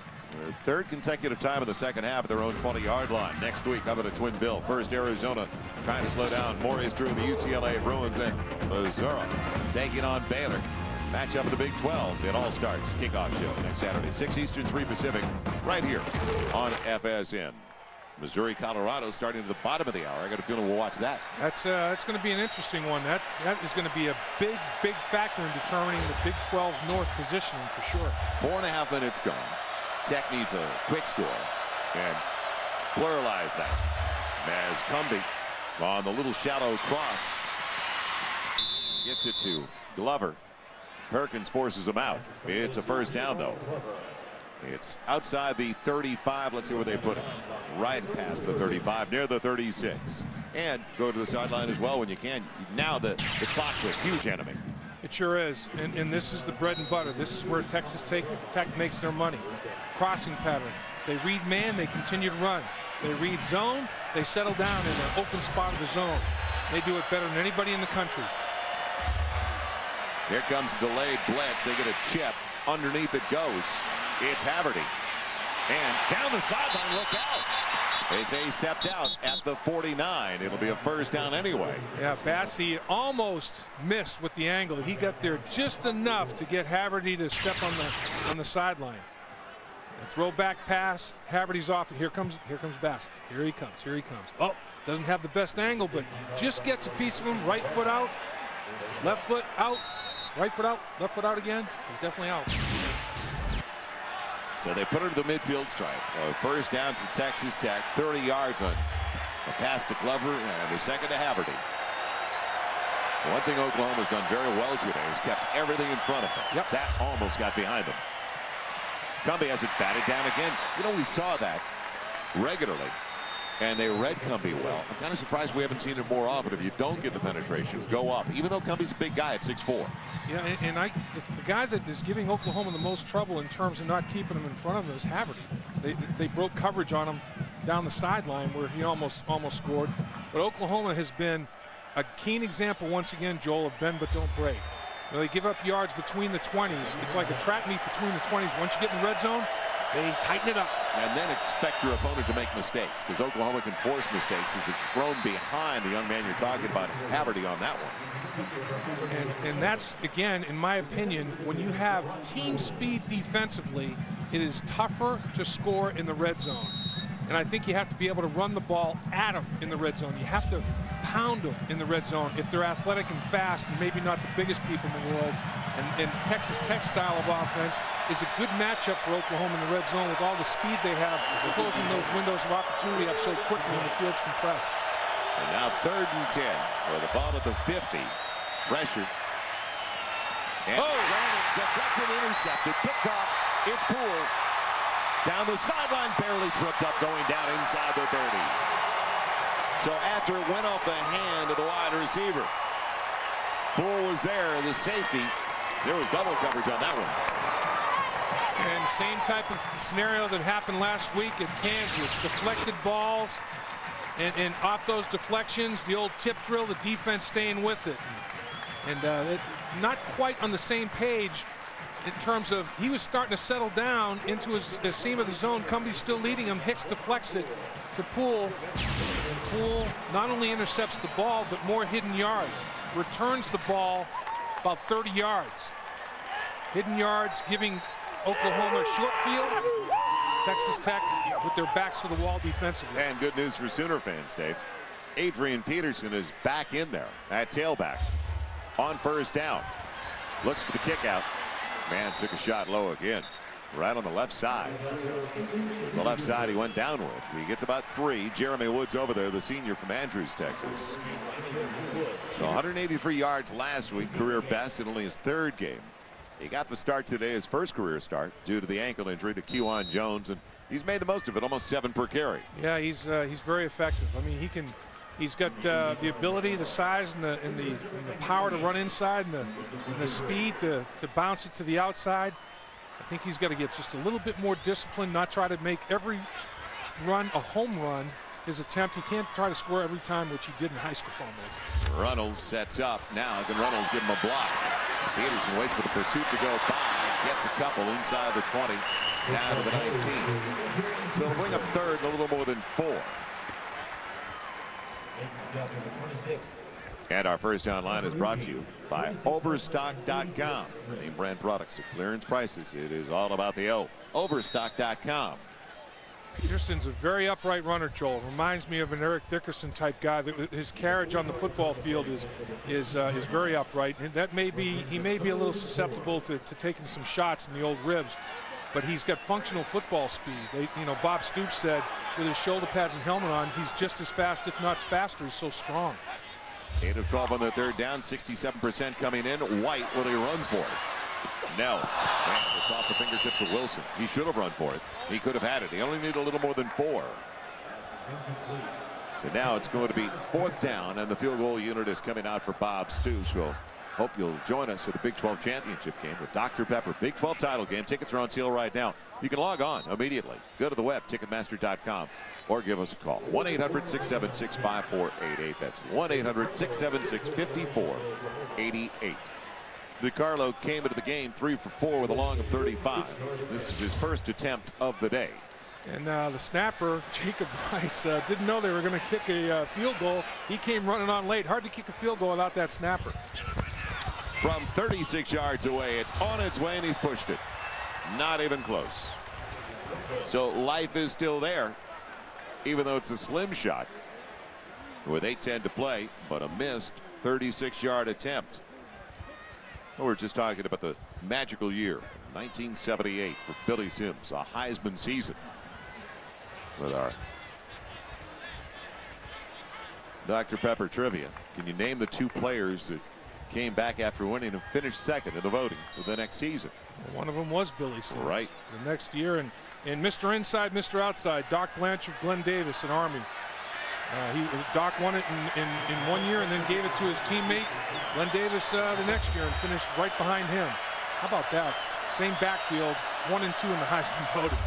their 3rd consecutive time in the second half at their own 20-yard line. Next week, how about a twin bill? First, Arizona trying to slow down Morris through the UCLA Bruins. Then Missouri taking on Baylor. Match up in the Big 12. It all starts. Kickoff show next Saturday, 6 Eastern, 3 Pacific, right here on FSN. Missouri, Colorado starting at the bottom of the hour. I got a feeling we'll watch that. That's going to be an interesting one. That is going to be a big factor in determining the Big 12 North positioning for sure. 4.5 minutes gone. Tech needs a quick score and pluralize that. As Cumbie on the little shallow cross gets it to Glover. Perkins forces him out. It's a first down though. It's outside the 35. Let's see where they put it. Right past the 35, near the 36. And go to the sideline as well when you can. Now the clock's a huge enemy. It sure is. And this is the bread and butter. This is where Texas Tech makes their money. Crossing pattern. They read man, they continue to run. They read zone, they settle down in the open spot of the zone. They do it better than anybody in the country. Here comes a delayed blitz. They get a chip. Underneath it goes. It's Haverty. And down the sideline, look out. They say he stepped out at the 49. It'll be a first down anyway. Yeah, Bassey almost missed with the angle. He got there just enough to get Haverty to step on the sideline. And throw back pass. Haverty's off. Here comes Bassey. Here he comes. Oh, doesn't have the best angle, but just gets a piece of him. Right foot out. Left foot out. Right foot out. Left foot out again. He's definitely out. So they put her to the midfield stripe. First down for Texas Tech. 30 yards on a pass to Glover and a second to Haverty. One thing Oklahoma's done very well today is kept everything in front of them. Yep. That almost got behind them. Cumbie has it batted down again. You know, we saw that regularly, and they read Cumbie well. I'm kind of surprised we haven't seen it more often. If you don't get the penetration, go up, even though Cumbie's a big guy at 6'4". Yeah, and the guy that is giving Oklahoma the most trouble in terms of not keeping him in front of him is Haverty. They broke coverage on him down the sideline where he almost scored. But Oklahoma has been a keen example once again, Joel, of bend but don't break. You know, they give up yards between the 20s. It's like a track meet between the 20s. Once you get in the red zone, they tighten it up. And then expect your opponent to make mistakes, because Oklahoma can force mistakes since it's thrown behind the young man you're talking about, Haverty, on that one. And that's, again, in my opinion, when you have team speed defensively, it is tougher to score in the red zone. And I think you have to be able to run the ball at them in the red zone. You have to pound them in the red zone if they're athletic and fast and maybe not the biggest people in the world. And Texas Tech style of offense is a good matchup for Oklahoma in the red zone with all the speed they have, closing those windows of opportunity up so quickly when the field's compressed. And now 3rd and 10, where the ball at the 50. Pressure. And deflected, intercepted, picked off. It's Poole. Down the sideline, barely tripped up, going down inside the 30. So after it went off the hand of the wide receiver, Poole was there, the safety. There was double coverage on that one. And same type of scenario that happened last week at Kansas. Deflected balls, and off those deflections, the old tip drill, the defense staying with it. And not quite on the same page in terms of, he was starting to settle down into his seam of the zone. Cumbie's still leading him. Hicks deflects it to Poole. And Poole not only intercepts the ball, but more hidden yards. Returns the ball about 30 yards. Hidden yards giving Oklahoma a short field. Texas Tech with their backs to the wall defensively. And good news for Sooner fans, Dave. Adrian Peterson is back in there at tailback on first down. Looks for the kick out. Man took a shot low again. right on the left side. The left side he went down with. He gets about 3. Jeremy Woods over there, the senior from Andrews, Texas. So 183 yards last week, career best in only his 3rd game. He got the start today, his first career start, due to the ankle injury to Kewan Jones, and he's made the most of it, almost 7 per carry. Yeah, he's very effective. I mean, he's got the ability, the size, and the power to run inside, and the speed to bounce it to the outside. I think he's got to get just a little bit more disciplined, not try to make every run a home run. His attempt, he can't try to score every time, which he did in high school almost. Runnels sets up. Now can Runnels give him a block? Peterson waits for the pursuit to go by. Gets a couple inside the 20, down to the 19. So it'll bring up 3rd and a little more than 4. And our first down line is brought to you by Overstock.com. Name brand products at clearance prices. It is all about the O. Overstock.com. Peterson's a very upright runner, Joel. Reminds me of an Eric Dickerson type guy. His carriage on the football field is very upright, and that he may be a little susceptible to taking some shots in the old ribs, but he's got functional football speed. Bob Stoops said with his shoulder pads and helmet on, he's just as fast, if not faster. He's so strong. 8 of 12 on the 3rd down, 67% coming in. White, will he run for it? No. Man, it's off the fingertips of Wilson. He should have run for it. He could have had it. He only needed a little more than 4. So now it's going to be 4th down, and the field goal unit is coming out for Bob Stoops. We'll hope you'll join us at the Big 12 championship game with Dr. Pepper. Big 12 title game. Tickets are on sale right now. You can log on immediately. Go to the web, Ticketmaster.com, or give us a call. 1-800-676-5488. That's 1-800-676-5488. DiCarlo came into the game 3 for 4 with a long of 35. This is his first attempt of the day. And the snapper, Jacob Rice, didn't know they were going to kick a field goal. He came running on late. Hard to kick a field goal without that snapper. From 36 yards away, it's on its way, and he's pushed it. Not even close. So life is still there, even though it's a slim shot. With 8:10 to play, but a missed 36-yard attempt. We're just talking about the magical year, 1978 for Billy Sims, a Heisman season. With our Dr. Pepper trivia, can you name the 2 players that came back after winning and finished 2nd in the voting for the next season? Well, one of them was Billy Sims. Right. The next year, and Mr. Inside, Mr. Outside, Doc Blanchard, Glenn Davis in Army. Doc won it in 1 year and then gave it to his teammate Glenn Davis the next year and finished right behind him. How about that? Same backfield, 1 and 2 in the Heisman voting.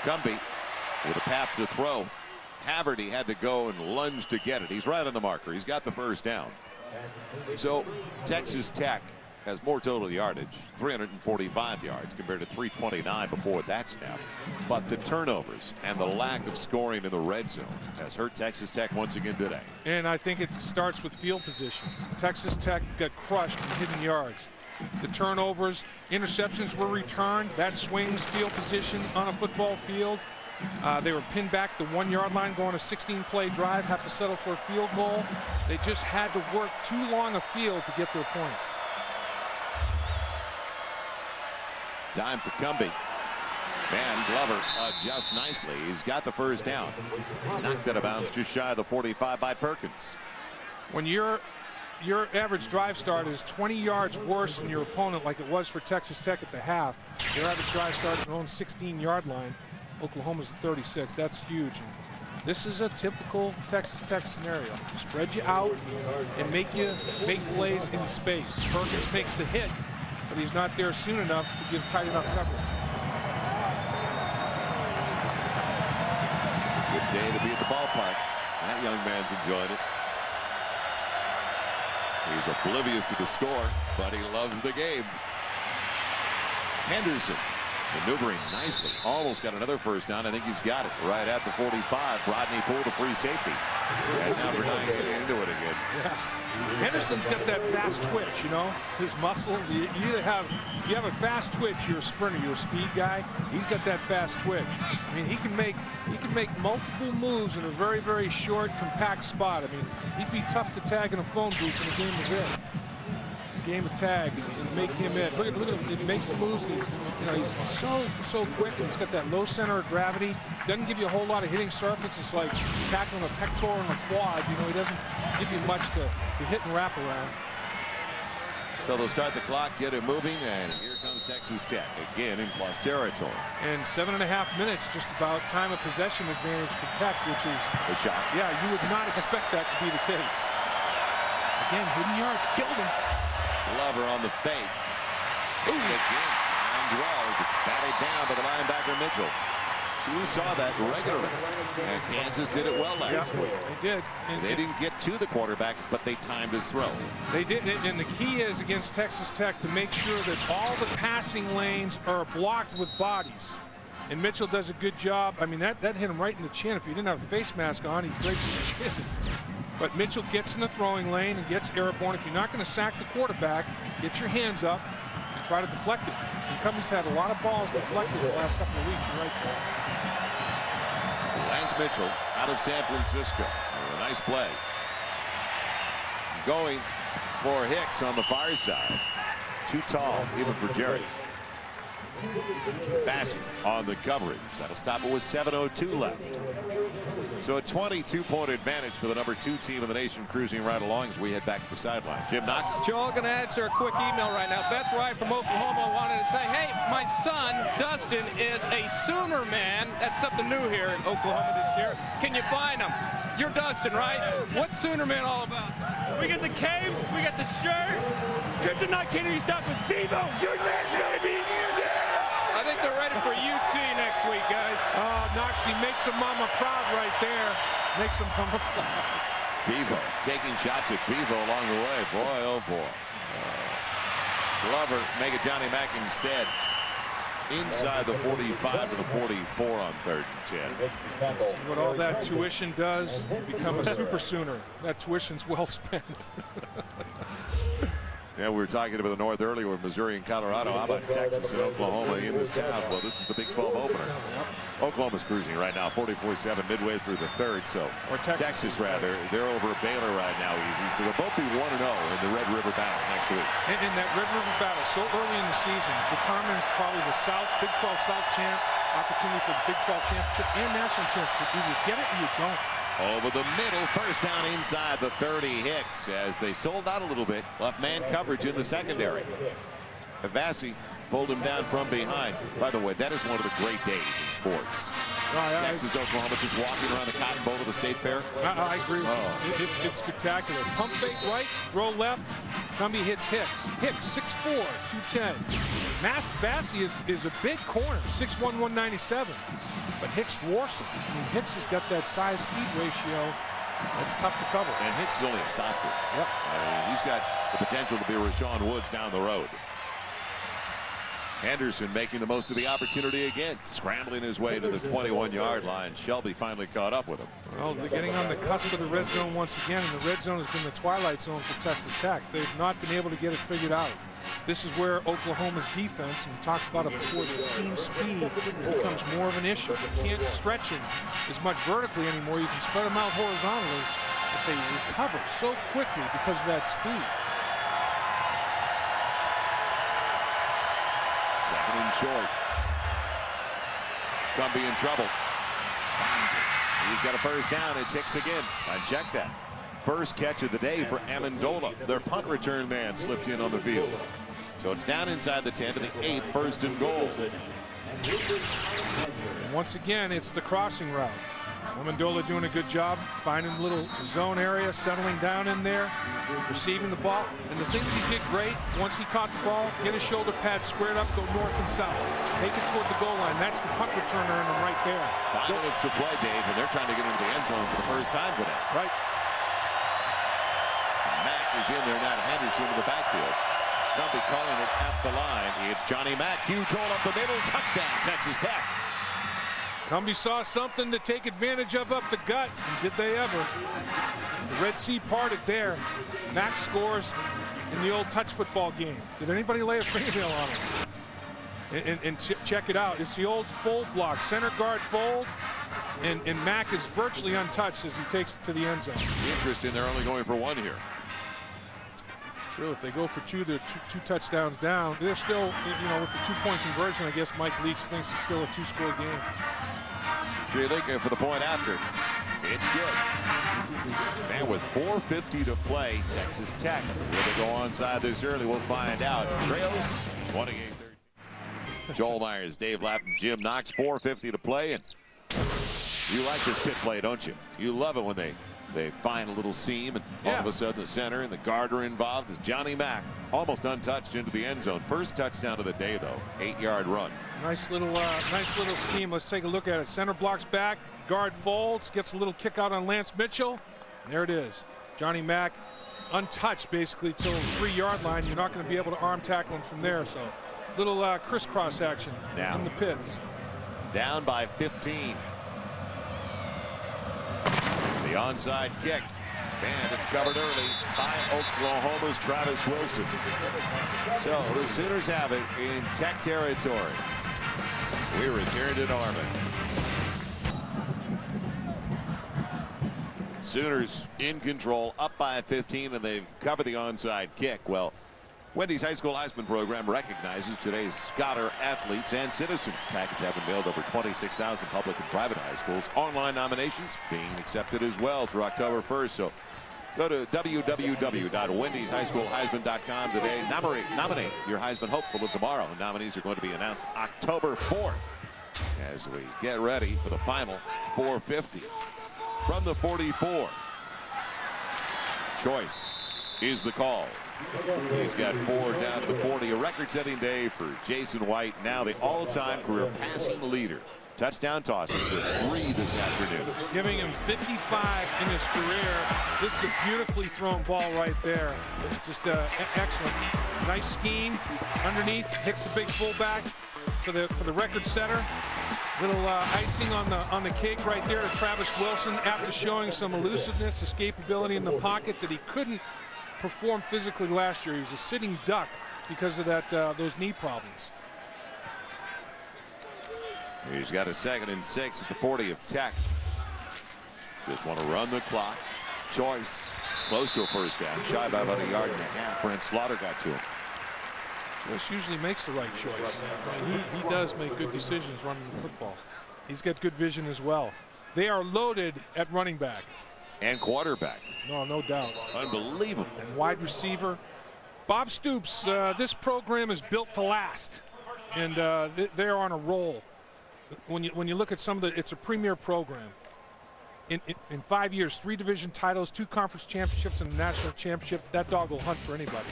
Cumbie with a path to throw. Haverty had to go and lunge to get it. He's right on the marker. He's got the first down. So Texas Tech has more total yardage, 345 yards compared to 329 before that snap. But the turnovers and the lack of scoring in the red zone has hurt Texas Tech once again today. And I think it starts with field position. Texas Tech got crushed in hidden yards. The turnovers, interceptions were returned. That swings field position on a football field. They were pinned back the 1-yard line, going a 16-play drive, have to settle for a field goal. They just had to work too long a field to get their points. Time for Cumbie. Man, Glover adjusts nicely. He's got the first down. Knocked out of bounds just shy of the 45 by Perkins. When your average drive start is 20 yards worse than your opponent, like it was for Texas Tech at the half, their average drive start at their own 16-yard line. Oklahoma's at 36. That's huge. And this is a typical Texas Tech scenario. Spread you out and make plays in space. Perkins makes the hit, but he's not there soon enough to give tight enough coverage. Good day to be at the ballpark. That young man's enjoyed it. He's oblivious to the score, but he loves the game. Henderson maneuvering nicely. Almost got another first down. I think he's got it right at the 45. Rodney pulled a free safety. And now Bernard getting into it again. Yeah. Henderson's got that fast twitch, you know, his muscle. You either have, if you have a fast twitch, you're a sprinter, you're a speed guy. He's got that fast twitch. I mean, he can make multiple moves in a very, very short, compact spot. I mean, he'd be tough to tag in a phone booth in a game of tag and make him in. Look at him. He makes the moves. You know, he's so quick, and he's got that low center of gravity. Doesn't give you a whole lot of hitting surface. It's like tackling a pectoral and a quad. You know, he doesn't give you much to hit and wrap around. So they'll start the clock, get it moving, and here comes Texas Tech again in plus territory. And 7.5 minutes, just about time of possession advantage for Tech, which is a shot. Yeah, you would not expect that to be the case. Again, hidden yards killed him. Glover on the fake. Ooh. Again, timed well as it's batted down by the linebacker Mitchell. So we saw that regularly. And Kansas did it well last week. They did. And they didn't get to the quarterback, but they timed his throw. They did, and the key is against Texas Tech to make sure that all the passing lanes are blocked with bodies. And Mitchell does a good job. I mean, that hit him right in the chin. If he didn't have a face mask on, he breaks his chin. But Mitchell gets in the throwing lane and gets airborne. If you're not going to sack the quarterback, get your hands up and try to deflect it. And Cummings had a lot of balls deflected the last couple of weeks. You're right, Joe. Lance Mitchell out of San Francisco. A nice play. Going for Hicks on the far side. Too tall, even for Jerry. Bassey on the coverage. That'll stop it with 7:02 left. So a 22-point advantage for the #2 team in the nation, cruising right along as we head back to the sideline. Jim Knox. Joel, going to answer a quick email right now. Beth Wright from Oklahoma wanted to say, hey, my son, Dustin, is a Sooner man. That's something new here in Oklahoma this year. Can you find him? You're Dustin, right? What's Sooner man all about? We got the caves, we got the shirt. Kryptonite Kennedy stop with Steve-O. Your next gonna be music. I think they're ready for UT next week, guys. Oh, Knox, he makes a mama proud right there. Makes a mama proud. Bevo taking shots at Bevo along the way. Boy, oh boy. Glover make it Johnny Mack instead. Inside the 45 to the 44 on 3rd and 10. What all that tuition does, you become a super Sooner. That tuition's well spent. Yeah, we were talking about the North earlier with Missouri and Colorado. How about Texas and Oklahoma in the South? Well, this is the Big 12 opener. Oklahoma's cruising right now, 44-7 midway through the 3rd. So, or Texas rather, they're over Baylor right now easy. So they'll both be 1-0 in the Red River battle next week. And that Red River battle so early in the season determines probably the South, Big 12 South champ, opportunity for the Big 12 championship and national championship. Either get it or you don't. Over the middle, first down inside the 30. Hicks as they sold out a little bit. Left man coverage in the secondary. Bassey pulled him down from behind. By the way, that is one of the great days in sports. Texas, Oklahoma just walking around the Cotton Bowl of the State Fair. I agree with you. It's spectacular. Pump fake right, throw left. Cumbie hits Hicks. Hicks, 6'4", 210. Bassey is a big corner, 6'1", 197. But Hicks dwarfs him. I mean, Hicks has got that size-speed ratio. That's tough to cover. And Hicks is only a sophomore. Yep. He's got the potential to be Rashawn Woods down the road. Henderson making the most of the opportunity again, scrambling his way to the 21-yard line. Shelby finally caught up with him. Well, they're getting on the cusp of the red zone once again, and the red zone has been the twilight zone for Texas Tech. They've not been able to get it figured out. This is where Oklahoma's defense, and we talked about it before, the team speed becomes more of an issue. You can't stretch him as much vertically anymore. You can spread them out horizontally, but they recover so quickly because of that speed. Second and short. Cumbie in trouble. Finds it. He's got a first down. It's Hicks again. Check that. First catch of the day for Amendola. Their punt return man slipped in on the field. So it's down inside the 10 to the 8, 1st and goal. And once again, it's the crossing route. Amendola doing a good job finding a little zone area, settling down in there, receiving the ball. And the thing that he did great, once he caught the ball, get his shoulder pad squared up, go north and south. Take it toward the goal line. That's the punt returner in him right there. 5 minutes to play, Dave, and they're trying to get into the end zone for the first time today. Right. Mack is in there now to Henderson in the backfield. Cumbie calling it at the line. It's Johnny Mack. Huge hole up the middle. Touchdown, Texas Tech. Cumbie saw something to take advantage of up the gut, and did they ever. The Red Sea parted there. Mack scores in the old touch football game. Did anybody lay a fingernail on him? And check it out. It's the old fold block. Center guard fold, and Mack is virtually untouched as he takes it to the end zone. Interesting, they're only going for one here. True, if they go for two, they're two touchdowns down. They're still, with the 2-point conversion, I guess Mike Leach thinks it's still a 2-score game. Trelika for the point after. It's good. And with 4:50 to play, Texas Tech, will they go onside this early? We'll find out. Trails 28-13. Joel Myers, Dave Lapham, Jim Knox, 4:50 to play. And you like this pit play, don't you? You love it when they find a little seam, and all of a sudden the center and the guard are involved. As Johnny Mack almost untouched into the end zone. First touchdown of the day, though. 8-yard run. Nice little scheme. Let's take a look at it. Center blocks back, guard folds, gets a little kick out on Lance Mitchell. And there it is. Johnny Mack untouched basically till the 3-yard line. You're not going to be able to arm tackle him from there. So little crisscross action in the pits. Down by 15. The onside kick, and it's covered early by Oklahoma's Travis Wilson. So the Sooners have it in Tech territory. We return to Norman. Sooners in control, up by 15, and they've covered the onside kick. Well, Wendy's High School Heisman program recognizes today's scholar athletes and citizens. Package have been mailed over 26,000 public and private high schools. Online nominations being accepted as well through October 1st. So go to www.wendyshighschoolheisman.com today. Nominate your Heisman hopeful of tomorrow. Nominees are going to be announced October 4th as we get ready for the final 450. From the 44, Choice is the call. He's got 4 down to the 40. A record-setting day for Jason White, now the all-time career passing leader. Touchdown tosses for 3 this afternoon. Giving him 55 in his career. This is beautifully thrown ball right there. Just excellent. Nice scheme underneath. Hits the big fullback for the record setter. Little icing on the cake right there is Travis Wilson, after showing some elusiveness, escapability in the pocket that he couldn't perform physically last year. He was a sitting duck because of those knee problems. He's got a 2nd and 6 at the 40 of Tech. Just want to run the clock. Choice close to a first down, shy by about 1.5 yards. Brent Slaughter got to him. Choice usually makes the right choice. He does make good decisions running the football. He's got good vision as well. They are loaded at running back. And quarterback. No doubt. Unbelievable. And wide receiver. Bob Stoops, this program is built to last. And they're on a roll. When you look at some of it's a premier program. In 5 years, 3 division titles, 2 conference championships, and a national championship. That dog will hunt for anybody.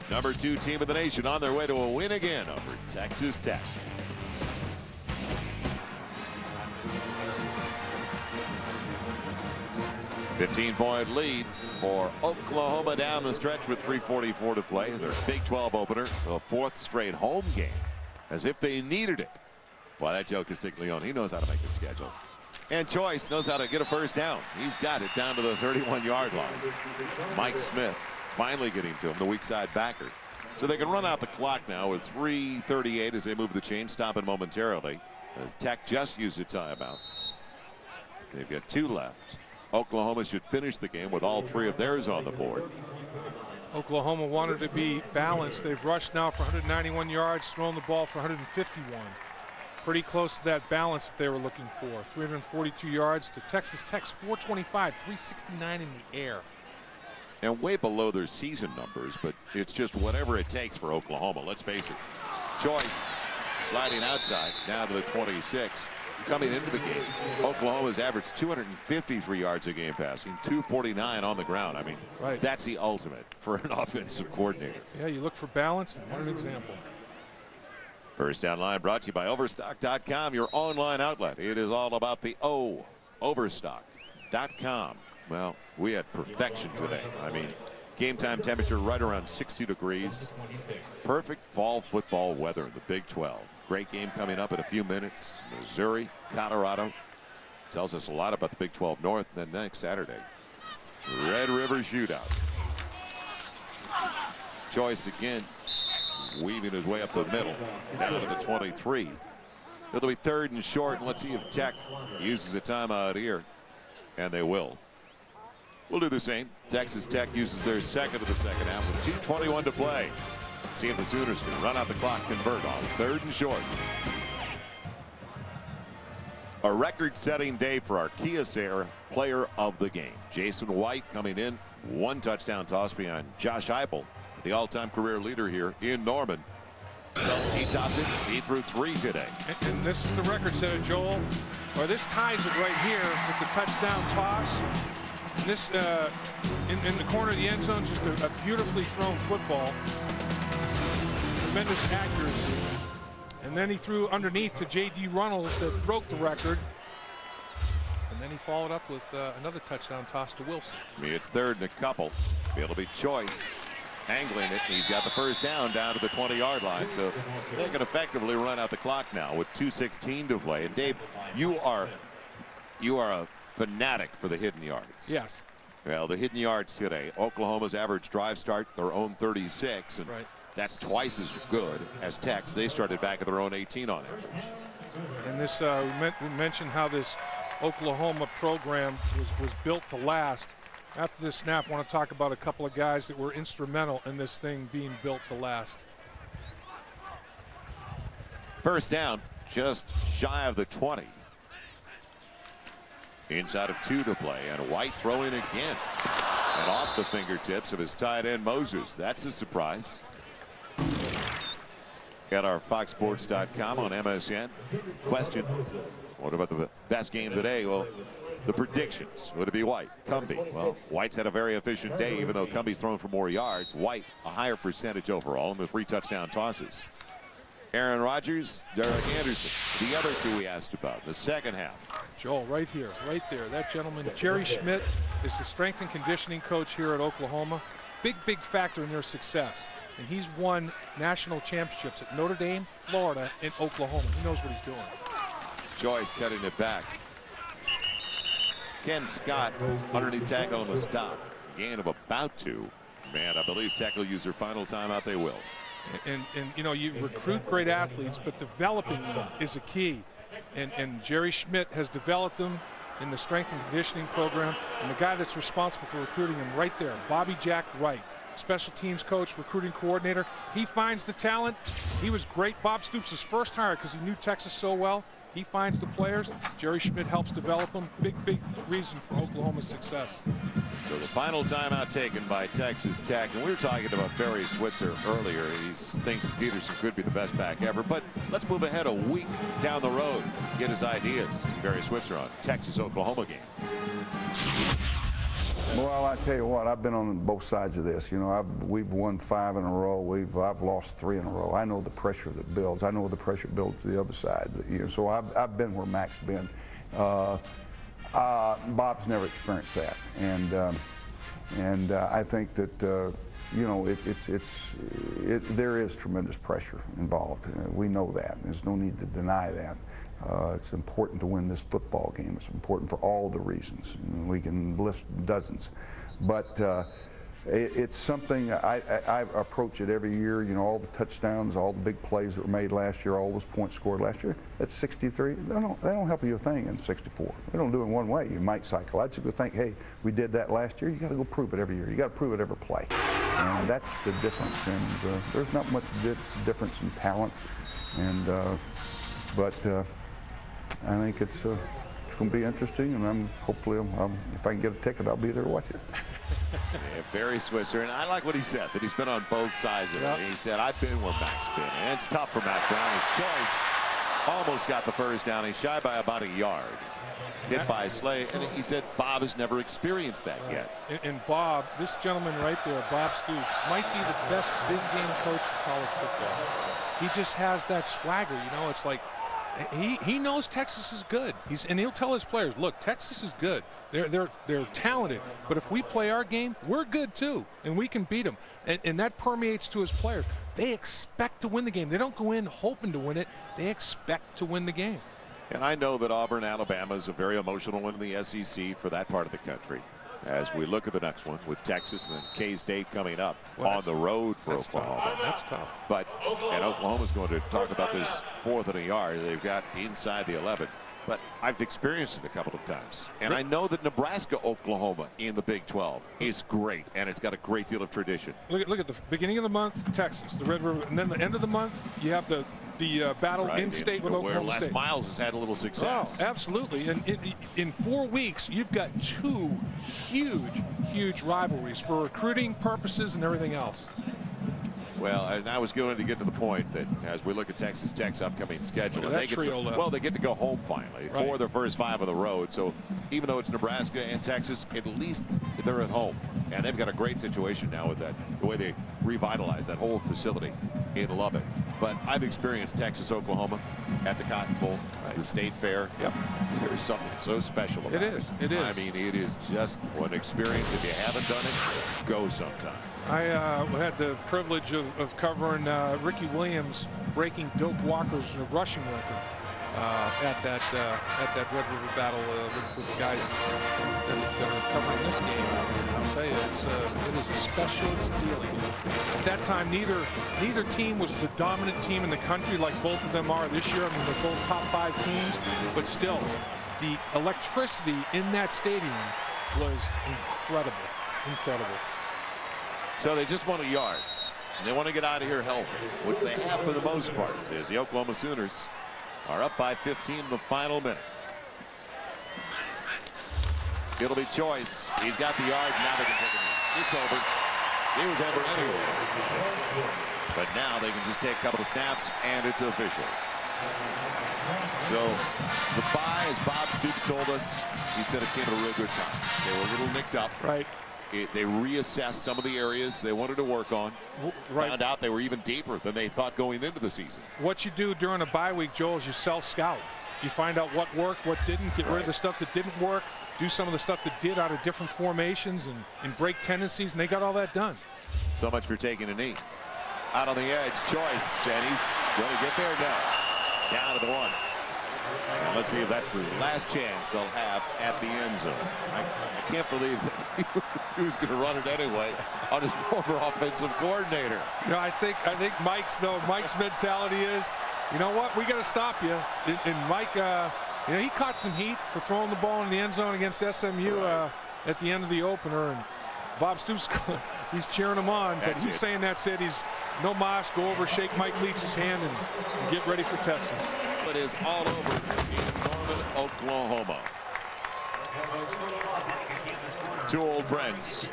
Number 2 team of the nation on their way to a win again over Texas Tech. A 15-point lead for Oklahoma down the stretch with 3:44 to play. Their Big 12 opener, the 4th straight home game, as if they needed it. Boy, that Joe Castiglione, he knows how to make a schedule. And Choice knows how to get a first down. He's got it down to the 31-yard line. Mike Smith finally getting to him, the weak side backer. So they can run out the clock now with 3:38 as they move the chain, stopping momentarily as Tech just used a timeout. They've got 2 left. Oklahoma should finish the game with all 3 of theirs on the board. Oklahoma wanted to be balanced. They've rushed now for 191 yards, thrown the ball for 151. Pretty close to that balance that they were looking for. 342 yards to Texas Tech's 425, 369 in the air. And way below their season numbers, but it's just whatever it takes for Oklahoma. Let's face it. Choice sliding outside down to the 26. Coming into the game, Oklahoma's averaged 253 yards a game passing, 249 on the ground. I mean, That's the ultimate for an offensive coordinator. Yeah, you look for balance, and what an example. First down line brought to you by Overstock.com, your online outlet. It is all about the O. Overstock.com. Well, we had perfection today. I mean, game time temperature right around 60 degrees. Perfect fall football weather in the Big 12. Great game coming up in a few minutes. Missouri, Colorado. Tells us a lot about the Big 12 North. And then next Saturday, Red River Shootout. Choice again, weaving his way up the middle, down to the 23. It'll be 3rd and short, and let's see if Tech uses a timeout here. And they will. will do the same. Texas Tech uses their second of the second half with 2:21 to play. See if the Sooners can run out the clock, convert on 3rd and short. A record-setting day for our Kia Sayre player of the game. Jason White coming in, 1 touchdown toss behind Josh Heupel, the all-time career leader here in Norman. So he topped it. He threw 3 today. And this is the record setter, Joel. Or this ties it right here with the touchdown toss. And this in the corner of the end zone, just a beautifully thrown football. Tremendous accuracy. And then he threw underneath to J.D. Runnels that broke the record. And then he followed up with another touchdown toss to Wilson. It's 3rd and a couple. It'll be Choice angling it. He's got the first down to the 20-yard line. So they can effectively run out the clock now with 2:16 to play. And Dave, you are a fanatic for the hidden yards. Yes. Well, the hidden yards today. Oklahoma's average drive start their own 36. And right. That's twice as good as Tech's. They started back at their own 18 on average. And this, we mentioned how this Oklahoma program was built to last. After this snap, I want to talk about a couple of guys that were instrumental in this thing being built to last. First down, just shy of the 20. Inside of 2 to play, and White throwing again. And off the fingertips of his tight end Moses. That's a surprise. At our FOXSPORTS.com on MSN. Question, what about the best game today? Well, the predictions. Would it be White? Cumbie. Well, White's had a very efficient day, even though Cumbie's thrown for more yards. White, a higher percentage overall in the 3 touchdown tosses. Aaron Rodgers, Derek Anderson, the other 2 we asked about, the second half. Joel, right here, right there. That gentleman, Jerry Schmidt, is the strength and conditioning coach here at Oklahoma. Big factor in their success. And he's won national championships at Notre Dame, Florida, and Oklahoma. He knows what he's doing. Joyce cutting it back. Ken Scott underneath tackle on the stop. Gain of about 2. Man, I believe Tech will use their final timeout. They will. And you know, you recruit great athletes, but developing them is a key. And Jerry Schmidt has developed them in the strength and conditioning program. And the guy that's responsible for recruiting him right there, Bobby Jack Wright. Special teams coach, recruiting coordinator. He finds the talent. He was great. Bob Stoops' first hire because he knew Texas so well. He finds the players. Jerry Schmidt helps develop them. Big reason for Oklahoma's success. So the final timeout taken by Texas Tech. And we were talking about Barry Switzer earlier. He thinks Peterson could be the best back ever. But let's move ahead a week down the road. Get his ideas. See Barry Switzer on Texas-Oklahoma game. Well, I tell you what, I've been on both sides of this. You know, we've won 5 in a row. I've lost 3 in a row. I know the pressure that builds. I know the pressure builds to the other side. You know, so I've been where Mac's been. Bob's never experienced that, and I think that you know there is tremendous pressure involved. We know that. There's no need to deny that. It's important to win this football game. It's important for all the reasons. We can list dozens. But it's something I approach it every year. You know, all the touchdowns, all the big plays that were made last year, all those points scored last year, that's 63. They don't help you a thing in 64. They don't do it in one way. You might psychologically think, hey, we did that last year. You got to go prove it every year. You got to prove it every play. And that's the difference. And there's not much difference in talent. And but I think it's going to be interesting, and hopefully if I can get a ticket, I'll be there to watch it. Yeah, Barry Switzer, and I like what he said, that he's been on both sides of it. He said, I've been where Mac's been, and it's tough for Mac Brown. His choice almost got the first down. He's shy by about a yard. Hit by Slay, and he said Bob has never experienced that yet. And Bob, this gentleman right there, Bob Stoops, might be the best big game coach in college football. He just has that swagger, you know. It's like he knows Texas is good. And he'll tell his players, look, Texas is good. They're talented, but if we play our game, we're good too, and we can beat them. And that permeates to his players. They expect to win the game. They don't go in hoping to win it. They expect to win the game. And I know that Auburn, Alabama is a very emotional one in the SEC for that part of the country. As we look at the next one with Texas and then K-State coming up on the road for Oklahoma. Tough. That's tough. But and Oklahoma's going to talk about this 4th and a yard. They've got inside the 11. but I've experienced it a couple of times. And I know that Nebraska-Oklahoma in the Big 12 is great, and it's got a great deal of tradition. Look at the beginning of the month, Texas, the Red River, and then the end of the month, you have the battle in-state with Oklahoma where Les State. Miles has had a little success. Oh, absolutely. And in 4 weeks, you've got 2 huge rivalries for recruiting purposes and everything else. Well, and I was going to get to the point that as we look at Texas Tech's upcoming schedule, and they get to go home finally for their first 5 of the road. So even though it's Nebraska and Texas, at least they're at home. And they've got a great situation now with that, the way they revitalized that whole facility in Lubbock. But I've experienced Texas, Oklahoma at the Cotton Bowl, the State Fair. Yep. There's something so special about it. It is. I mean, it is just an experience. If you haven't done it, go sometime. I had the privilege of covering Ricky Williams breaking Doak Walker's rushing record at that Red River battle with the guys that are covering this game. I'll tell you, it is a special feeling. At that time, neither team was the dominant team in the country like both of them are this year. I mean, they're both top 5 teams, but still, the electricity in that stadium was incredible. So they just want a yard. And they want to get out of here healthy, which they have for the most part, as the Oklahoma Sooners are up by 15 in the final minute. It'll be Choice. He's got the yard. Now they can take it. It's over. It was over anyway. But now they can just take a couple of snaps, and it's official. So the bye, as Bob Stoops told us, he said it came at a real good time. They were a little nicked up. Right. They reassessed some of the areas they wanted to work on. Found out they were even deeper than they thought going into the season. What you do during a bye week, Joel, is you self-scout. You find out what worked, what didn't, get rid of the stuff that didn't work, do some of the stuff that did out of different formations and break tendencies, and they got all that done. So much for taking a knee. Out on the edge, Choice, and he's going to get there now. Down to the 1. And let's see if that's the last chance they'll have at the end zone. I can't believe that he was going to run it anyway on his former offensive coordinator. You know, I think Mike's mentality is, you know what, we got to stop you. And Mike, you know, he caught some heat for throwing the ball in the end zone against SMU at the end of the opener, and Bob Stoops, he's cheering him on, but he's saying that's it. He's no mas, go over, shake Mike Leach's hand, and get ready for Texas. It is all over in Norman, Oklahoma. 2 old friends,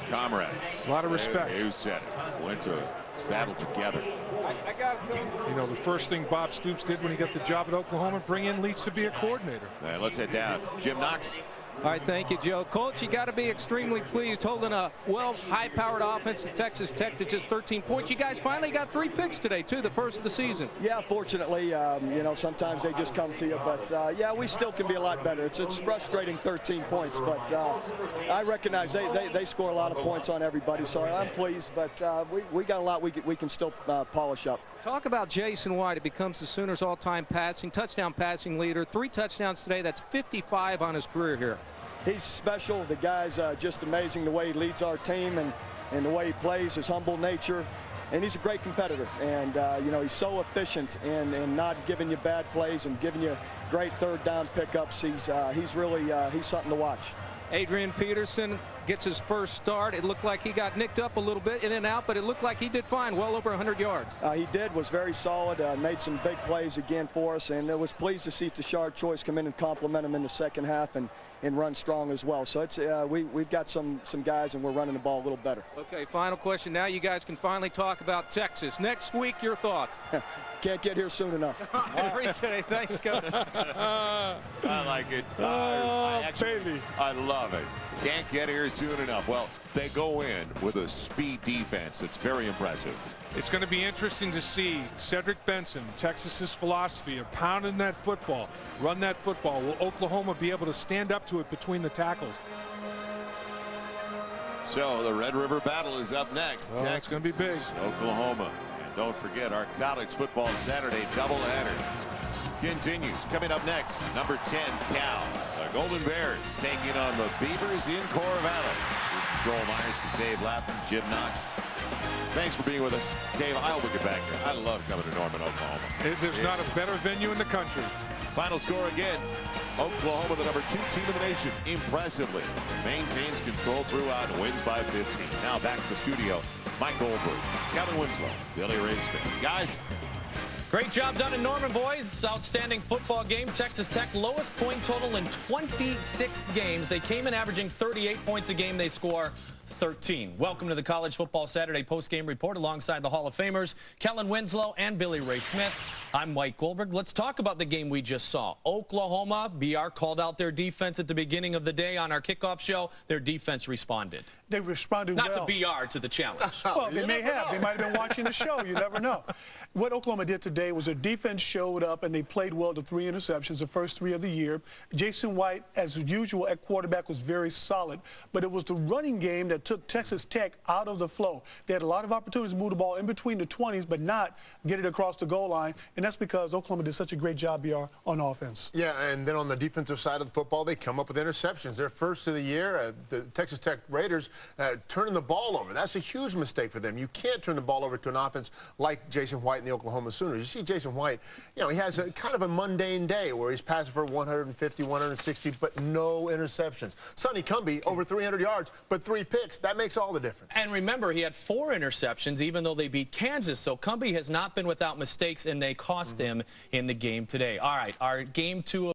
comrades. A lot of respect. You said it. Went to battle together. You know, the first thing Bob Stoops did when he got the job at Oklahoma, bring in Leach to be a coordinator. And let's head down. Jim Knox. All right, thank you, Joe. Coach, you got to be extremely pleased holding a, high-powered offense at Texas Tech to just 13 points. You guys finally got 3 picks today, too, the first of the season. Yeah, fortunately, you know, sometimes they just come to you. But, yeah, we still can be a lot better. It's frustrating 13 points, but I recognize they score a lot of points on everybody, so I'm pleased. But we got a lot we can still polish up. Talk about Jason White. It becomes the Sooners' all-time touchdown passing leader. 3 touchdowns today. That's 55 on his career here. He's special. The guy's just amazing the way he leads our team and the way he plays, his humble nature. And he's a great competitor. And, you know, he's so efficient in not giving you bad plays and giving you great third down pickups. He's really he's something to watch. Adrian Peterson gets his first start. It looked like he got nicked up a little bit in and out, but it looked like he did fine, well over 100 yards. He was very solid, made some big plays again for us, and it was pleased to see Tashard Choice come in and compliment him in the second half and run strong as well. So it's we've got some guys, and we're running the ball a little better. Okay, final question. Now you guys can finally talk about Texas. Next week, your thoughts? Can't get here soon enough. I appreciate it. Thanks, Coach. I like it. I love it. Can't get here soon enough. Well, they go in with a speed defense that's very impressive. It's going to be interesting to see Cedric Benson, Texas's philosophy of pounding that football, run that football. Will Oklahoma be able to stand up to it between the tackles? So the Red River battle is up next. Oh, Texas, it's going to be big. Oklahoma. And don't forget our college football Saturday doubleheader continues. Coming up next, number 10, Cal. The Golden Bears taking on the Beavers in Corvallis. This is Joel Myers for Dave Lapham, Jim Knox. Thanks for being with us. Dave, I hope we get back here. I love coming to Norman, Oklahoma. There's not a better venue in the country. Final score again. Oklahoma, the #2 team in the nation, impressively maintains control throughout and wins by 15. Now back to the studio. Mike Goldberg, Kellen Winslow, Billy Ray Smith. Guys, great job done in Norman, boys. Outstanding football game. Texas Tech, lowest point total in 26 games. They came in averaging 38 points a game. They score 13. Welcome to the College Football Saturday post-game report alongside the Hall of Famers, Kellen Winslow and Billy Ray Smith. I'm Mike Goldberg. Let's talk about the game we just saw. Oklahoma, BR called out their defense at the beginning of the day on our kickoff show. Their defense responded. They responded Not well. to BR, to the challenge. Well, they may have. They might have been watching the show. You never know. What Oklahoma did today was their defense showed up, and they played well to 3 interceptions, the first 3 of the year. Jason White, as usual, at quarterback was very solid, but it was the running game that took Texas Tech out of the flow. They had a lot of opportunities to move the ball in between the 20s, but not get it across the goal line, and that's because Oklahoma did such a great job, BR, on offense. Yeah, and then on the defensive side of the football, they come up with interceptions. Their first of the year, the Texas Tech Raiders turning the ball over. That's a huge mistake for them. You can't turn the ball over to an offense like Jason White and the Oklahoma Sooners. You see Jason White, you know, he has a kind of a mundane day where he's passing for 150, 160, but no interceptions. Sonny Cumbie, over 300 yards, but 3 picks. That makes all the difference. And remember, he had 4 interceptions, even though they beat Kansas. So Cumbie has not been without mistakes, and they cost him in the game today. All right, our game 2 of